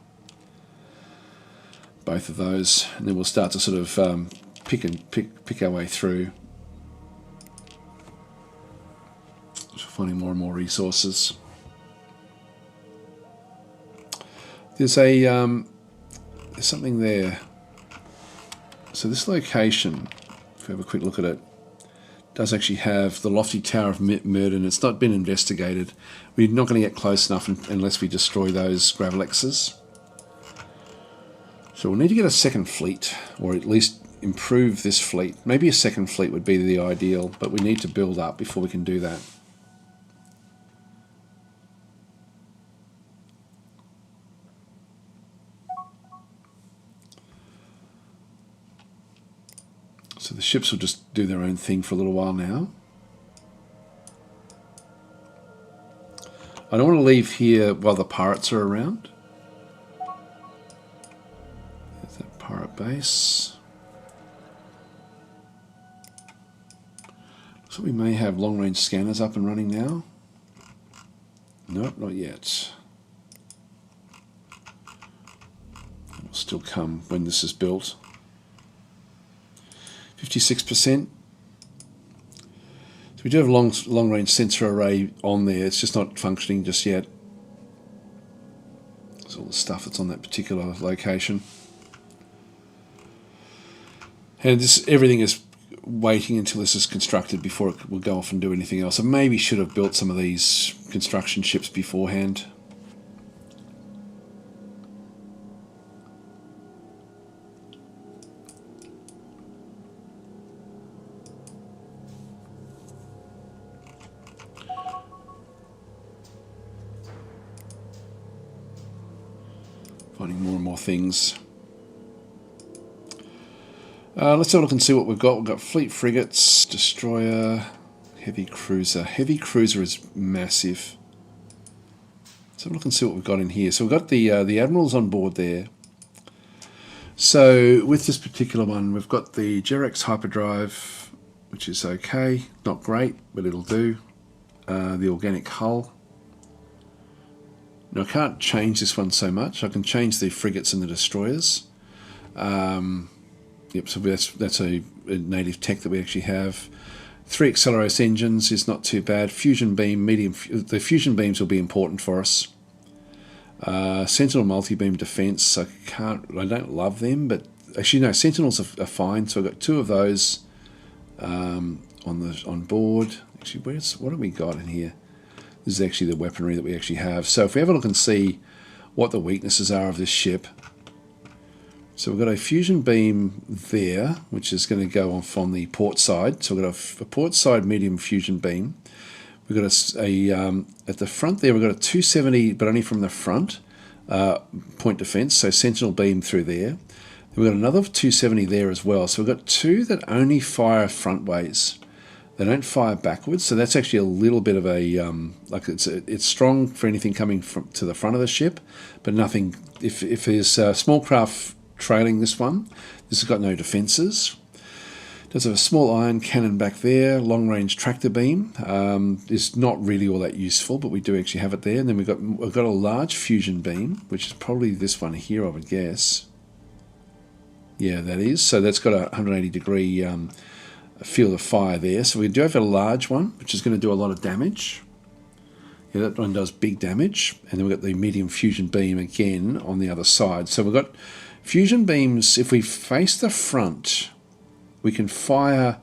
Both of those. And then we'll start to sort of pick our way through. Finding more and more resources. There's something there. So this location, if we have a quick look at it, does actually have the lofty tower of Murden. It's not been investigated. We're not going to get close enough unless we destroy those Gravelexes. So we'll need to get a second fleet, or at least improve this fleet. Maybe a second fleet would be the ideal, but we need to build up before we can do that. So the ships will just do their own thing for a little while now. I don't want to leave here while the pirates are around. There's that pirate base. So we may have long-range scanners up and running now. Nope, not yet. It will still come when this is built. 56%. So we do have a long-range sensor array on there. It's just not functioning just yet. There's all the stuff that's on that particular location. And everything is waiting until this is constructed before it will go off and do anything else. I maybe should have built some of these construction ships beforehand. Finding more and more things. Let's have a look and see what we've got. We've got fleet frigates, destroyer, heavy cruiser. Heavy cruiser is massive. Let's have a look and see what we've got in here. So we've got the admirals on board there. So with this particular one, we've got the Jerex hyperdrive, which is okay, not great, but it'll do. The organic hull, Now I can't change this one so much. I can change the frigates and the destroyers. Yep, so that's a native tech that we actually have. 3 Acceleros engines is not too bad. Fusion beam, medium. The fusion beams will be important for us. Sentinel multi-beam defense. I don't love them, but actually no, Sentinels are fine. So I've got 2 of those on board. Actually, what have we got in here? This is actually the weaponry that we actually have. So if we have a look and see what the weaknesses are of this ship. So we've got a fusion beam there, which is going to go off on the port side. So we've got a port side medium fusion beam. We've got at the front there, we've got a 270, but only from the front, point defense, so sentinel beam through there. Then we've got another 270 there as well. So we've got 2 that only fire front ways. They don't fire backwards, so that's actually a little bit of a, it's strong for anything coming to the front of the ship, but nothing, if there's small craft trailing this one, this has got no defences. Does have a small iron cannon back there, long-range tractor beam. Is not really all that useful, but we do actually have it there. And then we've got a large fusion beam, which is probably this one here, I would guess. Yeah, that is. So that's got a 180-degree field of fire there. So we do have a large one, which is going to do a lot of damage. Yeah, that one does big damage. And then we've got the medium fusion beam again on the other side. So we've got fusion beams. If we face the front, we can fire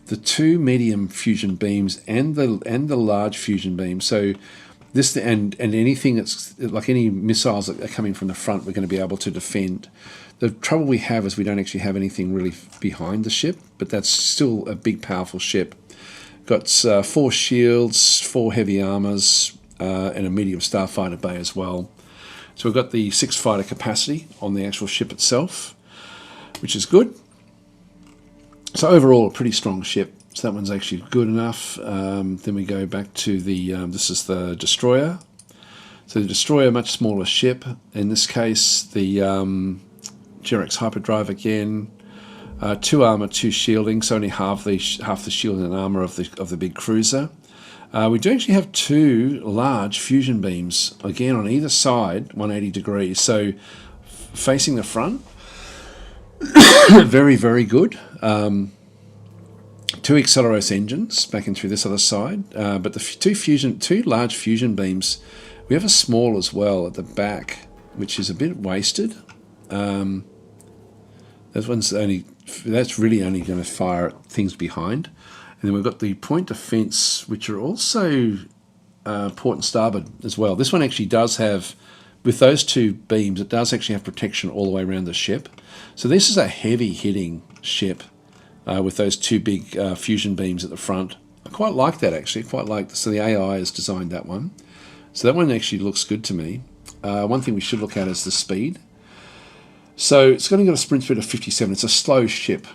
the 2 medium fusion beams and the large fusion beam. So this and anything that's like any missiles that are coming from the front, we're going to be able to defend. The trouble we have is we don't actually have anything really behind the ship, but that's still a big, powerful ship. Got 4 shields, 4 heavy armors, and a medium starfighter bay as well. So we've got the 6 fighter capacity on the actual ship itself, which is good. So overall, a pretty strong ship. So that one's actually good enough. Then we go back to the, this is the destroyer. So the destroyer, much smaller ship. In this case, the Gerex hyperdrive again. 2 armor, 2 shielding, so only half the shielding and armor of the big cruiser. We do actually have 2 large fusion beams, again on either side, 180 degrees. So facing the front, very, very good. 2 Acceleros engines backing through this other side, but the 2 large fusion beams, we have a small as well at the back, which is a bit wasted. That's really only going to fire at things behind. And then we've got the point defense, which are also port and starboard as well. This one actually does have, with those 2 beams, it does actually have protection all the way around the ship. So this is a heavy hitting ship with those 2 big fusion beams at the front. I quite like that actually, so the AI has designed that one. So that one actually looks good to me. One thing we should look at is the speed. So it's going to get a sprint speed of 57. It's a slow ship.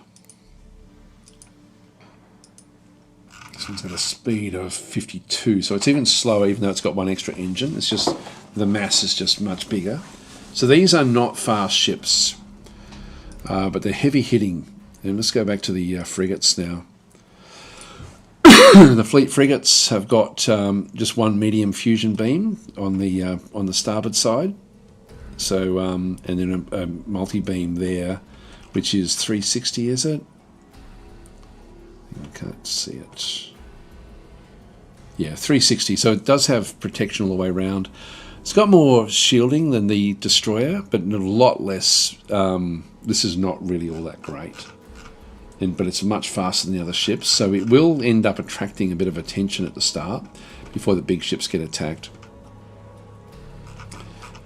This one's got a speed of 52, so it's even slower, even though it's got 1 extra engine. It's just the mass is just much bigger. So these are not fast ships, but they're heavy hitting. And let's go back to the frigates now. The fleet frigates have got just 1 medium fusion beam on the starboard side. So and then a multi-beam there, which is 360, is it? I can't see it. Yeah, 360. So it does have protection all the way around. It's got more shielding than the destroyer, but a lot less. This is not really all that great. But it's much faster than the other ships, so it will end up attracting a bit of attention at the start before the big ships get attacked.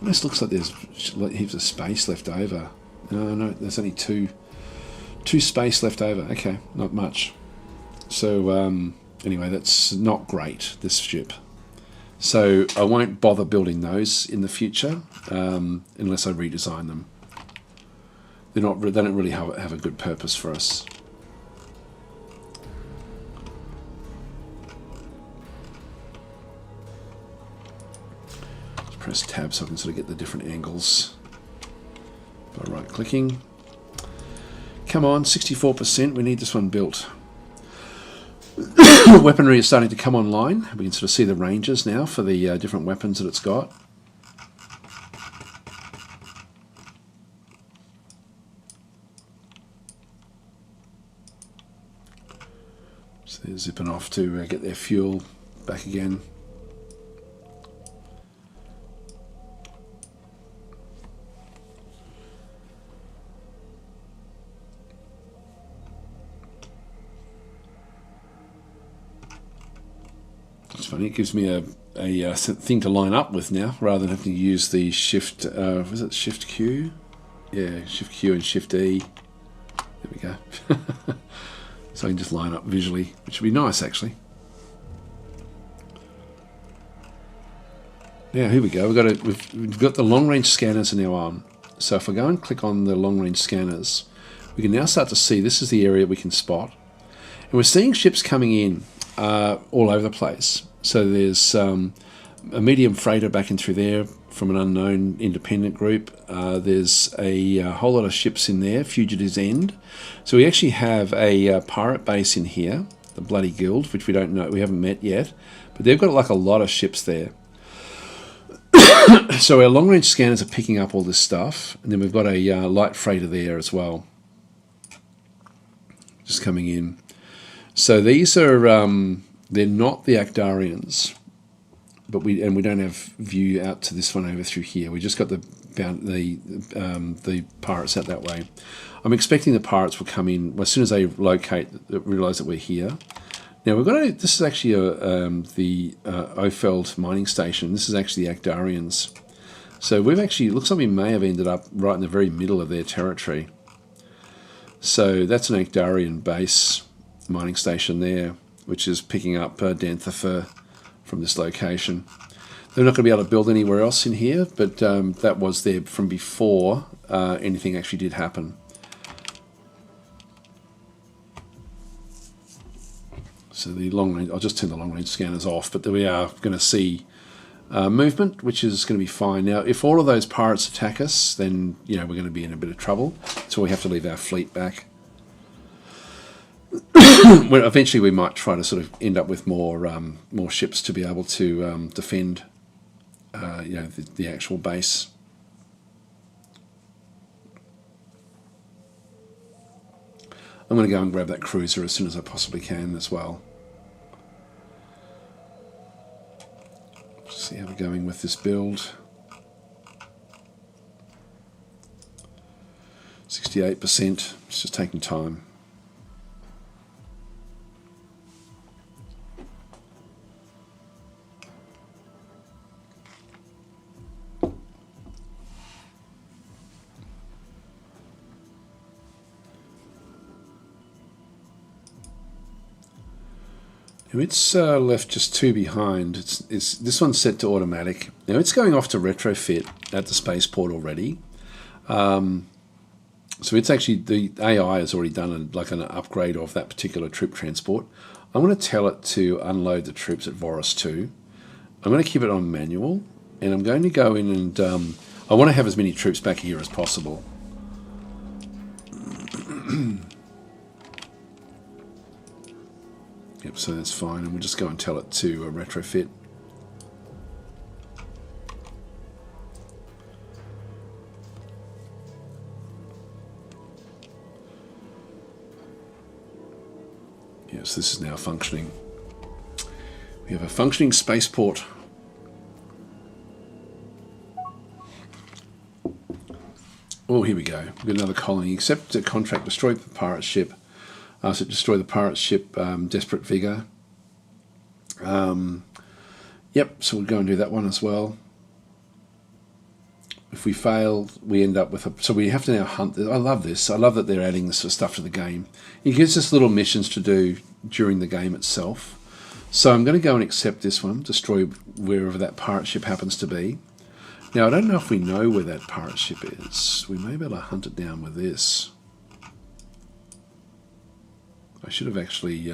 This looks like there's heaps of space left over. No, there's only two space left over. Okay, not much. So anyway, that's not great, this ship. So I won't bother building those in the future unless I redesign them. They don't really have a good purpose for us. Press tab so I can sort of get the different angles by right clicking. Come on, 64%, we need this one built. Weaponry is starting to come online. We can sort of see the ranges now for the different weapons that it's got. They're zipping off to get their fuel back again. It's funny, it gives me a thing to line up with now, rather than having to use the shift, was it shift Q? Yeah, shift Q and shift E. There we go. So I can just line up visually, which would be nice actually. Now here we go, we've got the long range scanners are now on. So if I go and click on the long range scanners, we can now start to see this is the area we can spot. And we're seeing ships coming in all over the place. So there's a medium freighter backing through there from an unknown independent group. There's a whole lot of ships in there, Fugitive's End. So we actually have a pirate base in here, the Bloody Guild, which we don't know, we haven't met yet. But they've got like a lot of ships there. So our long range scanners are picking up all this stuff. And then we've got a light freighter there as well, just coming in. So these are, they're not the Actarians, but we don't have view out to this one over through here. We just got the pirates out that way. I'm expecting the pirates will come in as soon as they realise that we're here. Now we've got this is actually the Ofeld mining station. This is actually the Actarians. So we've actually, it looks like we may have ended up right in the very middle of their territory. So that's an Actarian base mining station there, which is picking up Dantha from this location. They're not going to be able to build anywhere else in here, but that was there from before anything actually did happen. So the long range, I'll just turn the long range scanners off, but we are going to see movement, which is going to be fine. Now, if all of those pirates attack us, then we're going to be in a bit of trouble. So we have to leave our fleet back. Well, eventually we might try to sort of end up with more ships to be able to defend the actual base. I'm going to go and grab that cruiser as soon as I possibly can as well. See how we're going with this build. 68%, it's just taking time. Now it's left just 2 behind. This one's set to automatic. Now it's going off to retrofit at the spaceport already. So it's actually, the AI has already done an upgrade of that particular troop transport. I'm going to tell it to unload the troops at Voros 2. I'm going to keep it on manual, and I'm going to go in and I want to have as many troops back here as possible. Yep, so that's fine, and we'll just go and tell it to retrofit. Yes, this is now functioning. We have a functioning spaceport. Oh, here we go. We've got another colony. Accept a contract, destroy the pirate ship. So destroy the pirate ship, Desperate Vigor. Yep, so we'll go and do that one as well. If we fail, we end up with a... So we have to now hunt... I love this. I love that they're adding this sort of stuff to the game. It gives us little missions to do during the game itself. So I'm going to go and accept this one, destroy wherever that pirate ship happens to be. Now, I don't know if we know where that pirate ship is. We may be able to hunt it down with this. I should have actually...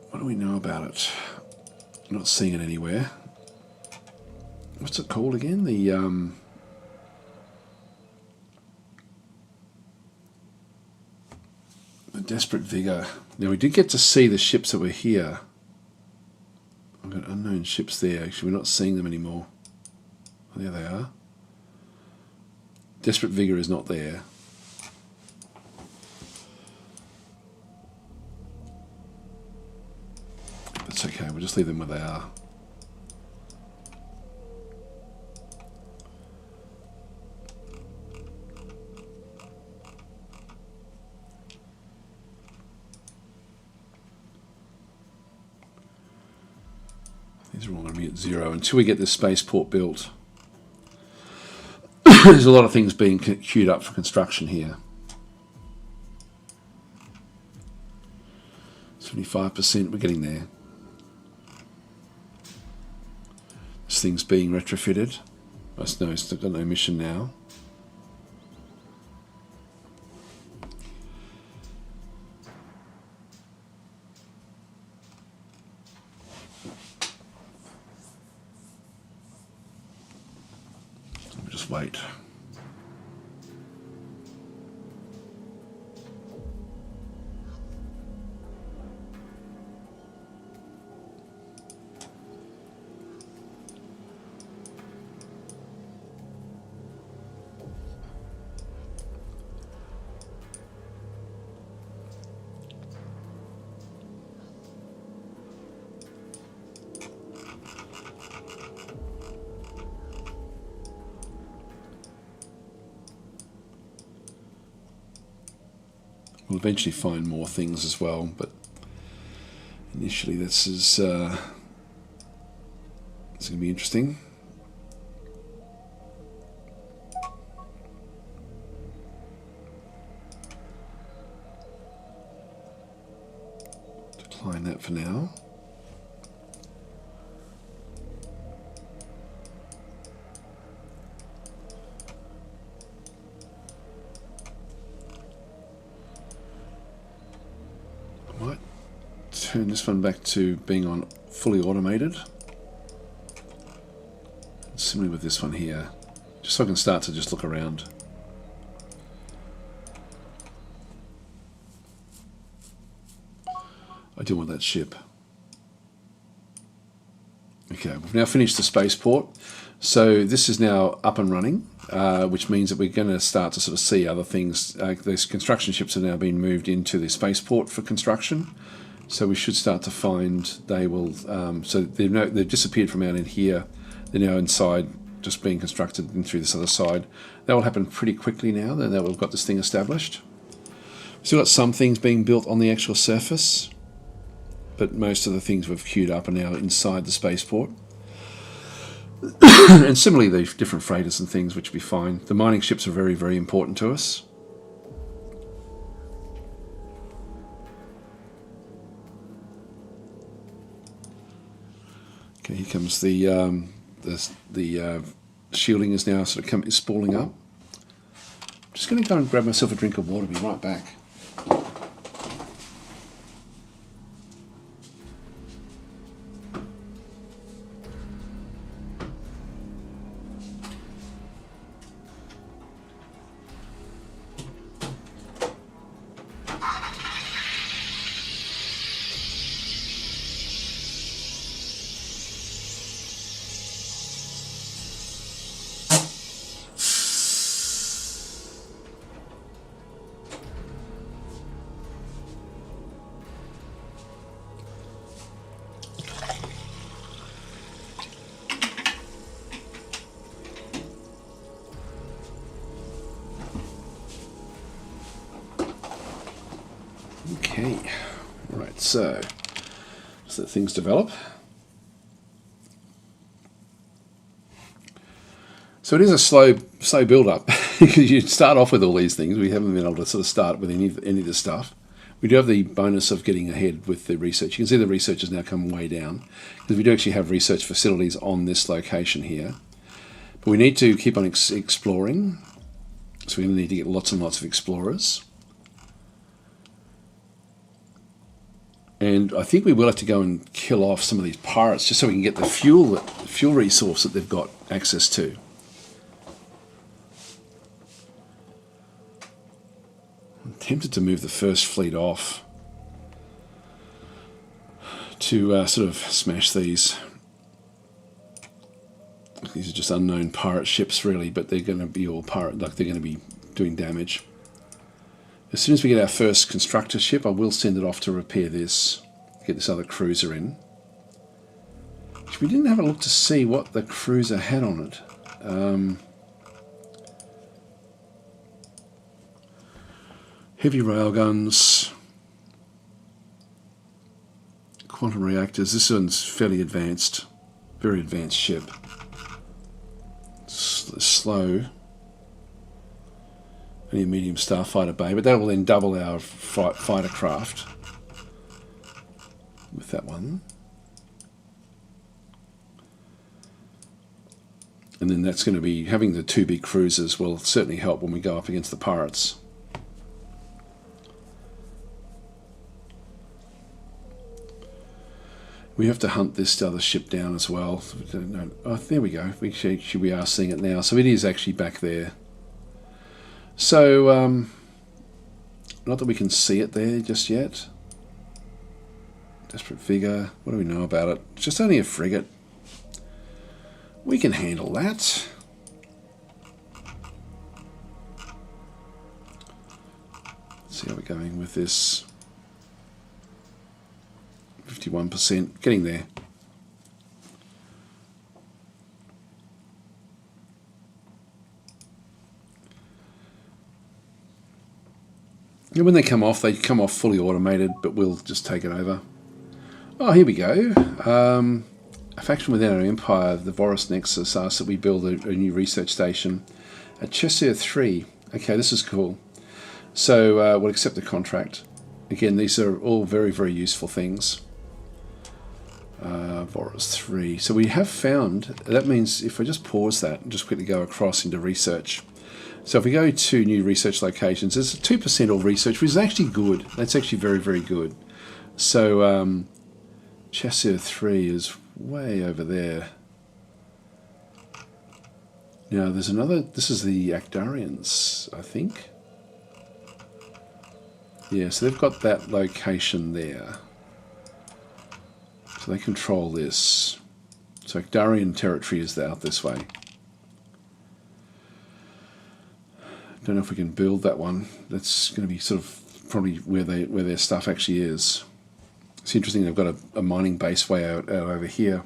what do we know about it? I'm not seeing it anywhere. What's it called again? The Desperate Vigor. Now we did get to see the ships that were here. I've got unknown ships there. Actually, we're not seeing them anymore. Oh, there they are. Desperate Vigor is not there. That's okay, we'll just leave them where they are. These are all going to be at 0 until we get this spaceport built. There's a lot of things being queued up for construction here. 75%, we're getting there. This thing's being retrofitted. I know it's got no mission now. Let me just wait. We'll eventually find more things as well, but initially this is going to be interesting. Decline that for now. Turn this one back to being on fully automated. Similarly with this one here, just so I can start to just look around. I do want that ship. Okay, we've now finished the spaceport. So this is now up and running, which means that we're going to start to sort of see other things. These construction ships have now been moved into the spaceport for construction. So we should start to find they will. So they've disappeared from out in here. They're now inside, just being constructed and through this other side. That will happen pretty quickly now. Then that we've got this thing established. We've still got some things being built on the actual surface, but most of the things we've queued up are now inside the spaceport. And similarly, the different freighters and things, which will be fine. The mining ships are very, very important to us. Okay, here comes the shielding is now sort of spooling up. I'm just going to go and grab myself a drink of water. Be right back. Okay, right, so let things develop. So it is a slow build-up because you start off with all these things. We haven't been able to sort of start with any of this stuff. We do have the bonus of getting ahead with the research. You can see the research has now come way down because we do actually have research facilities on this location here. But we need to keep on exploring. So we're going to need to get lots and lots of explorers. And I think we will have to go and kill off some of these pirates just so we can get the fuel resource that they've got access to. I'm tempted to move the first fleet off to sort of smash these. These are just unknown pirate ships, really, but they're going to be all pirate, like they're going to be doing damage. As soon as we get our first constructor ship, I will send it off to repair this, get this other cruiser in. We didn't have a look to see what the cruiser had on it. Heavy railguns, quantum reactors. This one's fairly advanced, very advanced ship. Slow. Only a medium starfighter bay, but that will then double our fighter craft with that one. And then that's going to be, having the 2 big cruisers will certainly help when we go up against the pirates. We have to hunt this other ship down as well. Oh, there we go. We are seeing it now. So it is actually back there. So, not that we can see it there just yet. Desperate Vigor. What do we know about it? It's just only a frigate. We can handle that. Let's see how we're going with this. 51%, getting there. And when they come off fully automated, but we'll just take it over. Oh, here we go. A faction within our empire, the Vorus Nexus, asks that we build a new research station at Chesir 3. Okay, this is cool. So we'll accept the contract. Again, these are all very, very useful things. Vorus 3. So we have found, that means if I just pause that and just quickly go across into research. So if we go to new research locations, there's 2% all research, which is actually good. That's actually very, very good. So Chesir 3 is way over there. Now there's another, this is the Actarians, I think. Yeah, so they've got that location there. So they control this. So Actarian territory is out this way. Don't know if we can build that one. That's going to be sort of probably where their stuff actually is. It's interesting, they've got a mining base way out over here.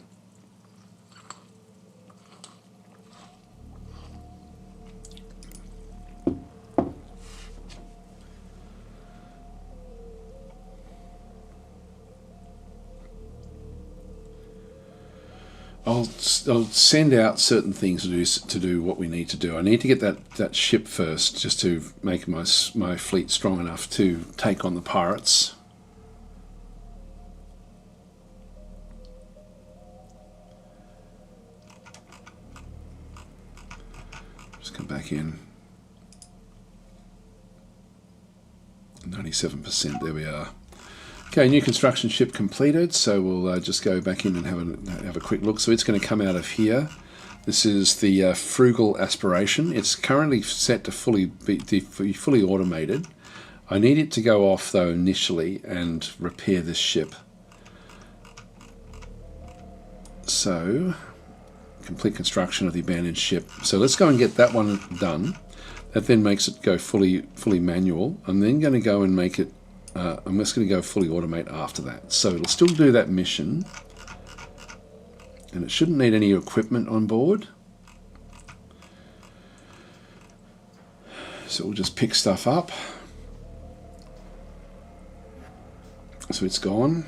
I'll send out certain things to do what we need to do. I need to get that ship first, just to make my fleet strong enough to take on the pirates. Just come back in. 97%, there we are. Okay, new construction ship completed, so we'll just go back in and have a quick look. So it's going to come out of here. This is the Frugal Aspiration. It's currently set to be fully automated. I need it to go off though initially and repair this ship. So, complete construction of the abandoned ship. So let's go and get that one done. That then makes it go fully manual. I'm then going to go and make it. I'm just going to go fully automate after that. So it'll still do that mission. And it shouldn't need any equipment on board. So we'll just pick stuff up. So it's gone.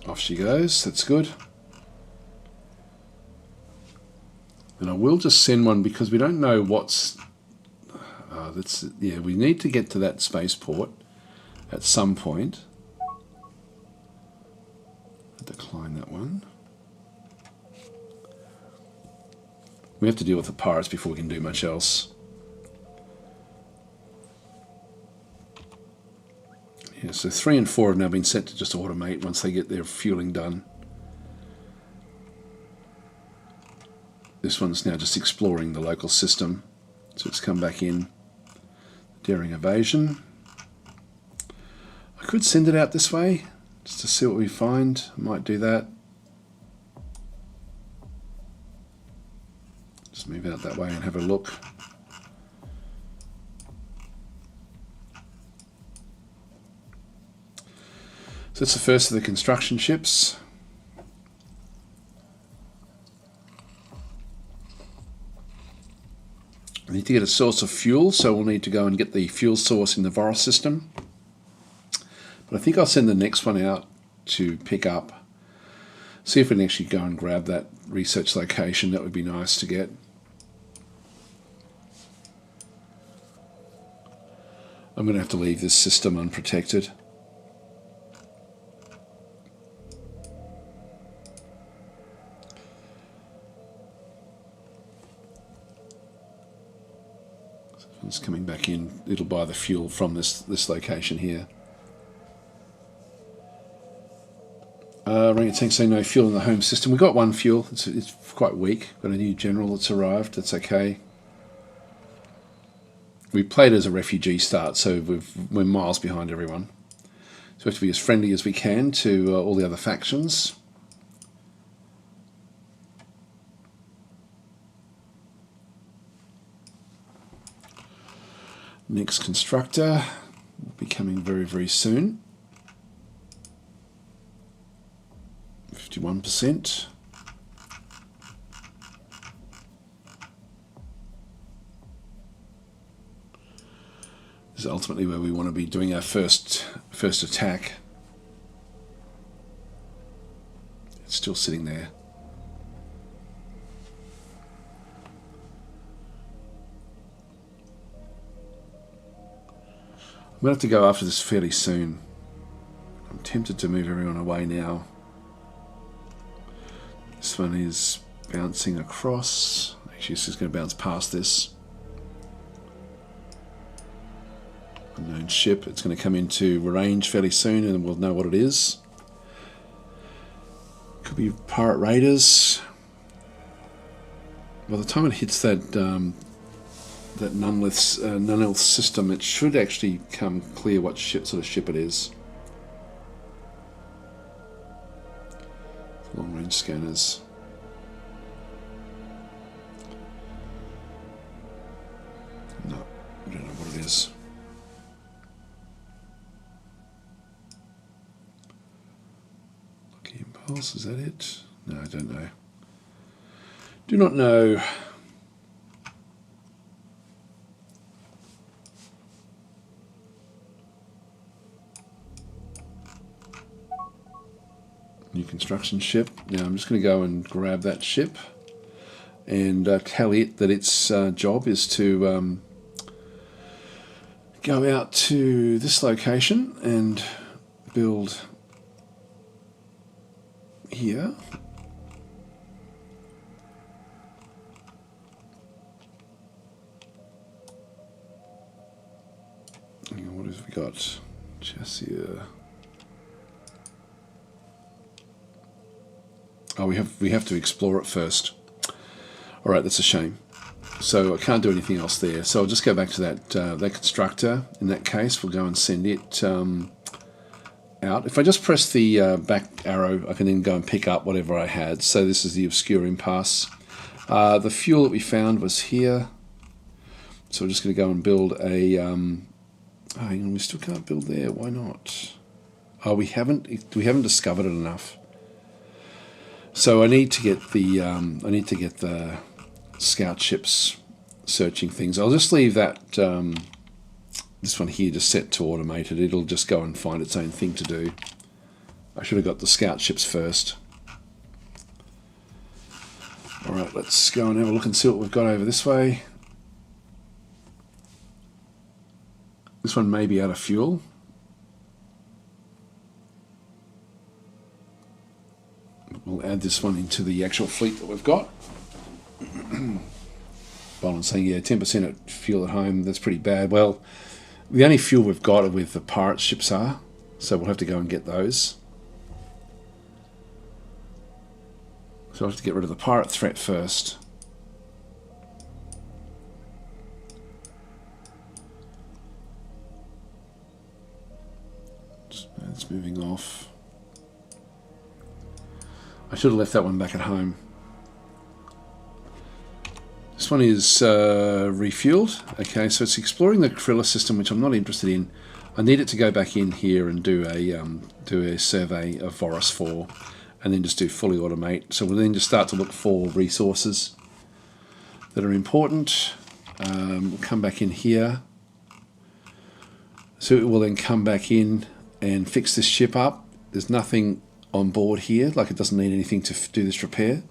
Off she goes. That's good. And I will just send one because we don't know what's... we need to get to that spaceport at some point. I decline that one. We have to deal with the pirates before we can do much else. Yeah, so 3 and 4 have now been set to just automate once they get their fueling done. This one's now just exploring the local system. So it's come back in. Daring evasion. I could send it out this way just to see what we find. I might do that. Just move out that way and have a look. So that's the first of the construction ships. need to get a source of fuel, so we'll need to go and get the fuel source in the Voros system. But I think I'll send the next one out to pick up. See if we can actually go and grab that research location. That would be nice to get. I'm going to have to leave this system unprotected. It's coming back in. It'll buy the fuel from this location here. Orangutan saying no fuel in the home system. We've got one fuel. It's quite weak. Got a new general that's arrived. That's okay. We played as a refugee start, so we're miles behind everyone. So we have to be as friendly as we can to all the other factions. Next constructor will be coming very, very soon. 51%. This is ultimately where we want to be doing our first attack. It's still sitting there. I'm going to have to go after this fairly soon. I'm tempted to move everyone away now. This one is bouncing across. Actually, this is going to bounce past this. Unknown ship. It's going to come into range fairly soon and we'll know what it is. Could be pirate raiders. By the time it hits that Nunlith system, it should actually come clear what sort of ship it is. Long range scanners. No, I don't know what it is. Lucky Impulse, is that it? No, I don't know. Do not know. New construction ship. Now I'm just going to go and grab that ship and tell it that its job is to go out to this location and build here. What have we got? Chassis. Oh, we have to explore it first. All right, that's a shame. So I can't do anything else there. So I'll just go back to that constructor. In that case, we'll go and send it out. If I just press the back arrow, I can then go and pick up whatever I had. So this is the obscure impasse. The fuel that we found was here. So we're just going to go and build a. Hang on, we still can't build there. Why not? Oh, we haven't discovered it enough. So I need to get the scout ships searching things. I'll just leave that this one here just set to automated. It'll just go and find its own thing to do. I should have got the scout ships first. All right, let's go and have a look and see what we've got over this way. This one may be out of fuel. We'll add this one into the actual fleet that we've got. Bolland's saying, yeah, 10% at fuel at home, that's pretty bad. Well, the only fuel we've got are with the pirate ships are, so we'll have to go and get those. So I'll have to get rid of the pirate threat first. It's moving off. I should have left that one back at home. This one is refueled. Okay, so it's exploring the Krilla system, which I'm not interested in. I need it to go back in here and do a survey of Voros 4, and then just do fully automate. So we'll then just start to look for resources that are important. We'll come back in here. So it will then come back in and fix this ship up. There's nothing on board here, like it doesn't need anything to do this repair.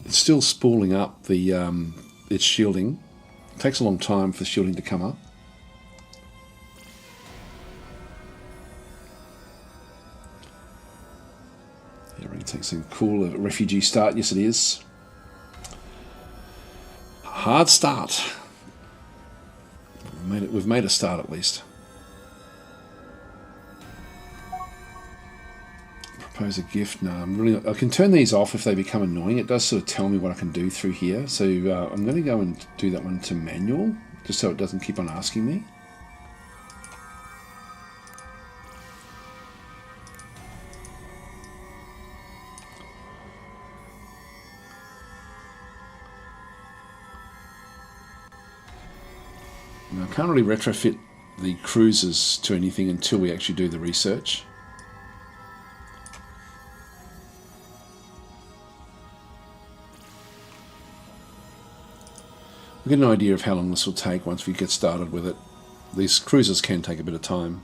It's still spooling up the its shielding. It takes a long time for the shielding to come up. Yeah, we're going to take some cool refugee start. Yes, it is. Hard start. We've made a start at least. Propose a gift. No, I can turn these off if they become annoying. It does sort of tell me what I can do through here. So I'm going to go and do that one to manual, just so it doesn't keep on asking me. Now, I can't really retrofit the cruisers to anything until we actually do the research. We'll get an idea of how long this will take once we get started with it. These cruisers can take a bit of time.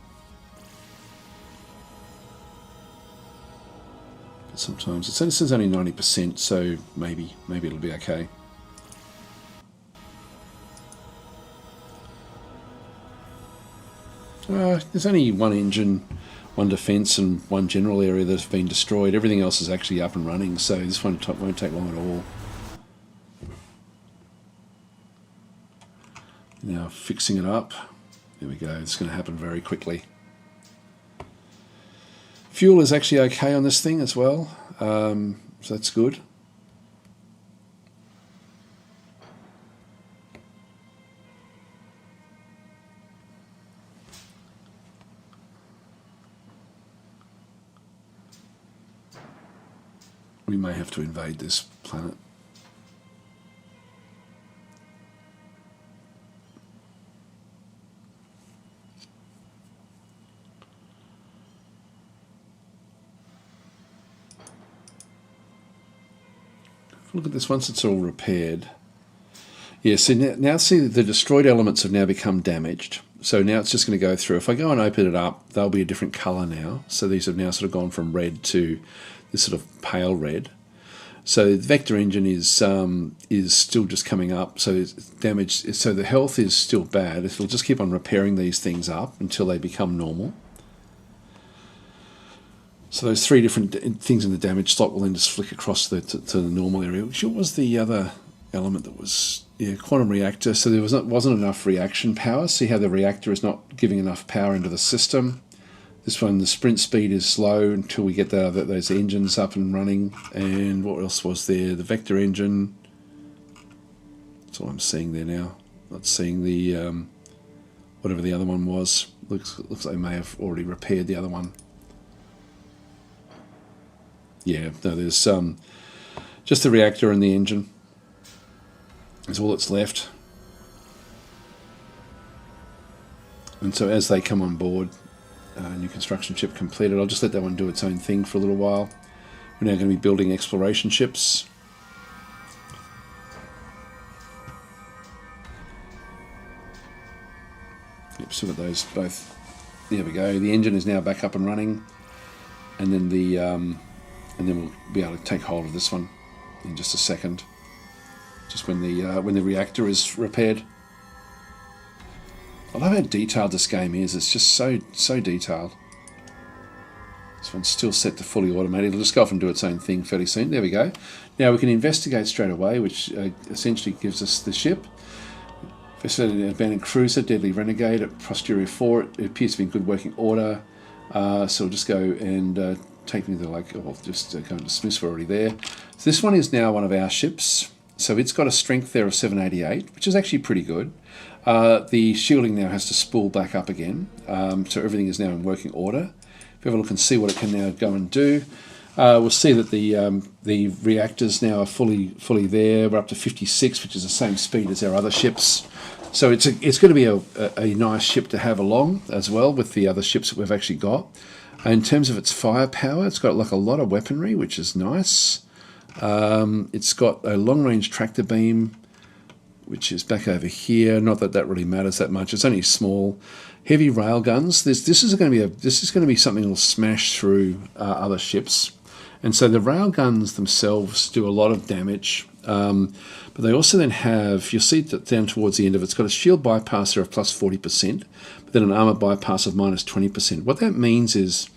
But sometimes it says only 90%, so maybe it'll be okay. There's only one engine, one defence and one general area that have been destroyed. Everything else is actually up and running, so this one won't take long at all. Now fixing it up. There we go. It's going to happen very quickly. Fuel is actually okay on this thing as well, so that's good. We may have to invade this planet. Look at this once it's all repaired. Yeah, so now see the destroyed elements have now become damaged. So now it's just going to go through. If I go and open it up, they'll be a different colour now. So these have now sort of gone from red to this sort of pale red. So the vector engine is still just coming up. So it's damaged. So the health is still bad. It'll just keep on repairing these things up until they become normal. So those three different things in the damage slot will then just flick across to the normal area. Which was the other element that was, yeah, quantum reactor. So there wasn't enough reaction power. See how the reactor is not giving enough power into the system. This one, the sprint speed is slow until we get those engines up and running. And what else was there? The vector engine. That's all I'm seeing there now. Not seeing the whatever the other one was. Looks like they may have already repaired the other one. Yeah, no, there's just the reactor and the engine is all that's left. And so as they come on board, new construction ship completed. I'll just let that one do its own thing for a little while. We're now going to be building exploration ships. Yep, so got those both. There we go. The engine is now back up and running, and then and then we'll be able to take hold of this one in just a second. Just when the reactor is repaired. I love how detailed this game is. It's just so detailed. This one's still set to fully automated. It'll just go off and do its own thing fairly soon. There we go. Now we can investigate straight away, which essentially gives us the ship. Investigated abandoned cruiser, deadly renegade at posterior 4. It appears to be in good working order. So we'll just go and take me to just go and dismiss. We're already there. So this one is now one of our ships. So it's got a strength there of 788, which is actually pretty good. The shielding now has to spool back up again, so everything is now in working order. If you have a look and see what it can now go and do, we'll see that the reactors now are fully there. We're up to 56, which is the same speed as our other ships. So it's going to be a nice ship to have along as well with the other ships that we've actually got. In terms of its firepower, it's got like a lot of weaponry, which is nice. It's got a long-range tractor beam, which is back over here. Not that that really matters that much. It's only small. Heavy rail guns. This is going to be something that'll smash through other ships, and so the rail guns themselves do a lot of damage. But they also then have, you'll see that down towards the end of it, it's got a shield bypasser of plus 40%, but then an armor bypass of minus 20%. What that means is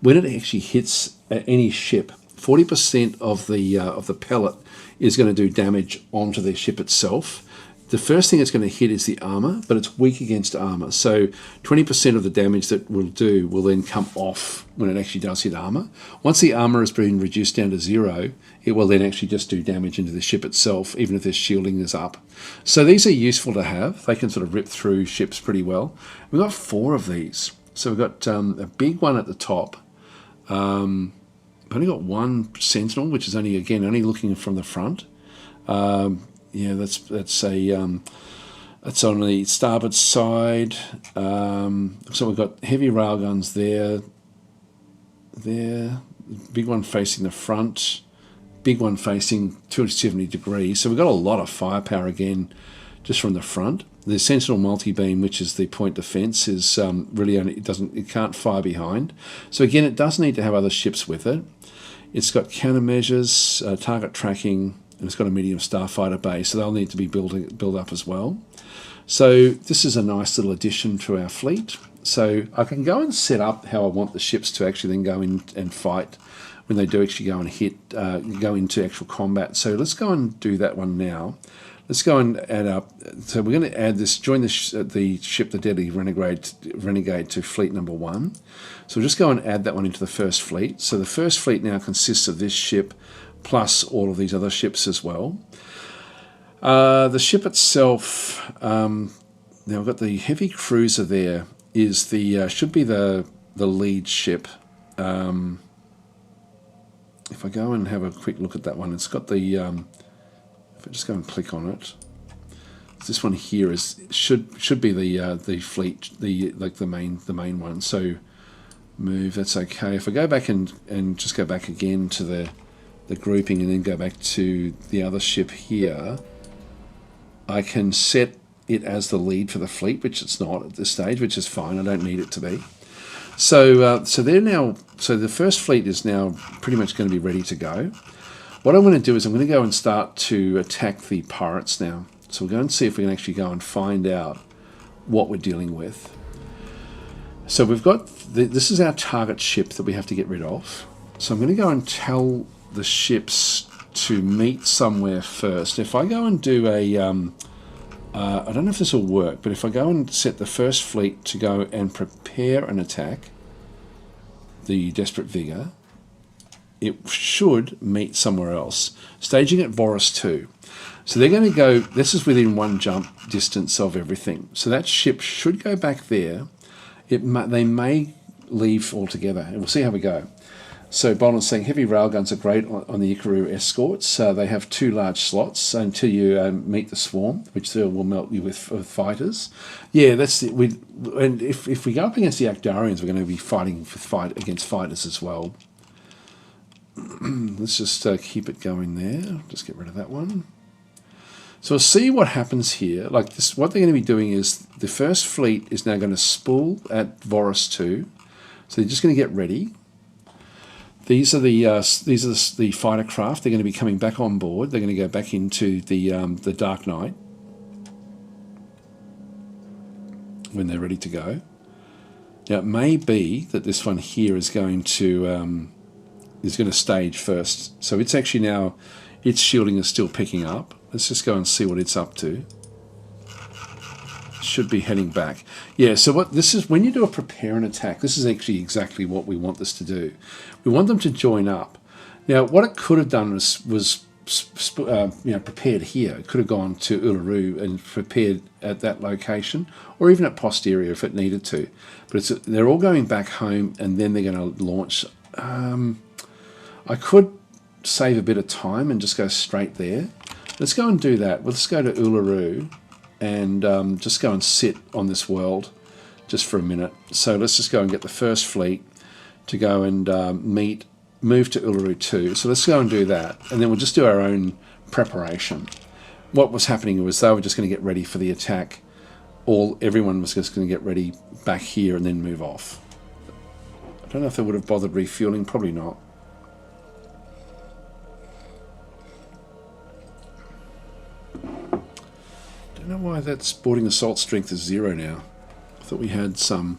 when it actually hits any ship, 40% of the pellet is going to do damage onto the ship itself. The first thing it's going to hit is the armor, but it's weak against armor. So 20% of the damage that will do will then come off when it actually does hit armor. Once the armor has been reduced down to 0, it will then actually just do damage into the ship itself, even if their shielding is up. So these are useful to have. They can sort of rip through ships pretty well. We've got 4 of these. So we've got a big one at the top. I've only got 1 sentinel, which is only looking from the front. Yeah, that's it's on the starboard side. So we've got heavy railguns there, big one facing the front, big one facing 270 degrees. So we've got a lot of firepower again, just from the front. The Sentinel multi-beam, which is the point defense, is really only it can't fire behind. So again, it does need to have other ships with it. It's got countermeasures, target tracking, and it's got a medium starfighter base, so they'll need to be built up as well. So this is a nice little addition to our fleet. So I can go and set up how I want the ships to actually then go in and fight when they do actually go and go into actual combat. So let's go and do that one now. Let's go and add up. So we're going to add this, join the ship, the Deadly Renegade to fleet number 1. So we'll just go and add that one into the first fleet. So the first fleet now consists of this ship plus all of these other ships as well. The ship itself, now we've got the heavy cruiser there, is should be the lead ship. If I go and have a quick look at that one, it's got the, if I just go and click on it, this one here should be the fleet, the main one. So move, that's okay. If I go back and just go back again to the grouping and then go back to the other ship here, I can set it as the lead for the fleet, which it's not at this stage, which is fine. I don't need it to be. So the first fleet is now pretty much going to be ready to go. What I'm going to do is I'm going to go and start to attack the pirates now. So we'll go and see if we can actually go and find out what we're dealing with. So we've got this is our target ship that we have to get rid of. So I'm going to go and tell the ships to meet somewhere first. If I go and do I don't know if this will work, but if I go and set the first fleet to go and prepare an attack, the Desperate Vigor, it should meet somewhere else. Staging at Voris 2. So they're going to go, this is within 1 jump distance of everything. So that ship should go back there. They may leave altogether, and we'll see how we go. So Bolton's saying heavy railguns are great on the Ikaru escorts. They have 2 large slots until you meet the swarm, which will melt you with fighters. Yeah, that's it. And if we go up against the Akdarians, we're going to be fighting against fighters as well. Let's just keep it going there. Just get rid of that one. So we'll see what happens here. Like this, what they're going to be doing is the first fleet is now going to spool at Voris 2. So they're just going to get ready. These are the fighter craft. They're going to be coming back on board. They're going to go back into the Dark Knight when they're ready to go. Now it may be that this one here is going to stage first. So it's actually now, its shielding is still picking up. Let's just go and see what it's up to. Should be heading back. Yeah, so what this is, when you do a prepare an attack, this is actually exactly what we want this to do. We want them to join up. Now, what it could have done was prepared here. It could have gone to Uluru and prepared at that location, or even at posterior if it needed to. But they're all going back home, and then they're going to launch. I could save a bit of time and just go straight there. Let's go and do that. Let's go to Uluru and just go and sit on this world just for a minute. So let's just go and get the first fleet to go and move to Uluru 2. So let's go and do that, and then we'll just do our own preparation. What was happening was they were just going to get ready for the attack. Everyone was just going to get ready back here and then move off. I don't know if they would have bothered refueling, probably not. Don't know why that sporting assault strength is 0 now. I thought we had some.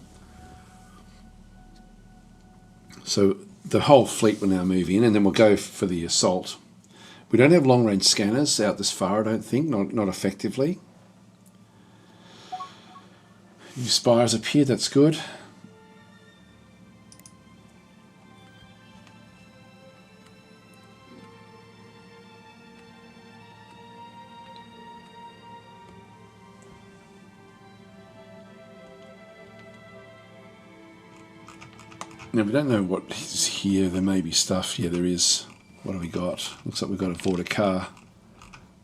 So the whole fleet will now move in, and then we'll go for the assault. We don't have long-range scanners out this far, I don't think, not effectively. New spires appear, that's good. Now, we don't know what is here. There may be stuff. Yeah, there is. What have we got? Looks like we've got a Vorta car.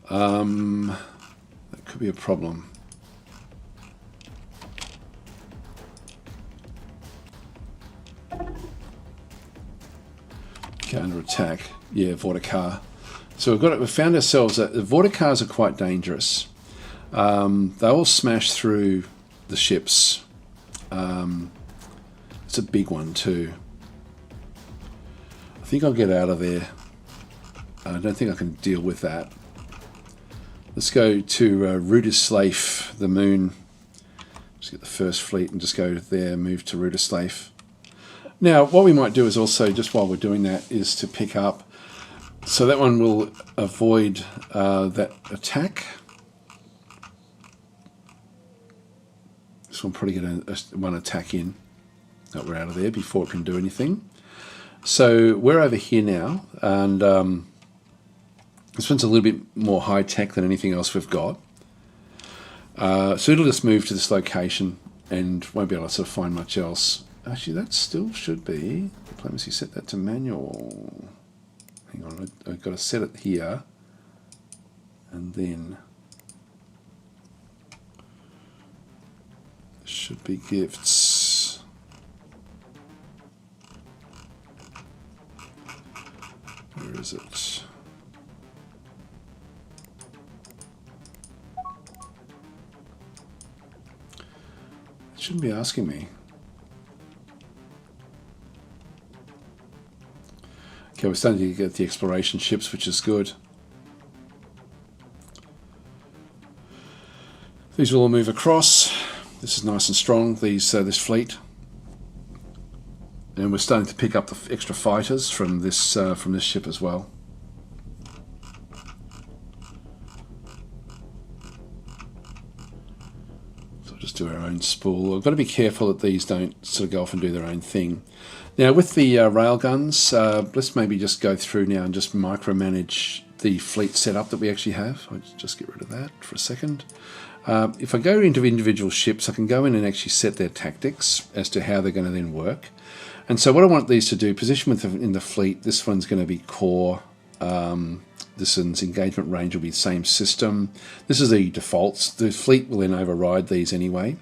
That could be a problem. Okay, under attack. Yeah, Vorta car. So we've found ourselves that the Vorta cars are quite dangerous. They all smash through the ships. It's a big one too. I think I'll get out of there. I don't think I can deal with that. Let's go to Rudislav, the moon. Just get the first fleet and just go there, move to Rudislav. Now, what we might do is also, just while we're doing that, is to pick up. So that one will avoid that attack. This one will probably get one attack in. That we're out of there before it can do anything. So we're over here now, and this one's a little bit more high tech than anything else we've got. So it'll just move to this location and won't be able to sort of find much else. Actually, that still should be diplomacy. Set that to manual. Hang on, I've got to set it here, and then there should be gifts. Where is it? It shouldn't be asking me. Okay, we're starting to get the exploration ships, which is good. These will all move across. This is nice and strong, this fleet. And we're starting to pick up the extra fighters from this ship as well. So we'll just do our own spool. We've got to be careful that these don't sort of go off and do their own thing. Now with the railguns, let's maybe just go through now and just micromanage the fleet setup that we actually have. I'll just get rid of that for a second. If I go into individual ships, I can go in and actually set their tactics as to how they're going to then work. And so what I want these to do, position in the fleet, this one's going to be core. This one's engagement range will be the same system. This is the defaults. The fleet will then override these anyway.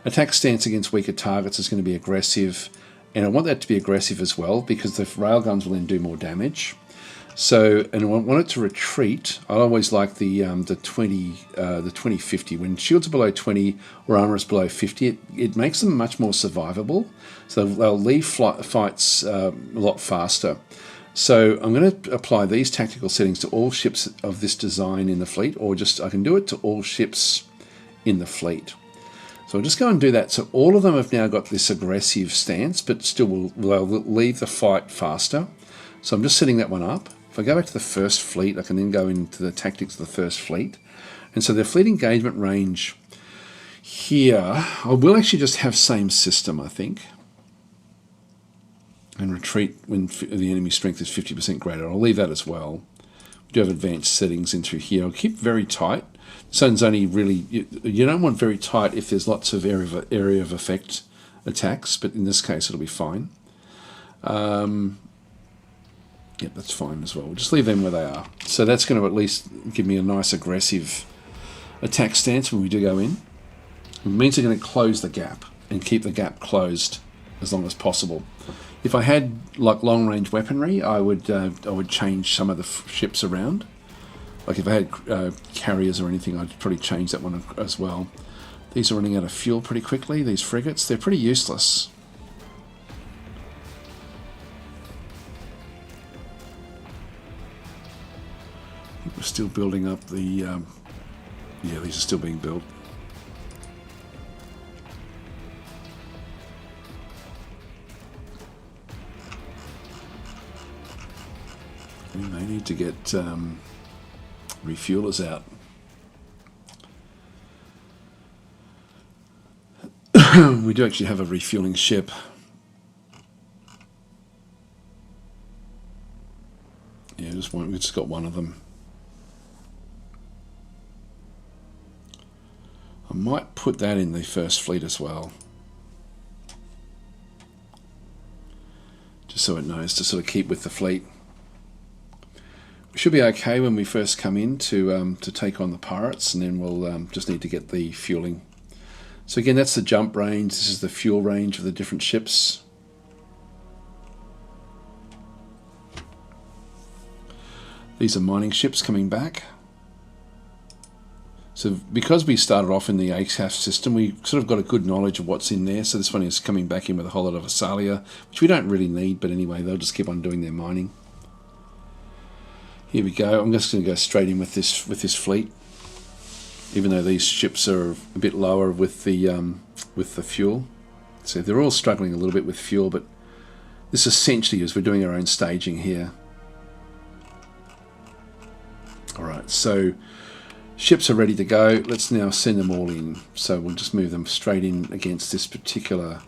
Attack stance against weaker targets is going to be aggressive. And I want that to be aggressive as well because the railguns will then do more damage. So, and I want it to retreat. I always like the 20-50. When shields are below 20 or armor is below 50, it makes them much more survivable. So they'll leave fights a lot faster. So I'm going to apply these tactical settings to all ships of this design in the fleet, or just I can do it to all ships in the fleet. So I'll just go and do that. So all of them have now got this aggressive stance, but still will leave the fight faster. So I'm just setting that one up. If I go back to the first fleet, I can then go into the tactics of the first fleet. And so the fleet engagement range here, I will actually just have same system, I think. And retreat when the enemy strength is 50% greater. I'll leave that as well. We do have advanced settings in through here. I'll keep very tight. This one's only really, you don't want very tight if there's lots of area of effect attacks, but in this case it'll be fine. Yep, that's fine as well. We'll just leave them where they are. So that's going to at least give me a nice aggressive attack stance when we do go in. It means they're going to close the gap and keep the gap closed as long as possible. If I had like long-range weaponry, I would change some of the ships around. Like if I had carriers or anything, I'd probably change that one as well. These are running out of fuel pretty quickly. These frigates, they're pretty useless. We're still building up the... yeah, these are still being built. We may need to get refuelers out. We do actually have a refueling ship. Yeah, we just got one of them. I might put that in the first fleet as well, just so it knows to sort of keep with the fleet. We should be okay when we first come in to take on the pirates, and then we'll just need to get the fueling. So again, that's the jump range. This is the fuel range of the different ships. These are mining ships coming back. So because we started off in the ACAF system, we sort of got a good knowledge of what's in there. So this one is coming back in with a whole lot of Asalia, which we don't really need, but anyway, they'll just keep on doing their mining. Here we go. I'm just going to go straight in with this fleet, even though these ships are a bit lower with the fuel. So they're all struggling a little bit with fuel, but this essentially is we're doing our own staging here. All right, so ships are ready to go. Let's now send them all in. So we'll just move them straight in against this particular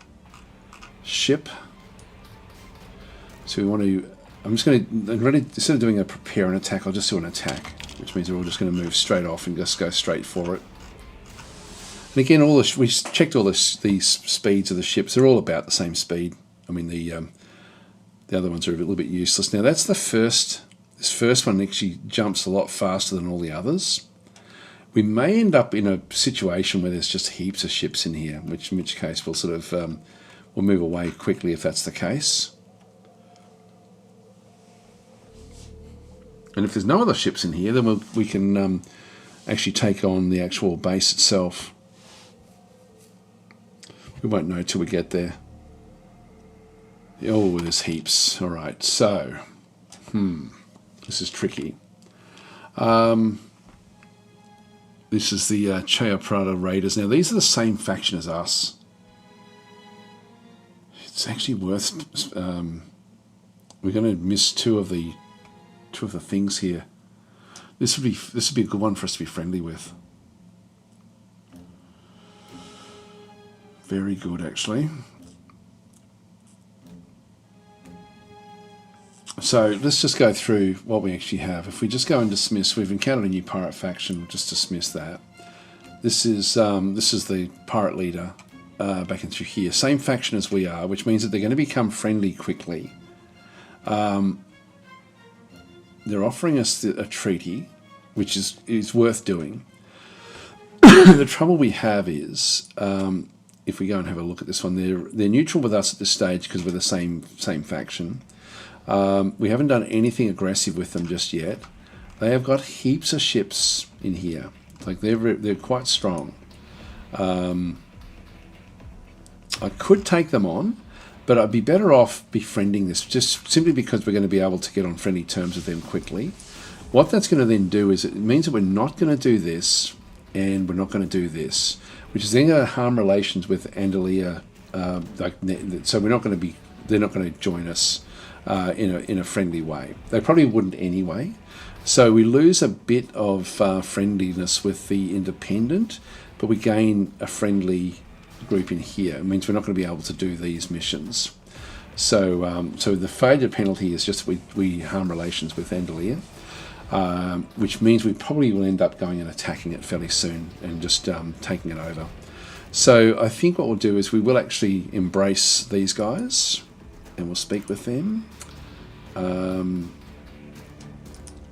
ship. So we want to, I'm just going to, instead of doing a prepare an attack, I'll just do an attack, which means we're all just going to move straight off and just go straight for it. And again, we checked all these speeds of the ships. They're all about the same speed. I mean, the other ones are a little bit useless. Now that's the first. This first one actually jumps a lot faster than all the others. We may end up in a situation where there's just heaps of ships in here, in which case we'll sort of we'll move away quickly if that's the case. And if there's no other ships in here, then we can actually take on the actual base itself. We won't know till we get there. Oh, there's heaps. All right, so this is tricky. This is the Chaya Prada Raiders. Now, these are the same faction as us. It's actually worth... we're going to miss two of the things here. This would be a good one for us to be friendly with. Very good, actually. So let's just go through what we actually have. If we just go and dismiss, we've encountered a new pirate faction. We'll just dismiss that. This is the pirate leader back in through here. Same faction as we are, which means that they're going to become friendly quickly. They're offering us a treaty, which is worth doing. The trouble we have is, if we go and have a look at this one, they're neutral with us at this stage because we're the same faction. We haven't done anything aggressive with them just yet. They have got heaps of ships in here. Like they're quite strong. I could take them on, but I'd be better off befriending this just simply because we're going to be able to get on friendly terms with them quickly. What that's going to then do is it means that we're not going to do this and we're not going to do this, which is then going to harm relations with Andalusia. So we're not going to be. They're not going to join us. In a friendly way. They probably wouldn't anyway. So we lose a bit of friendliness with the independent, but we gain a friendly group in here. It means we're not going to be able to do these missions. So so the failure penalty is just we harm relations with Andalusia, which means we probably will end up going and attacking it fairly soon and just taking it over. So I think what we'll do is we will actually embrace these guys and we'll speak with them.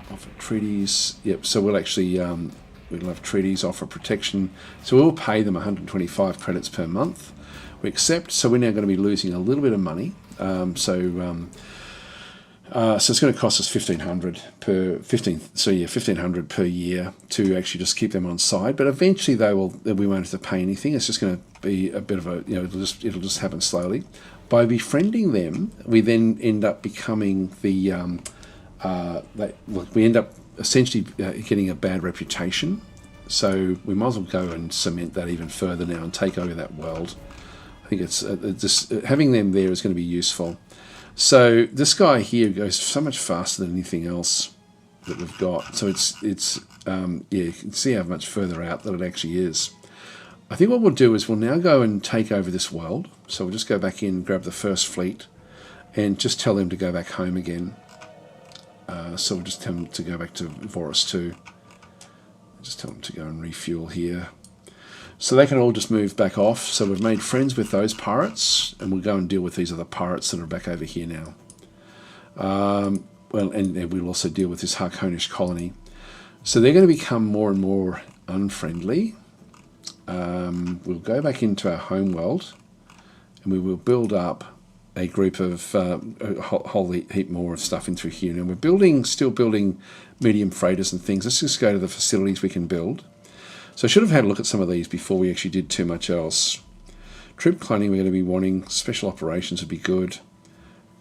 Offer treaties. Yep, so we'll actually we'll have treaties, offer protection. So we'll pay them 125 credits per month. We accept. So we're now going to be losing a little bit of money. So it's going to cost us 1,500 per 1,500 per year to actually just keep them on side. But eventually we won't have to pay anything. It's just going to be a bit of a, it'll just happen slowly. By befriending them, we then end up becoming we end up essentially getting a bad reputation. So we might as well go and cement that even further now and take over that world. I think it's just having them there is going to be useful. So this guy here goes so much faster than anything else that we've got. So you can see how much further out that it actually is. I think what we'll do is we'll now go and take over this world. So we'll just go back in, grab the first fleet, and just tell them to go back home again. So we'll just tell them to go back to Vorus 2. Just tell them to go and refuel here. So they can all just move back off. So we've made friends with those pirates, and we'll go and deal with these other pirates that are back over here now. And we'll also deal with this Harkonish colony. So they're going to become more and more unfriendly. We'll go back into our home world, and we will build up a group of a whole heap more of stuff in through here. Now we're still building medium freighters and things. Let's just go to the facilities we can build. So I should have had a look at some of these before we actually did too much else. Troop cloning we're going to be wanting. Special operations would be good.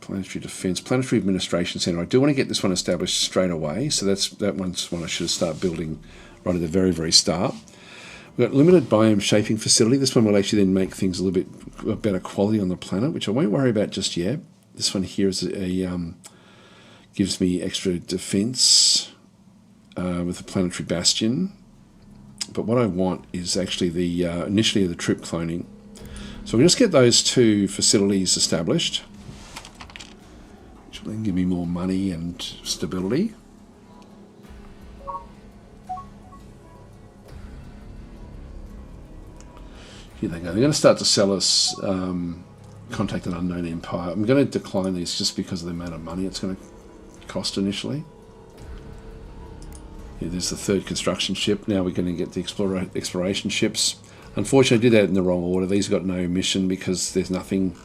Planetary defense, planetary administration center. I do want to get this one established straight away. So that one's one I should start building right at the very, very start. We've got limited biome shaping facility. This one will actually then make things a little bit better quality on the planet, which I won't worry about just yet. This one here is gives me extra defense with the planetary bastion. But what I want is actually initially the troop cloning. So we'll just get those two facilities established, which will then give me more money and stability. Here they go. They're going to start to sell us Contact an Unknown Empire. I'm going to decline these just because of the amount of money it's going to cost initially. Yeah, there's the third construction ship. Now we're going to get the exploration ships. Unfortunately, I did that in the wrong order. These got no mission because there's nothing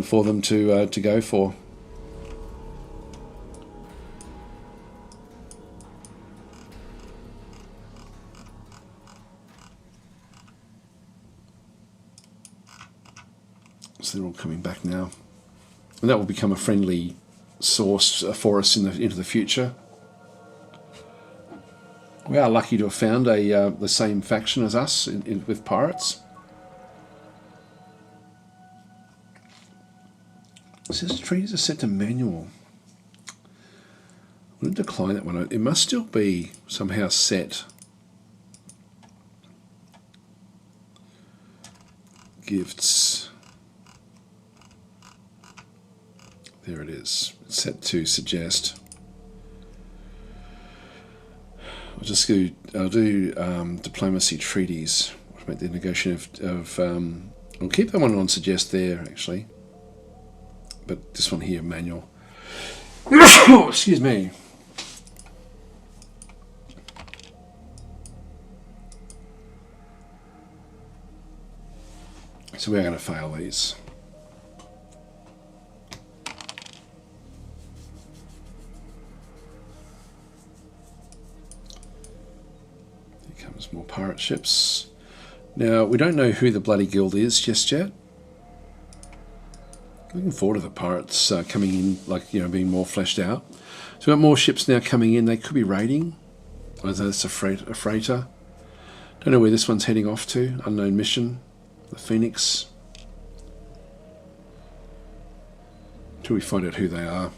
for them to go for. So they're all coming back now, and that will become a friendly source for us into the future. We are lucky to have found the same faction as us with pirates. It says treaties are set to manual. I'm going to decline that one. It must still be somehow set. Gifts. There it is. It's set to suggest. I'll do diplomacy treaties. Automate the negotiation of I'll keep that one on suggest there actually. But this one here, manual. Excuse me. So we're going to fail these. Here comes more pirate ships. Now, we don't know who the bloody guild is just yet. Looking forward to the pirates coming in, being more fleshed out. So we've got more ships now coming in. They could be raiding. Whether it's a freighter. Don't know where this one's heading off to. Unknown mission. The Phoenix. Until we find out who they are.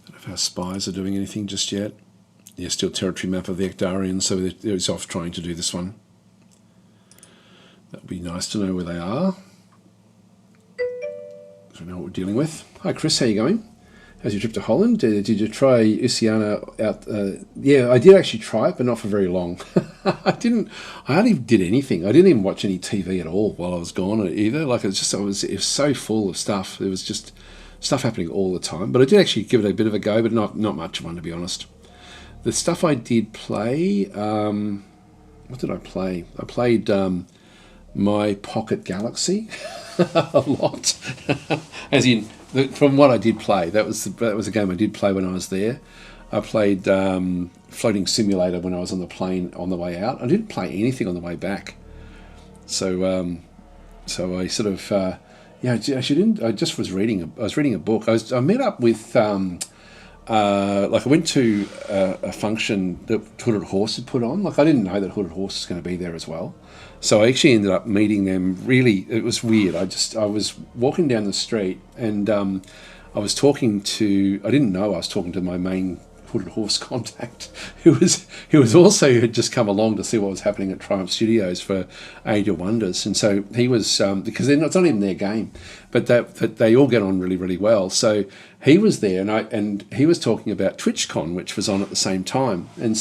Don't know if our spies are doing anything just yet. Yeah, still territory map of the Ectarians, so they're off trying to do this one. That would be nice to know where they are. So we know what we're dealing with. Hi Chris, how you going? how's your trip to Holland? Did you try Oceania out? Yeah, I did actually try it, but not for very long. I didn't. I hardly did anything. I didn't even watch any TV at all while I was gone either. Like it was so full of stuff. There was just stuff happening all the time. But I did actually give it a bit of a go, but not much fun, to be honest. The stuff I did play. What did I play? I played My Pocket Galaxy a lot. As in, from what I did play, that was a game I did play when I was there. I played Floating Simulator when I was on the plane on the way out. I didn't play anything on the way back. So I sort of I just was reading. I was reading a book. I met up with I went to a function that Hooded Horse had put on. Like I didn't know that Hooded Horse was going to be there as well. So I actually ended up meeting them. Really, it was weird. I was walking down the street and I was talking to. I didn't know I was talking to my main Hooded Horse contact, who also had just come along to see what was happening at Triumph Studios for Age of Wonders, and so he was because it's not even their game, but that they all get on really, really well. So he was there, and he was talking about TwitchCon, which was on at the same time, and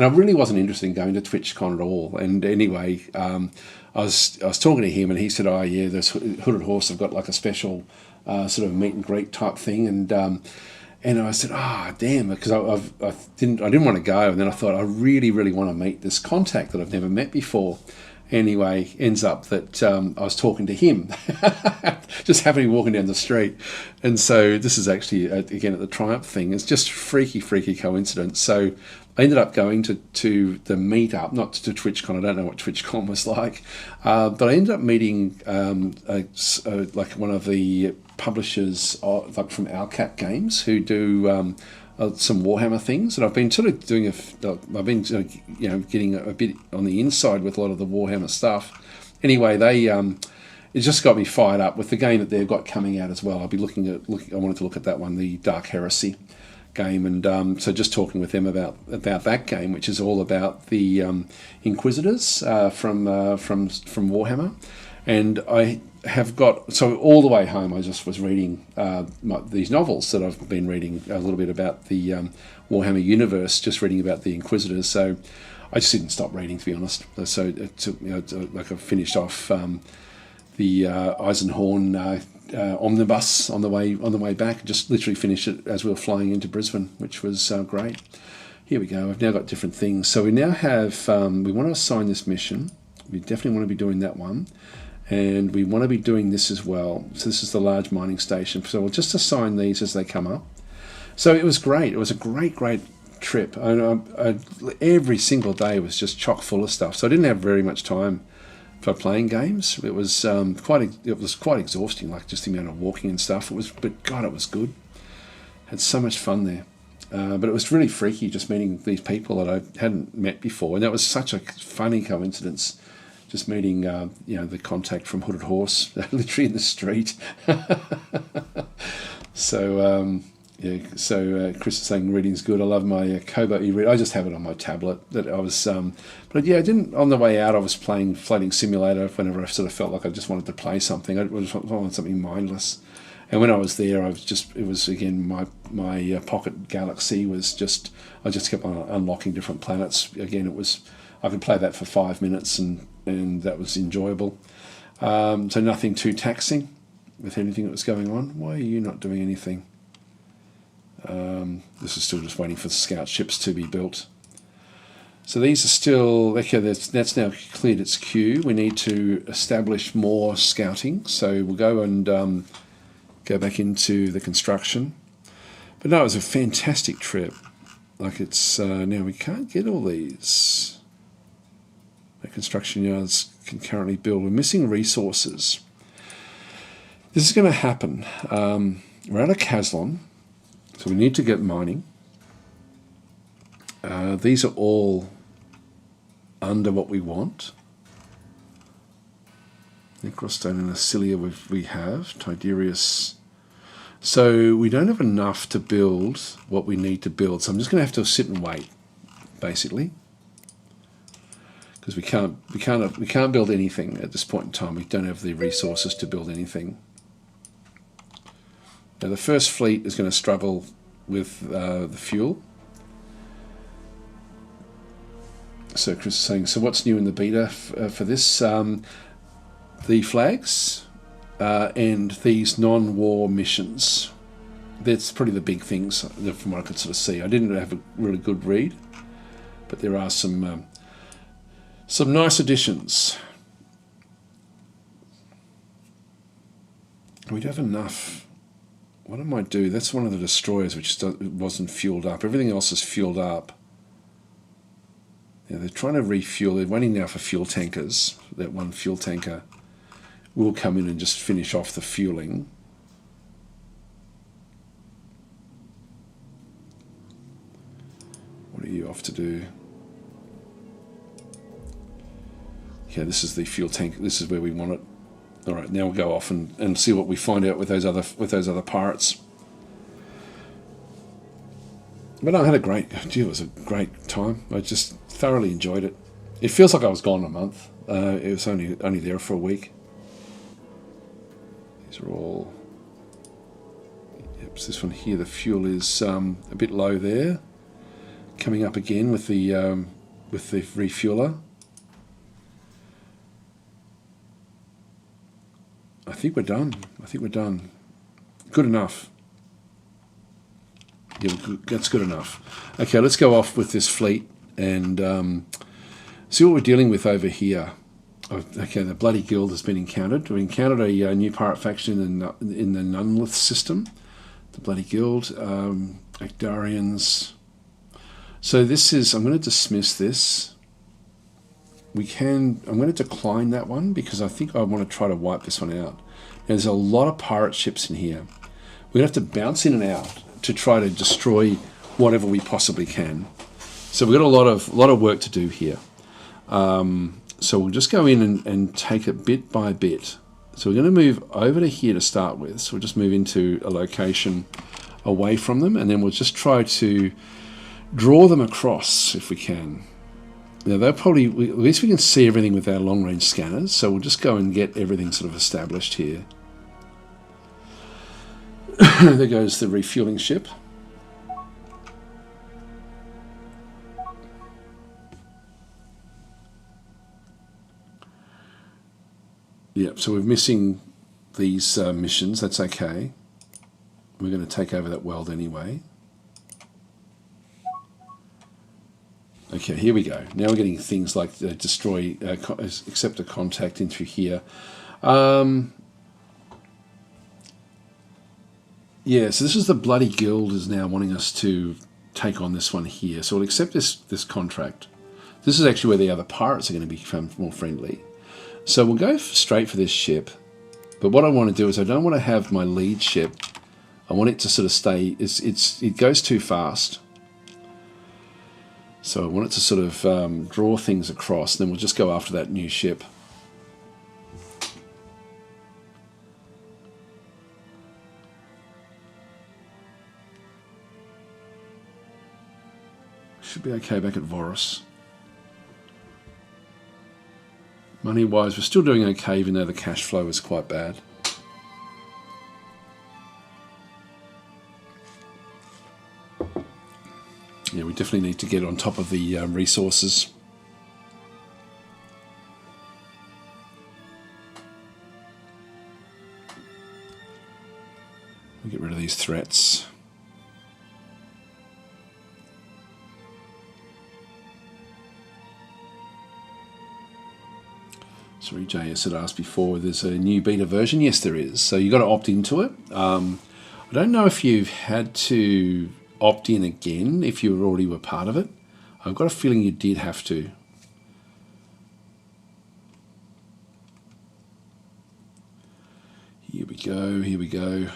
I really wasn't interested in going to TwitchCon at all. And anyway, I was talking to him, and he said, "Oh yeah, this Hooded Horse have got like a special sort of meet and greet type thing," and I said, damn, because I didn't want to go. And then I thought, I really, really want to meet this contact that I've never met before. Anyway, ends up that I was talking to him, just happening to be walking down the street. And so this is actually, again, at the Triumph thing. It's just freaky coincidence. So I ended up going to the meetup, not to TwitchCon. I don't know what TwitchCon was like. But I ended up meeting like one of the publishers like from Owlcat Games who do some Warhammer things, and I've been sort of doing I've been getting a bit on the inside with a lot of the Warhammer stuff. Anyway, they it just got me fired up with the game that they've got coming out as well. I'll be looking. I wanted to look at that one, the Dark Heresy game, and so just talking with them about that game, which is all about the Inquisitors from Warhammer. And I have got, so all the way home I just was reading these novels that I've been reading a little bit about the Warhammer universe, just reading about the Inquisitors. So I just didn't stop reading, to be honest. So it took, like I finished off the Eisenhorn omnibus on the way back. Just literally finished it as we were flying into Brisbane, which was great. Here we go. I've now got different things. So we now have, we want to assign this mission. We definitely want to be doing that one. And we want to be doing this as well. So this is the large mining station. So we'll just assign these as they come up. So it was great. It was a great trip. Every single day was just chock full of stuff. So I didn't have very much time for playing games. It was quite exhausting, like just the amount of walking and stuff. But God, it was good. Had so much fun there. But it was really freaky just meeting these people that I hadn't met before. And that was such a funny coincidence. Just meeting, the contact from Hooded Horse, literally in the street. So Chris is saying reading's good. I love my Kobo e-reader. I just have it on my tablet. That I was, but yeah, I didn't. On the way out, I was playing Floating Simulator. Whenever I sort of felt like I just wanted to play something, I wanted something mindless. And when I was there, it was again my Pocket Galaxy was just. I just kept on unlocking different planets. Again, I could play that for 5 minutes and that was enjoyable. So nothing too taxing with anything that was going on. Why are you not doing anything? This is still just waiting for the scout ships to be built. So these are still, okay, that's now cleared its queue. We need to establish more scouting. So we'll go and go back into the construction. But no, it was a fantastic trip. Like it's, now we can't get all these. The construction yards can currently build. We're missing resources. This is going to happen. We're out of Caslon, so we need to get mining. These are all under what we want. Necrostone and Acilia we have. Tiderius. So we don't have enough to build what we need to build. So I'm just going to have to sit and wait, basically. Because we can't build anything at this point in time. We don't have the resources to build anything. Now the first fleet is going to struggle with the fuel. So Chris is saying, so what's new in the beta for this? The flags and these non-war missions. That's probably the big things from what I could sort of see. I didn't have a really good read, but there are some nice additions. We don't have enough. What I might do, that's one of the destroyers which wasn't fueled up. Everything else is fueled up. Yeah, they're trying to refuel. They're waiting now for fuel tankers. That one fuel tanker will come in and just finish off the fueling. What are you off to do? Okay, this is the fuel tank. This is where we want it. All right, now we'll go off and see what we find out with those other pirates. But I had a great. Gee, it was a great time. I just thoroughly enjoyed it. It feels like I was gone a month. It was only there for a week. These are all. Yep, so this one here. The fuel is a bit low there. Coming up again with the refueler. I think we're done. Good enough. Yeah, that's good enough. Okay, let's go off with this fleet and see what we're dealing with over here. Okay, the Bloody Guild has been encountered. We encountered a new pirate faction in the Nunlith system. The Bloody Guild, Acdarians. So this is. I'm going to dismiss this. I'm going to decline that one because I think I want to try to wipe this one out. Now, there's a lot of pirate ships in here. We're going to have to bounce in and out to try to destroy whatever we possibly can. So we've got a lot of work to do here. So we'll just go in and take it bit by bit. So we're going to move over to here to start with. So we'll just move into a location away from them, and then we'll just try to draw them across if we can. Now they'll probably, at least we can see everything with our long-range scanners, so we'll just go and get everything sort of established here. There goes the refueling ship. Yep, so we're missing these missions, that's okay. We're going to take over that world anyway. Okay, here we go. Now we're getting things like destroy, accept a contact into here. Yeah, so this is the Bloody Guild is now wanting us to take on this one here. So we'll accept this contract. This is actually where the other pirates are going to become more friendly. So we'll go straight for this ship. But what I want to do is I don't want to have my lead ship. I want it to sort of stay. It goes too fast. So I want it to sort of draw things across. Then we'll just go after that new ship. Should be okay back at Voros. Money-wise, we're still doing okay, even though the cash flow is quite bad. Yeah, we definitely need to get on top of the resources. We'll get rid of these threats. Sorry, JS had asked before, there's a new beta version. Yes, there is. So you've got to opt into it. I don't know if you've had to opt in again if you already were part of it. I've got a feeling you did have to. Here we go, here we go.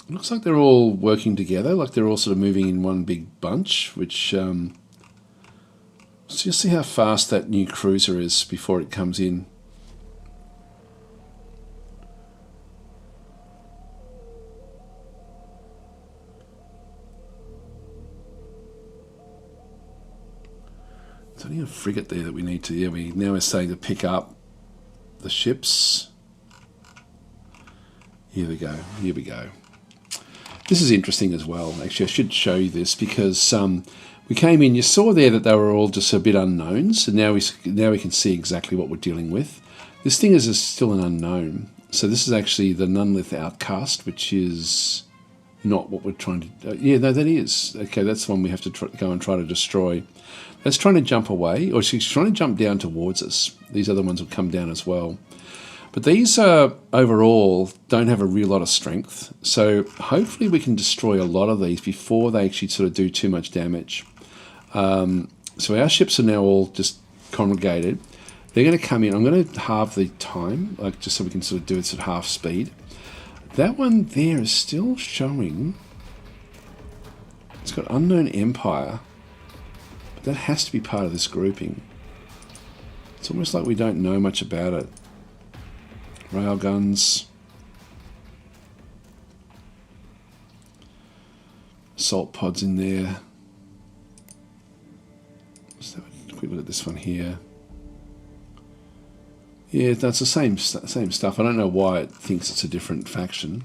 It looks like they're all working together, like they're all sort of moving in one big bunch, which... let's just see how fast that new cruiser is before it comes in. There's only a frigate there that we need to... Yeah, we now are starting to pick up the ships. Here we go. Here we go. This is interesting as well. Actually, I should show you this because we came in. You saw there that they were all just a bit unknowns, and now we can see exactly what we're dealing with. This thing is still an unknown. So this is actually the Nunlith Outcast, which is not what we're trying to... yeah, no, that is. Okay, that's the one we have to go and try to destroy. That's trying to jump away, or she's trying to jump down towards us. These other ones will come down as well. But these overall don't have a real lot of strength. So hopefully we can destroy a lot of these before they actually sort of do too much damage. So our ships are now all just congregated. They're going to come in. I'm going to halve the time, like just so we can sort of do it at half speed. That one there is still showing. It's got Unknown Empire. But that has to be part of this grouping. It's almost like we don't know much about it. Railguns. Assault pods in there. Let's have a quick look at this one here. Yeah, that's the same stuff. I don't know why it thinks it's a different faction.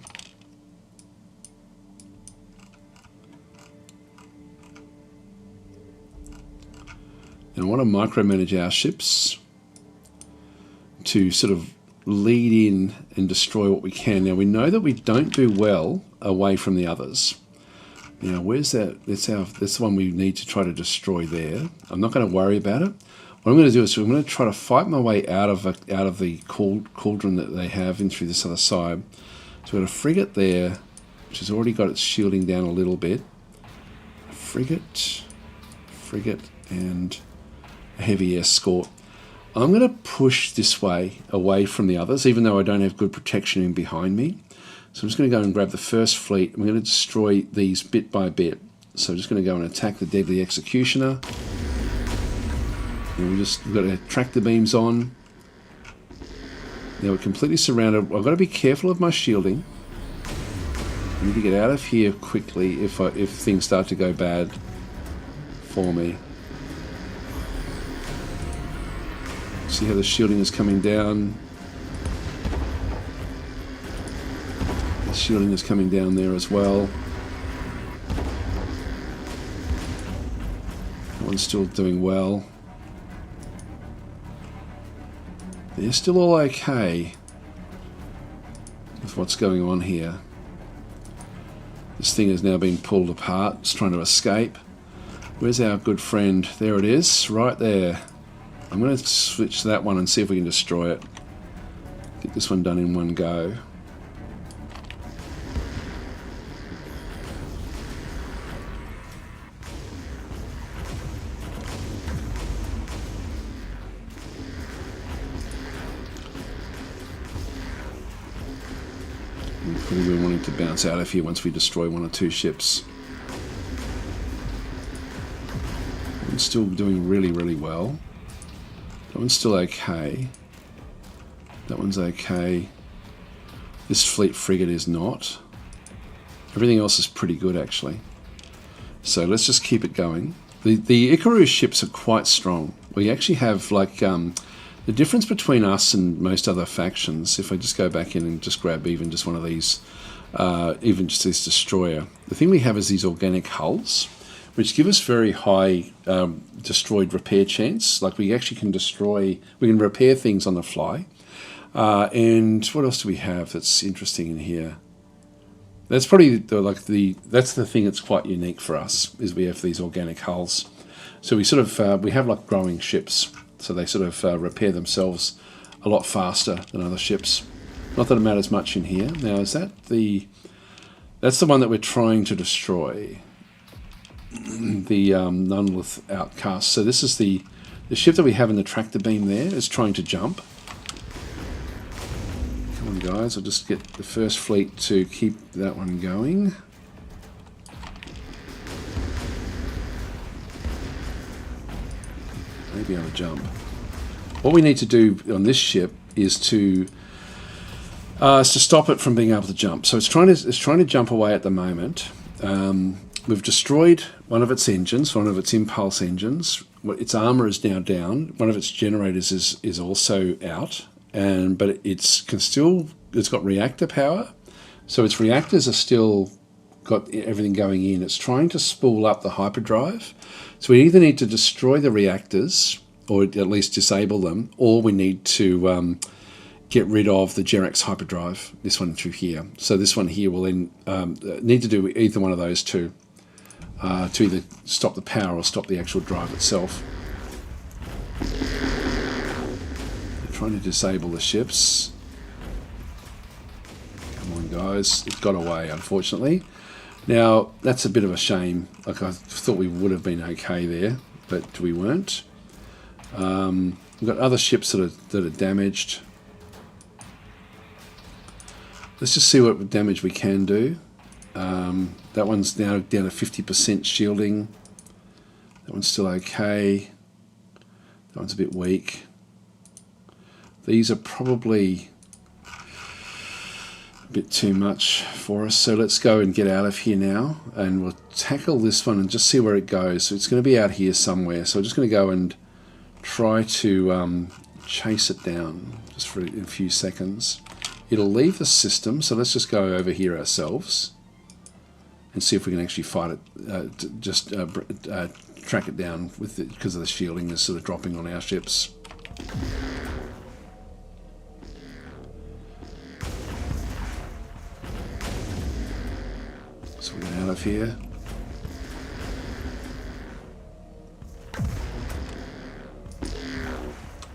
And I want to micromanage our ships to sort of lead in and destroy what we can. Now we know that we don't do well away from the others. Now where's that? That's the one we need to try to destroy there. I'm not going to worry about it. What I'm going to do is I'm going to try to fight my way out of the cauldron that they have in through this other side. So we've got a frigate there, which has already got its shielding down a little bit. A frigate, and a heavy escort. I'm going to push this way, away from the others, even though I don't have good protection in behind me. So I'm just going to go and grab the first fleet. I'm going to destroy these bit by bit. So I'm just going to go and attack the Deadly Executioner. And we've got to track the beams on. Now we're completely surrounded. I've got to be careful of my shielding. I need to get out of here quickly if things start to go bad for me. See how the shielding is coming down. The shielding is coming down there as well. That one's still doing well. They're still all okay with what's going on here. This thing has now been pulled apart. It's trying to escape. Where's our good friend? There it is, right there. I'm going to switch to that one and see if we can destroy it. Get this one done in one go. Probably we're wanting to bounce out of here once we destroy one or two ships. I'm still doing really, really well. That one's still okay. That one's okay. This fleet frigate is not. Everything else is pretty good, actually. So let's just keep it going. The Ikaru ships are quite strong. We actually have, like, the difference between us and most other factions, if I just go back in and just grab even just one of these, even just this destroyer, the thing we have is these organic hulls, which give us very high destroyed repair chance. Like we actually can we can repair things on the fly. And what else do we have that's interesting in here? That's probably that's the thing that's quite unique for us, is we have these organic hulls. So we sort of we have like growing ships, so they sort of repair themselves a lot faster than other ships. Not that it matters much in here. Now is that that's the one that we're trying to destroy. The Nunlith Outcast. So this is the ship that we have in the tractor beam there is trying to jump. Come on guys, I'll just get the first fleet to keep that one going. Maybe on a jump. What we need to do on this ship is to stop it from being able to jump. So it's trying to jump away at the moment. We've destroyed one of its engines, one of its impulse engines. Its armor is now down. One of its generators is also out, but it's got reactor power, So its reactors are still got everything going in. It's trying to spool up the hyperdrive. So we either need to destroy the reactors, or at least disable them, or we need to get rid of the Jerax hyperdrive, this one through here. So this one here will then need to do either one of those two to either stop the power or stop the actual drive itself. They're trying to disable the ships. Come on, guys. It got away, unfortunately. Now, that's a bit of a shame. Like, I thought we would have been okay there, but we weren't. We've got other ships that are damaged. Let's just see what damage we can do. That one's now down to 50% shielding. That one's still okay. That one's a bit weak. These are probably a bit too much for us, so let's go and get out of here now, and we'll tackle this one and just see where it goes. So it's going to be out here somewhere, so we're just going to go and try to chase it down just for a few seconds. It'll leave the system, so let's just go over here ourselves and see if we can actually fight it, track it down with it, because of the shielding is sort of dropping on our ships. So we're out of here.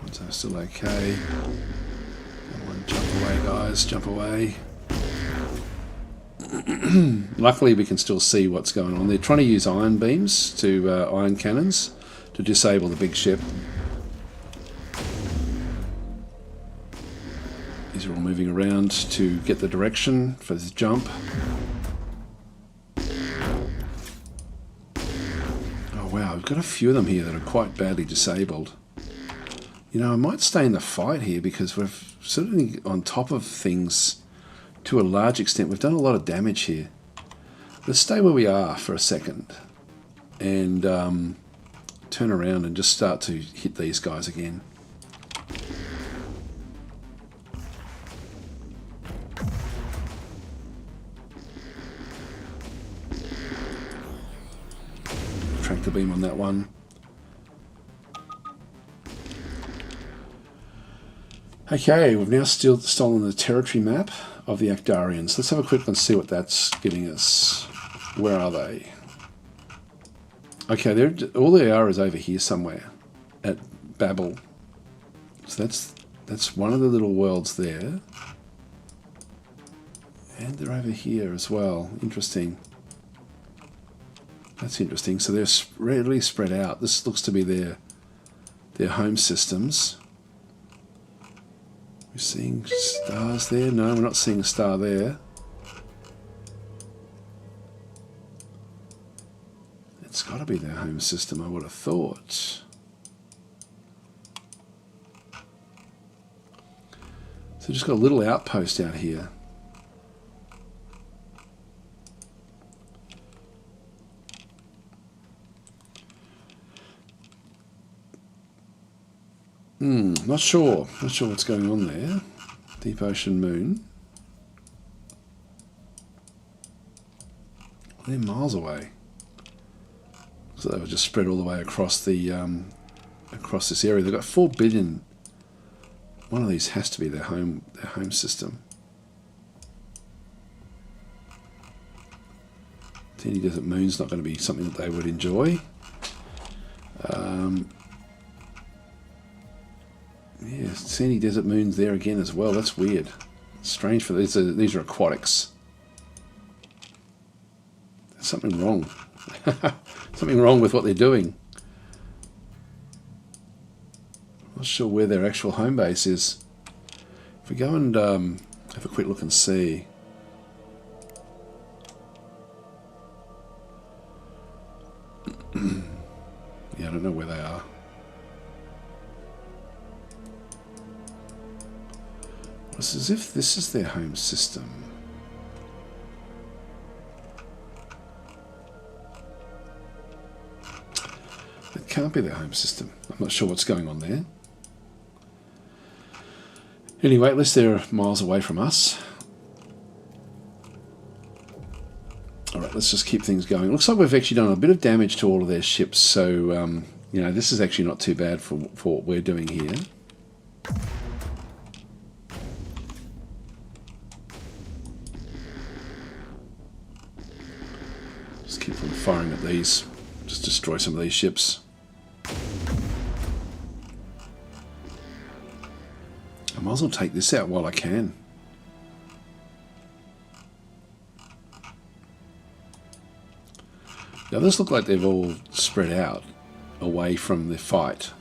One's still okay. Jump away, guys, jump away. Luckily we can still see what's going on. They're trying to use ion beams to ion cannons to disable the big ship. These are all moving around to get the direction for this jump. Oh wow, we've got a few of them here that are quite badly disabled. You know, I might stay in the fight here because we're certainly on top of things to a large extent. We've done a lot of damage here. Let's stay where we are for a second and turn around and just start to hit these guys again. Tractor beam on that one. Okay, we've now still stolen the territory map of the Actarians. Let's have a quick look and see what that's giving us. Where are they? Okay, all they are is over here somewhere at Babel. So that's one of the little worlds there. And they're over here as well. Interesting. That's interesting. So they're really spread out. This looks to be their home systems. We're seeing stars there. No, we're not seeing a star there. It's got to be their home system, I would have thought. So just got a little outpost out here. Not sure what's going on there. Deep Ocean Moon. They're miles away. So they were just spread all the way across the across this area. They've got 4 billion. One of these has to be their home system. Teeny Desert Moon's not going to be something that they would enjoy. Yeah, Sandy Desert Moon's there again as well. That's weird. It's strange for these are aquatics. There's something wrong. Something wrong with what they're doing. Not sure where their actual home base is. If we go and have a quick look and see. Yeah, I don't know where they are. It's as if this is their home system. It can't be their home system. I'm not sure what's going on there. Anyway, at least they're miles away from us. Alright, let's just keep things going. Looks like we've actually done a bit of damage to all of their ships, so you know, this is actually not too bad for what we're doing here. Just keep on firing at these. Just destroy some of these ships. I might as well take this out while I can. The others look like they've all spread out away from the fight.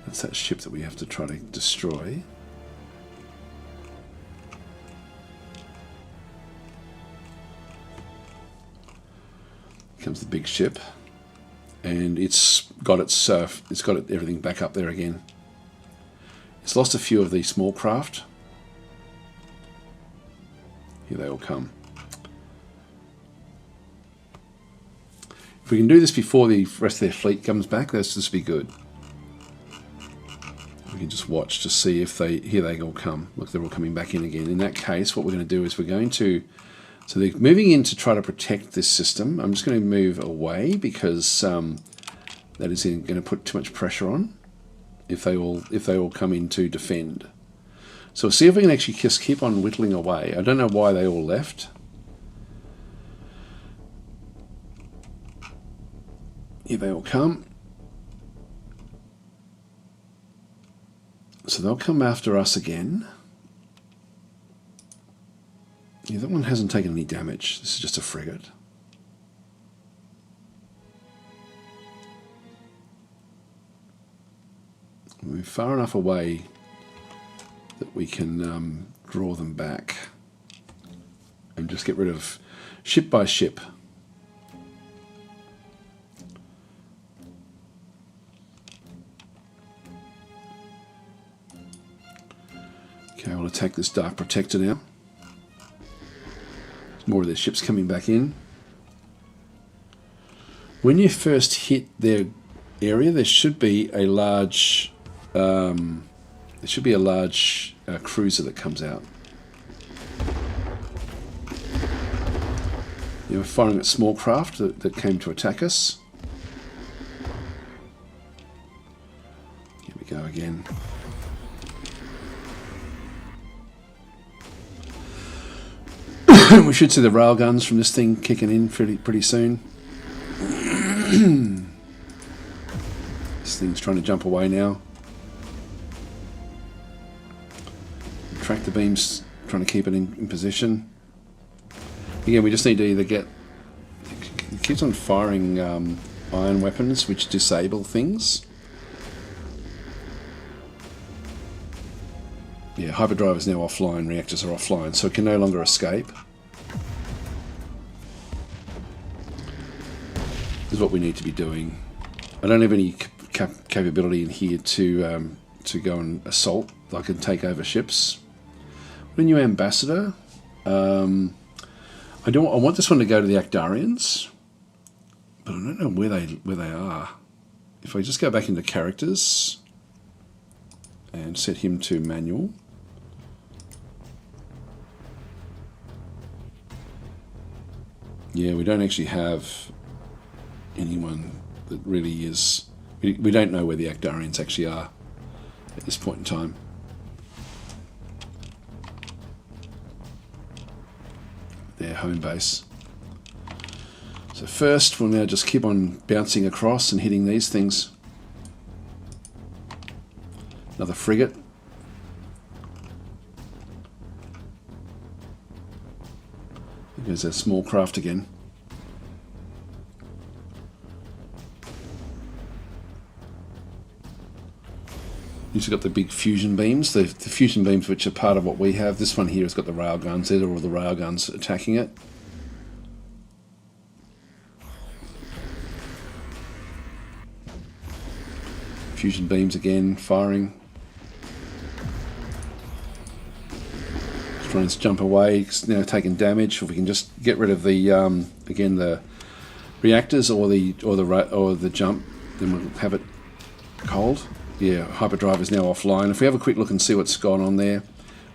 That's that ship that we have to try to destroy. Here comes the big ship, and it's got everything back up there again. It's lost a few of the small craft. Here they all come. If we can do this before the rest of their fleet comes back, that's just be good. We can just watch to see if here they all come. Look, they're all coming back in again. In that case, what we're going to do is we're going to, so they're moving in to try to protect this system. I'm just going to move away because that is going to put too much pressure on if they all come in to defend. So we'll see if we can actually just keep on whittling away. I don't know why they all left. Here they all come. So they'll come after us again. Yeah, that one hasn't taken any damage. This is just a frigate. We're far enough away that we can draw them back and just get rid of ship by ship. Okay, we'll attack this Dark Protector now. More of their ships coming back in. When you first hit their area, there should be a large cruiser that comes out. You were firing at small craft that came to attack us. Here we go again. We should see the railguns from this thing kicking in pretty soon. This thing's trying to jump away now. Tractor beams trying to keep it in position. Again, we just need to either get... It keeps on firing iron weapons which disable things. Yeah, hyperdrive is now offline, reactors are offline, so it can no longer escape. This is what we need to be doing. I don't have any capability in here to go and assault. I can take over ships. What a new ambassador. I want this one to go to the Actarians, but I don't know where they are. If I just go back into characters and set him to manual. Yeah, we don't actually have anyone that really is... We don't know where the Actarians actually are at this point in time. Their home base. So first, we'll now just keep on bouncing across and hitting these things. Another frigate. There's a small craft again. You've got the big fusion beams, the fusion beams which are part of what we have. This one here has got the railguns there, or the railguns attacking it. Fusion beams again, firing. Trying to jump away, it's now taking damage. If we can just get rid of the again the reactors or the jump, then we'll have it cold. Yeah, hyperdrive is now offline. If we have a quick look and see what's gone on there,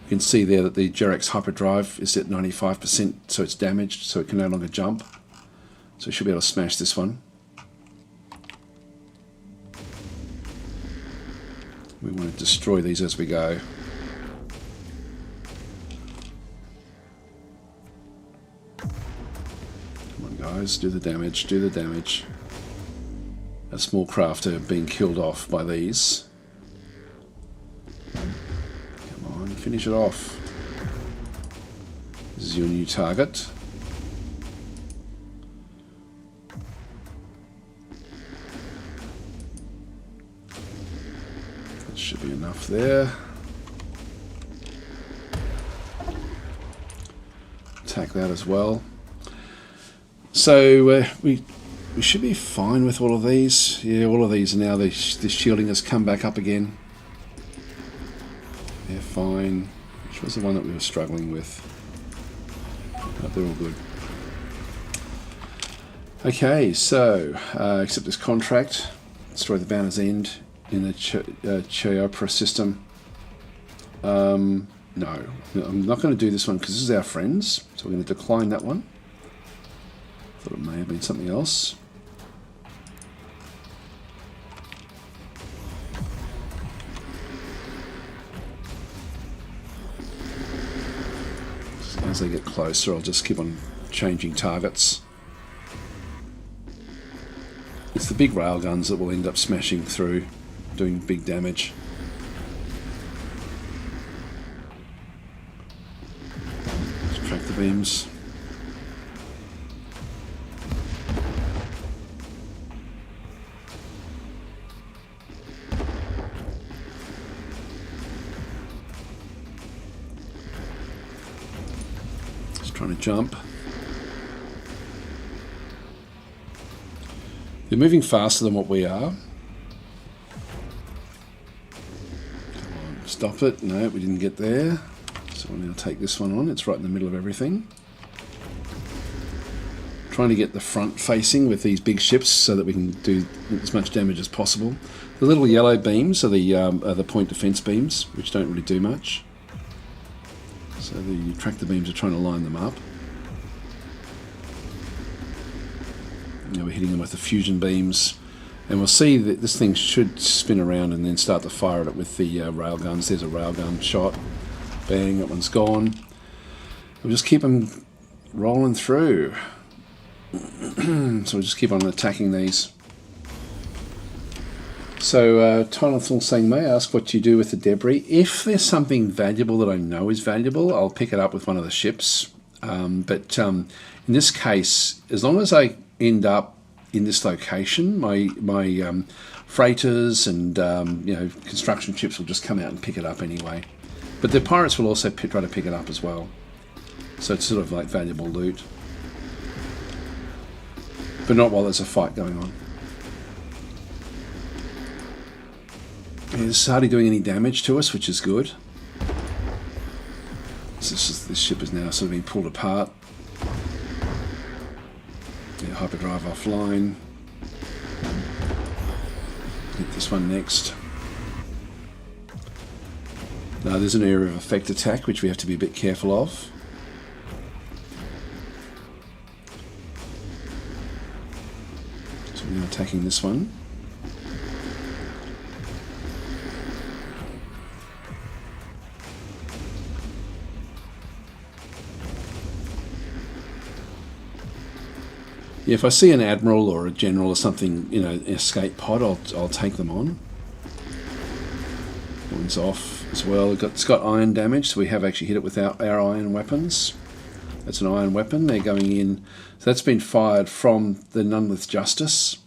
You can see there that the Jerex hyperdrive is at 95%, so it's damaged, so it can no longer jump. So we should be able to smash this one. We want to destroy these as we go. Come on guys, do the damage, do the damage. A small crafter being killed off by these. Come on, finish it off. This is your new target. That should be enough there. Attack that as well. So we should be fine with all of these. Yeah, all of these now, the shielding has come back up again. They're fine. Which was the one that we were struggling with? Oh, they're all good. Okay, so accept this contract. Destroy the Banner's End in the Chiopera system. No, I'm not going to do this one because this is our friends. So we're going to decline that one. Thought it may have been something else. As they get closer, I'll just keep on changing targets. It's the big railguns that will end up smashing through, doing big damage. Let's track the beams. Trying to jump. They're moving faster than what we are. Come on, stop it. No, we didn't get there. So we'll now take this one on. It's right in the middle of everything. Trying to get the front facing with these big ships so that we can do as much damage as possible. The little yellow beams are the point defense beams, which don't really do much. So the tractor beams are trying to line them up. Now we're hitting them with the fusion beams, and we'll see that this thing should spin around and then start to fire at it with the railguns. There's a railgun shot. Bang, that one's gone. We'll just keep them rolling through. So we'll just keep on attacking these. So Tylenthal saying, may I ask what you do with the debris? If there's something valuable that I know is valuable, I'll pick it up with one of the ships. But in this case, as long as I end up in this location, my freighters and construction ships will just come out and pick it up anyway. But the pirates will also try to pick it up as well. So it's sort of like valuable loot. But not while there's a fight going on. It's hardly doing any damage to us, which is good. This ship is now sort of being pulled apart. Yeah, hyperdrive offline. Hit this one next. Now there's an area of effect attack which we have to be a bit careful of. So we're now attacking this one. Yeah, if I see an admiral or a general or something, an escape pod, I'll take them on. One's off as well. It's got iron damage, so we have actually hit it with our iron weapons. That's an iron weapon. They're going in. So that's been fired from the None with Justice,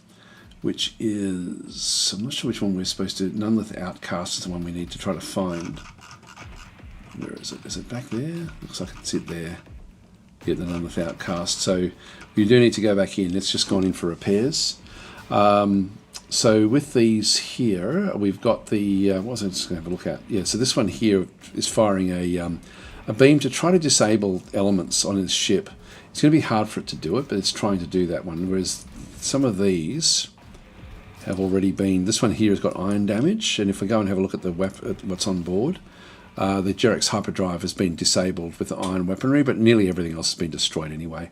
which is, I'm not sure which one we're supposed to. None with Outcast is the one we need to try to find. Where is it? Is it back there? Looks like it's it there. Get the None with Outcast. So we do need to go back in. It's just gone in for repairs. So with these here, we've got the, what was I just going to have a look at? Yeah, so this one here is firing a beam to try to disable elements on his ship. It's going to be hard for it to do it, but it's trying to do that one. Whereas some of these have already been, this one here has got iron damage, and if we go and have a look at the at what's on board, The Jerax hyperdrive has been disabled with the iron weaponry, but nearly everything else has been destroyed anyway.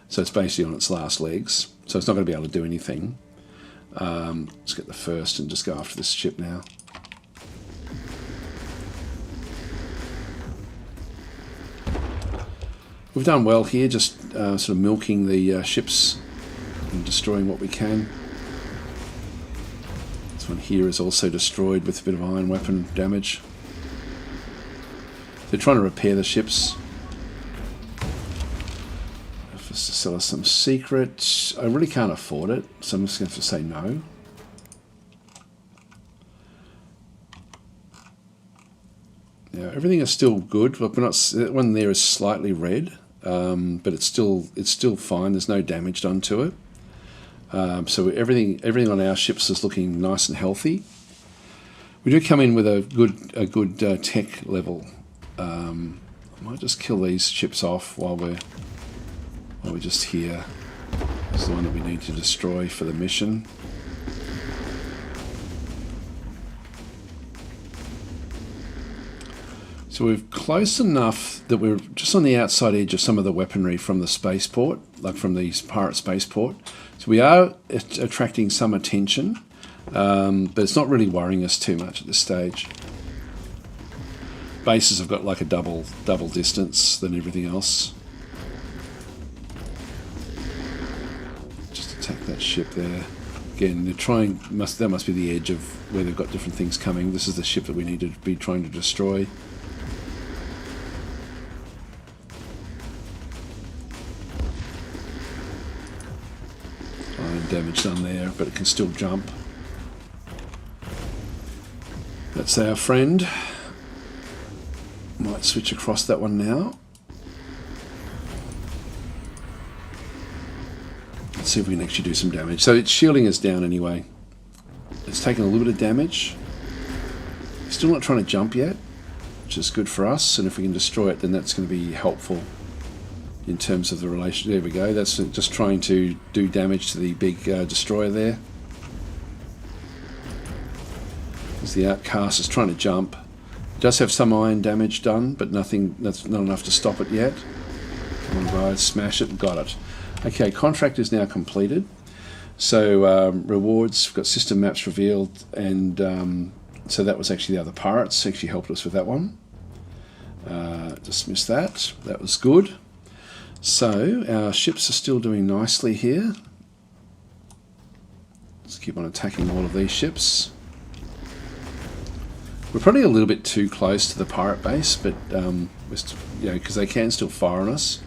So it's basically on its last legs. So it's not going to be able to do anything. Let's get the first and just go after this ship now. We've done well here, just sort of milking the ships and destroying what we can. This one here is also destroyed with a bit of iron weapon damage. They're trying to repair the ships. If it's to sell us some secret, I really can't afford it, so I'm just going to have to say no. Yeah, everything is still good. Look, we're not, that one there is slightly red. But it's still fine. There's no damage done to it. So everything on our ships is looking nice and healthy. We do come in with a good tech level. I might just kill these ships off while we're just here. This is the one that we need to destroy for the mission. So we're close enough that we're just on the outside edge of some of the weaponry from the spaceport, like from the pirate spaceport. So we are attracting some attention, but it's not really worrying us too much at this stage. Bases have got like a double distance than everything else. Just attack that ship there. Again, they're trying. That must be the edge of where they've got different things coming. This is the ship that we need to be trying to destroy. Damage done there, but it can still jump. That's our friend. Might switch across that one now. Let's see if we can actually do some damage. So its shielding is down anyway. It's taken a little bit of damage. Still not trying to jump yet, which is good for us, and if we can destroy it, then that's going to be helpful in terms of the relation. There we go. That's just trying to do damage to the big destroyer there. As the outcast is trying to jump. It does have some iron damage done, but nothing. That's not enough to stop it yet. Come on, guys, smash it. Got it. Okay, contract is now completed. So rewards. We've got system maps revealed, and so that was actually the other pirates. Actually helped us with that one. Just missed that. That was good. So our ships are still doing nicely here. Let's keep on attacking all of these ships. We're probably a little bit too close to the pirate base, but because they can still fire on us.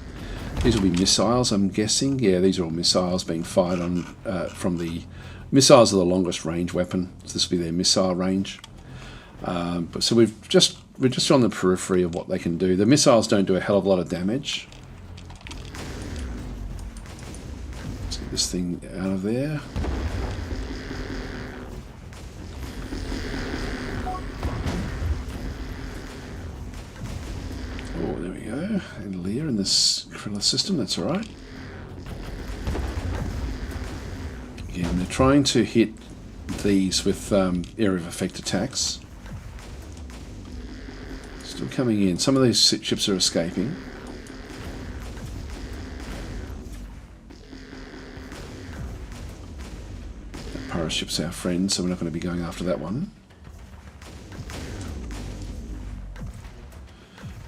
These will be missiles, I'm guessing. Yeah, these are all missiles being fired on from the missiles are the longest range weapon. So this will be their missile range. So we're just on the periphery of what they can do. The missiles don't do a hell of a lot of damage. This thing out of there. Oh, there we go. And Lear in this Krilla system, that's alright. Again, they're trying to hit these with area of effect attacks. Still coming in. Some of these ships are escaping. Ship's our friend, so we're not going to be going after that one.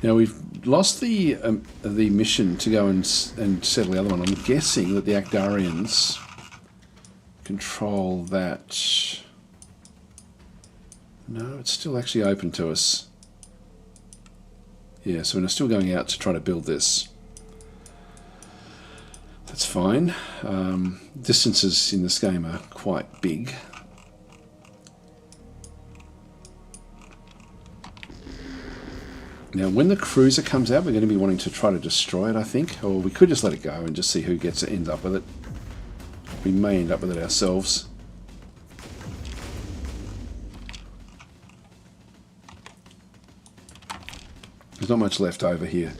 Now we've lost the mission to go and settle the other one. I'm guessing that the Akdarians control that. No, it's still actually open to us. Yeah, so we're still going out to try to build this. That's fine. Distances in this game are quite big. Now, when the cruiser comes out, we're going to be wanting to try to destroy it, I think. Or we could just let it go and just see who ends up with it. We may end up with it ourselves. There's not much left over here.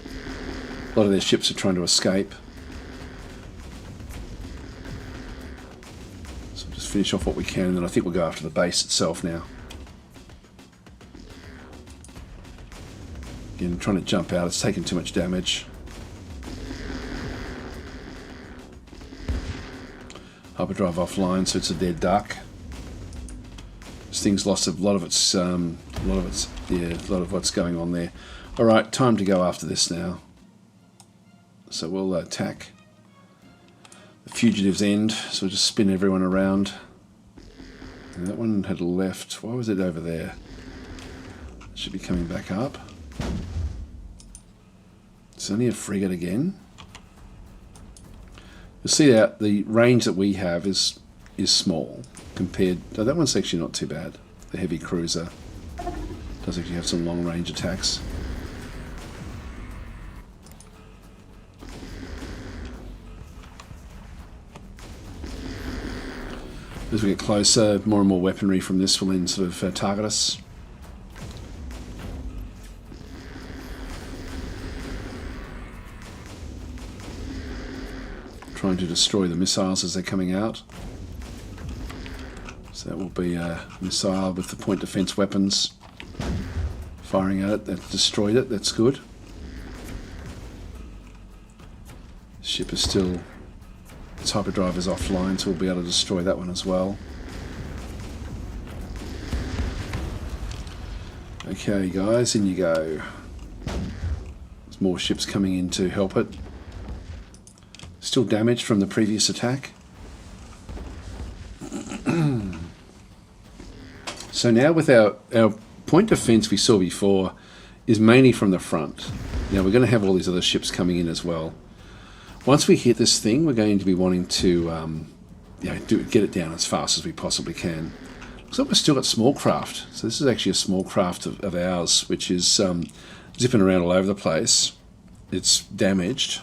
A lot of their ships are trying to escape. Finish off what we can, and then I think we'll go after the base itself now. Again, trying to jump out, it's taking too much damage. Hyperdrive offline, so it's a dead duck. This thing's lost a lot of what's going on there. All right, time to go after this now. So we'll attack the fugitive's end. So we'll just spin everyone around. And that one had left. Why was it over there? It should be coming back up. It's only a frigate again. You'll see that the range that we have is small compared. Oh, that one's actually not too bad. The heavy cruiser does actually have some long range attacks. As we get closer, more and more weaponry from this will then sort of target us. Trying to destroy the missiles as they're coming out. So that will be a missile with the point defense weapons firing at it. That destroyed it. That's good. The ship is still... its hyperdrive is offline, so we'll be able to destroy that one as well. Okay, guys, in you go. There's more ships coming in to help it. Still damaged from the previous attack. So now with our point defense we saw before is mainly from the front. Now we're going to have all these other ships coming in as well. Once we hit this thing, we're going to be wanting to get it down as fast as we possibly can. Looks like we've still got small craft. So this is actually a small craft of ours, which is zipping around all over the place. It's damaged.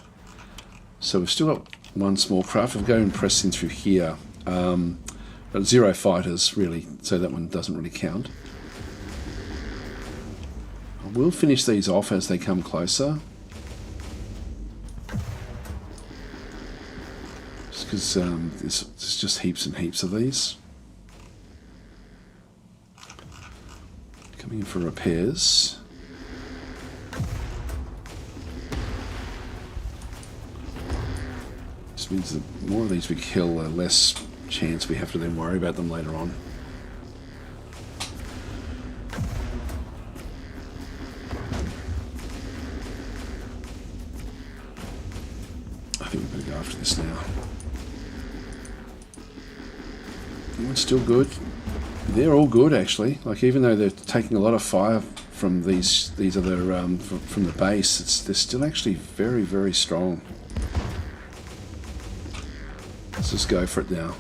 So we've still got one small craft. We'll go and press in through here. But 0 fighters, really, so that one doesn't really count. We'll finish these off as they come closer. Just because there's just heaps and heaps of these. Coming in for repairs. This means that the more of these we kill, the less chance we have to then worry about them later on. I think we better go after this now. It's still good. They're all good actually. Like even though they're taking a lot of fire from these other from the base, they're still actually very, very strong. Let's just go for it now.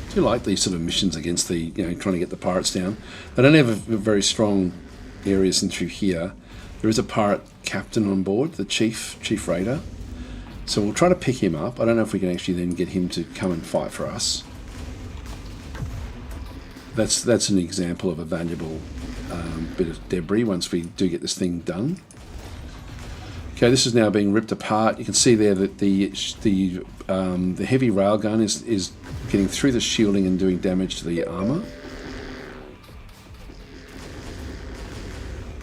I do like these sort of missions against the, trying to get the pirates down. They don't have a very strong areas in through here. There is a pirate captain on board, the chief raider. So we'll try to pick him up. I don't know if we can actually then get him to come and fight for us. That's an example of a valuable bit of debris once we do get this thing done. Okay, this is now being ripped apart. You can see there that the heavy railgun is getting through the shielding and doing damage to the armor.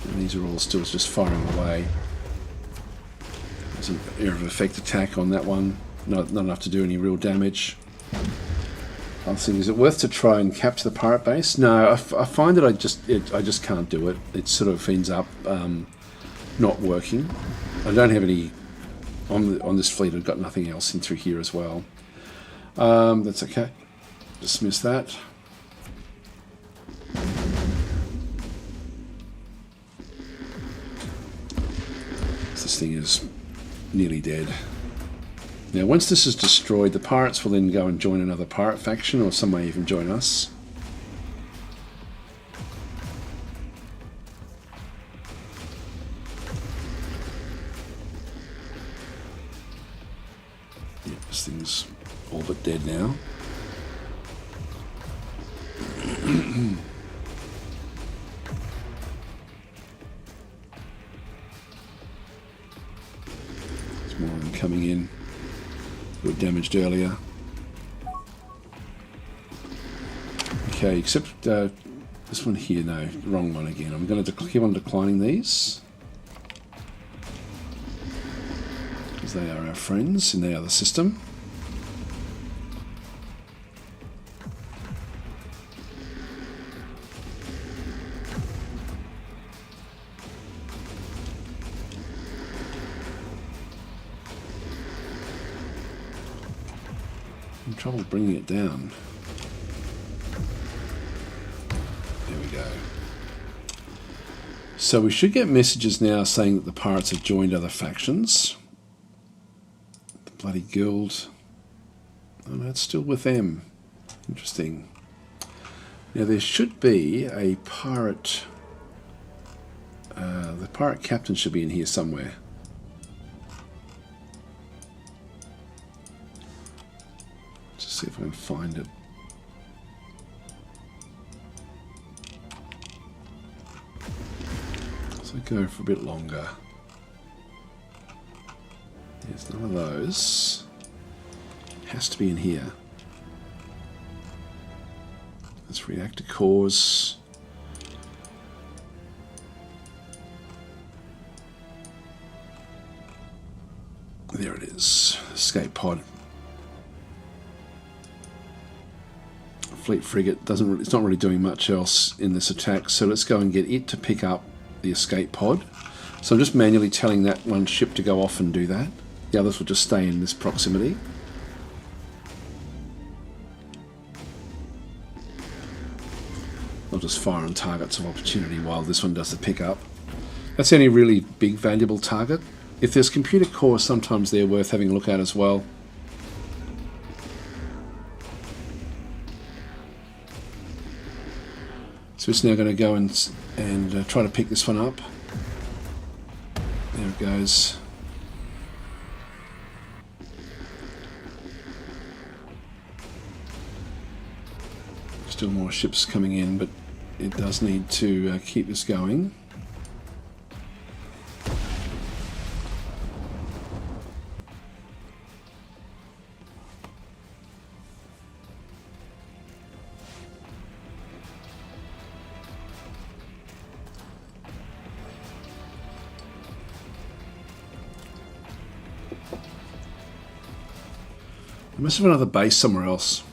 And these are all still just firing away. There's an area of effect attack on that one. Not enough to do any real damage. I was thinking, is it worth to try and capture the pirate base? No, I find that I just can't do it. It sort of ends up not working. I don't have any on this fleet. I've got nothing else in through here as well. That's okay. Dismiss that. This thing is nearly dead. Now, once this is destroyed, the pirates will then go and join another pirate faction, or some may even join us. Yep, this thing's all but dead now. There's more of them coming in. Who were damaged earlier. Okay, except this one here, no, wrong one again. I'm going to keep on declining these, because they are our friends in the other system. I'm trouble bringing it down. There we go. So we should get messages now saying that the pirates have joined other factions. The bloody guild. Oh no, it's still with them. Interesting. Now there should be a pirate... the pirate captain should be in here somewhere. Just see if I can find it. So go for a bit longer. There's none of those. Has to be in here. That's reactor cores. There it is. Escape pod. Fleet frigate it's not really doing much else in this attack, so let's go and get it to pick up the escape pod. So I'm just manually telling that one ship to go off and do that. The others will just stay in this proximity. I'll just fire on targets of opportunity while this one does the pickup. That's the only really big valuable target. If there's computer cores, sometimes they're worth having a look at as well. So it's now going to go and try to pick this one up. There it goes. Still more ships coming in, but it does need to keep this going. There must have another base somewhere else.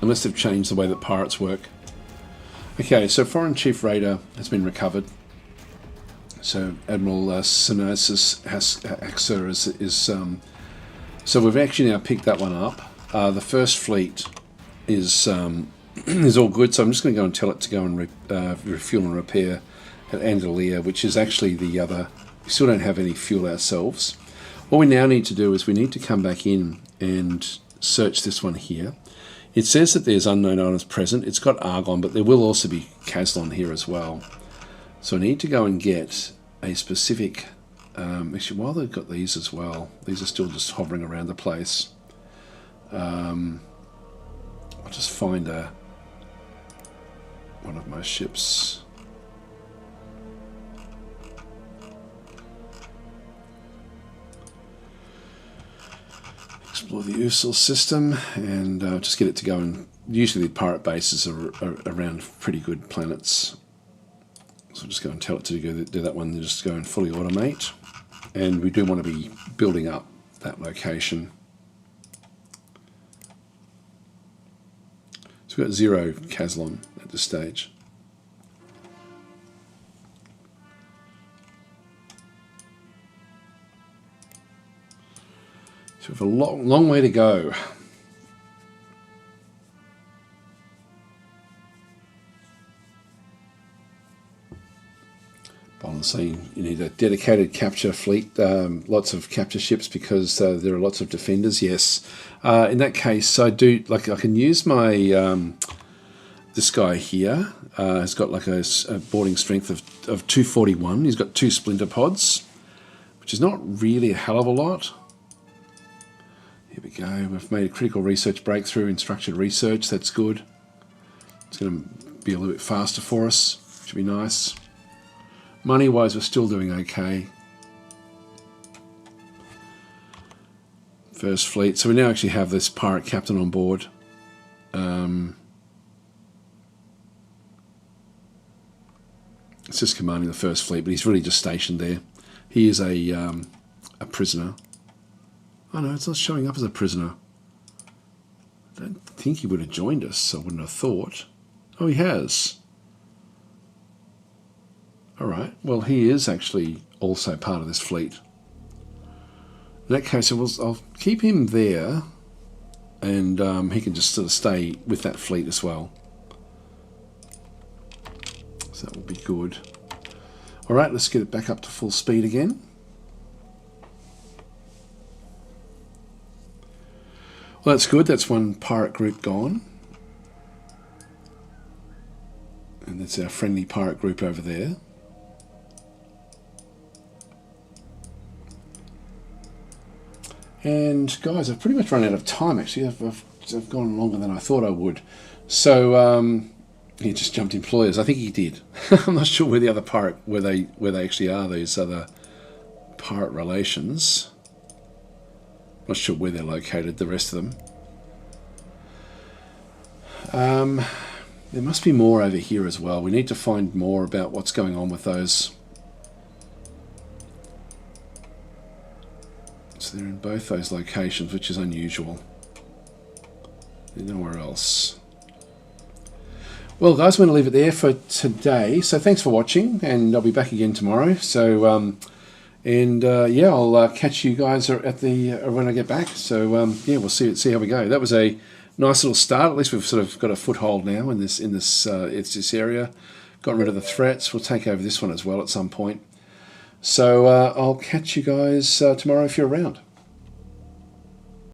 Unless they've changed the way that pirates work. Okay, so Foreign Chief Raider has been recovered. So Admiral Sinasis Axer is so we've actually now picked that one up. The first fleet is all good. So I'm just going to go and tell it to go and refuel and repair at Andalusia, which is actually the other. We still don't have any fuel ourselves. What we now need to do is we need to come back in and search this one here. It says that there's unknown items present. It's got argon, but there will also be Caslon here as well. So I need to go and get a specific... actually, while they've got these as well, these are still just hovering around the place. I'll just find one of my ships. Explore the Usul system and just get it to go, and usually the pirate bases are around pretty good planets. So I'll just go and tell it to do that one, and just go and fully automate. And we do want to be building up that location. So we've got 0 Caslon at this stage. So we have a long way to go. Bond saying you need a dedicated capture fleet, lots of capture ships, because there are lots of defenders. Yes, in that case, I can use my this guy here. Has got like a boarding strength of 241. He's got 2 splinter pods, which is not really a hell of a lot. Here we go. We've made a critical research breakthrough in structured research. That's good. It's going to be a little bit faster for us. Should be nice. Money-wise, we're still doing okay. First fleet. So we now actually have this pirate captain on board. It's just commanding the First Fleet, but he's really just stationed there. He is a prisoner. Oh no, it's not showing up as a prisoner. I don't think he would have joined us, I wouldn't have thought. Oh, he has. Alright, well he is actually also part of this fleet. In that case, I'll keep him there, and he can just sort of stay with that fleet as well. So that will be good. Alright, let's get it back up to full speed again. Well, that's good. That's one pirate group gone. And that's our friendly pirate group over there. And guys, I've pretty much run out of time actually. I've gone longer than I thought I would. So he just jumped employers. I think he did. I'm not sure where the other pirate, where they actually are, these other pirate relations. Not sure where they're located, the rest of them. There must be more over here as well. We need to find more about what's going on with those. So they're in both those locations, which is unusual. Nowhere else. Well, guys, I'm going to leave it there for today. So thanks for watching, and I'll be back again tomorrow. So, yeah, I'll catch you guys at the when I get back. So, yeah, we'll see how we go. That was a nice little start. At least we've sort of got a foothold now in this area. Got rid of the threats. We'll take over this one as well at some point. So I'll catch you guys tomorrow if you're around.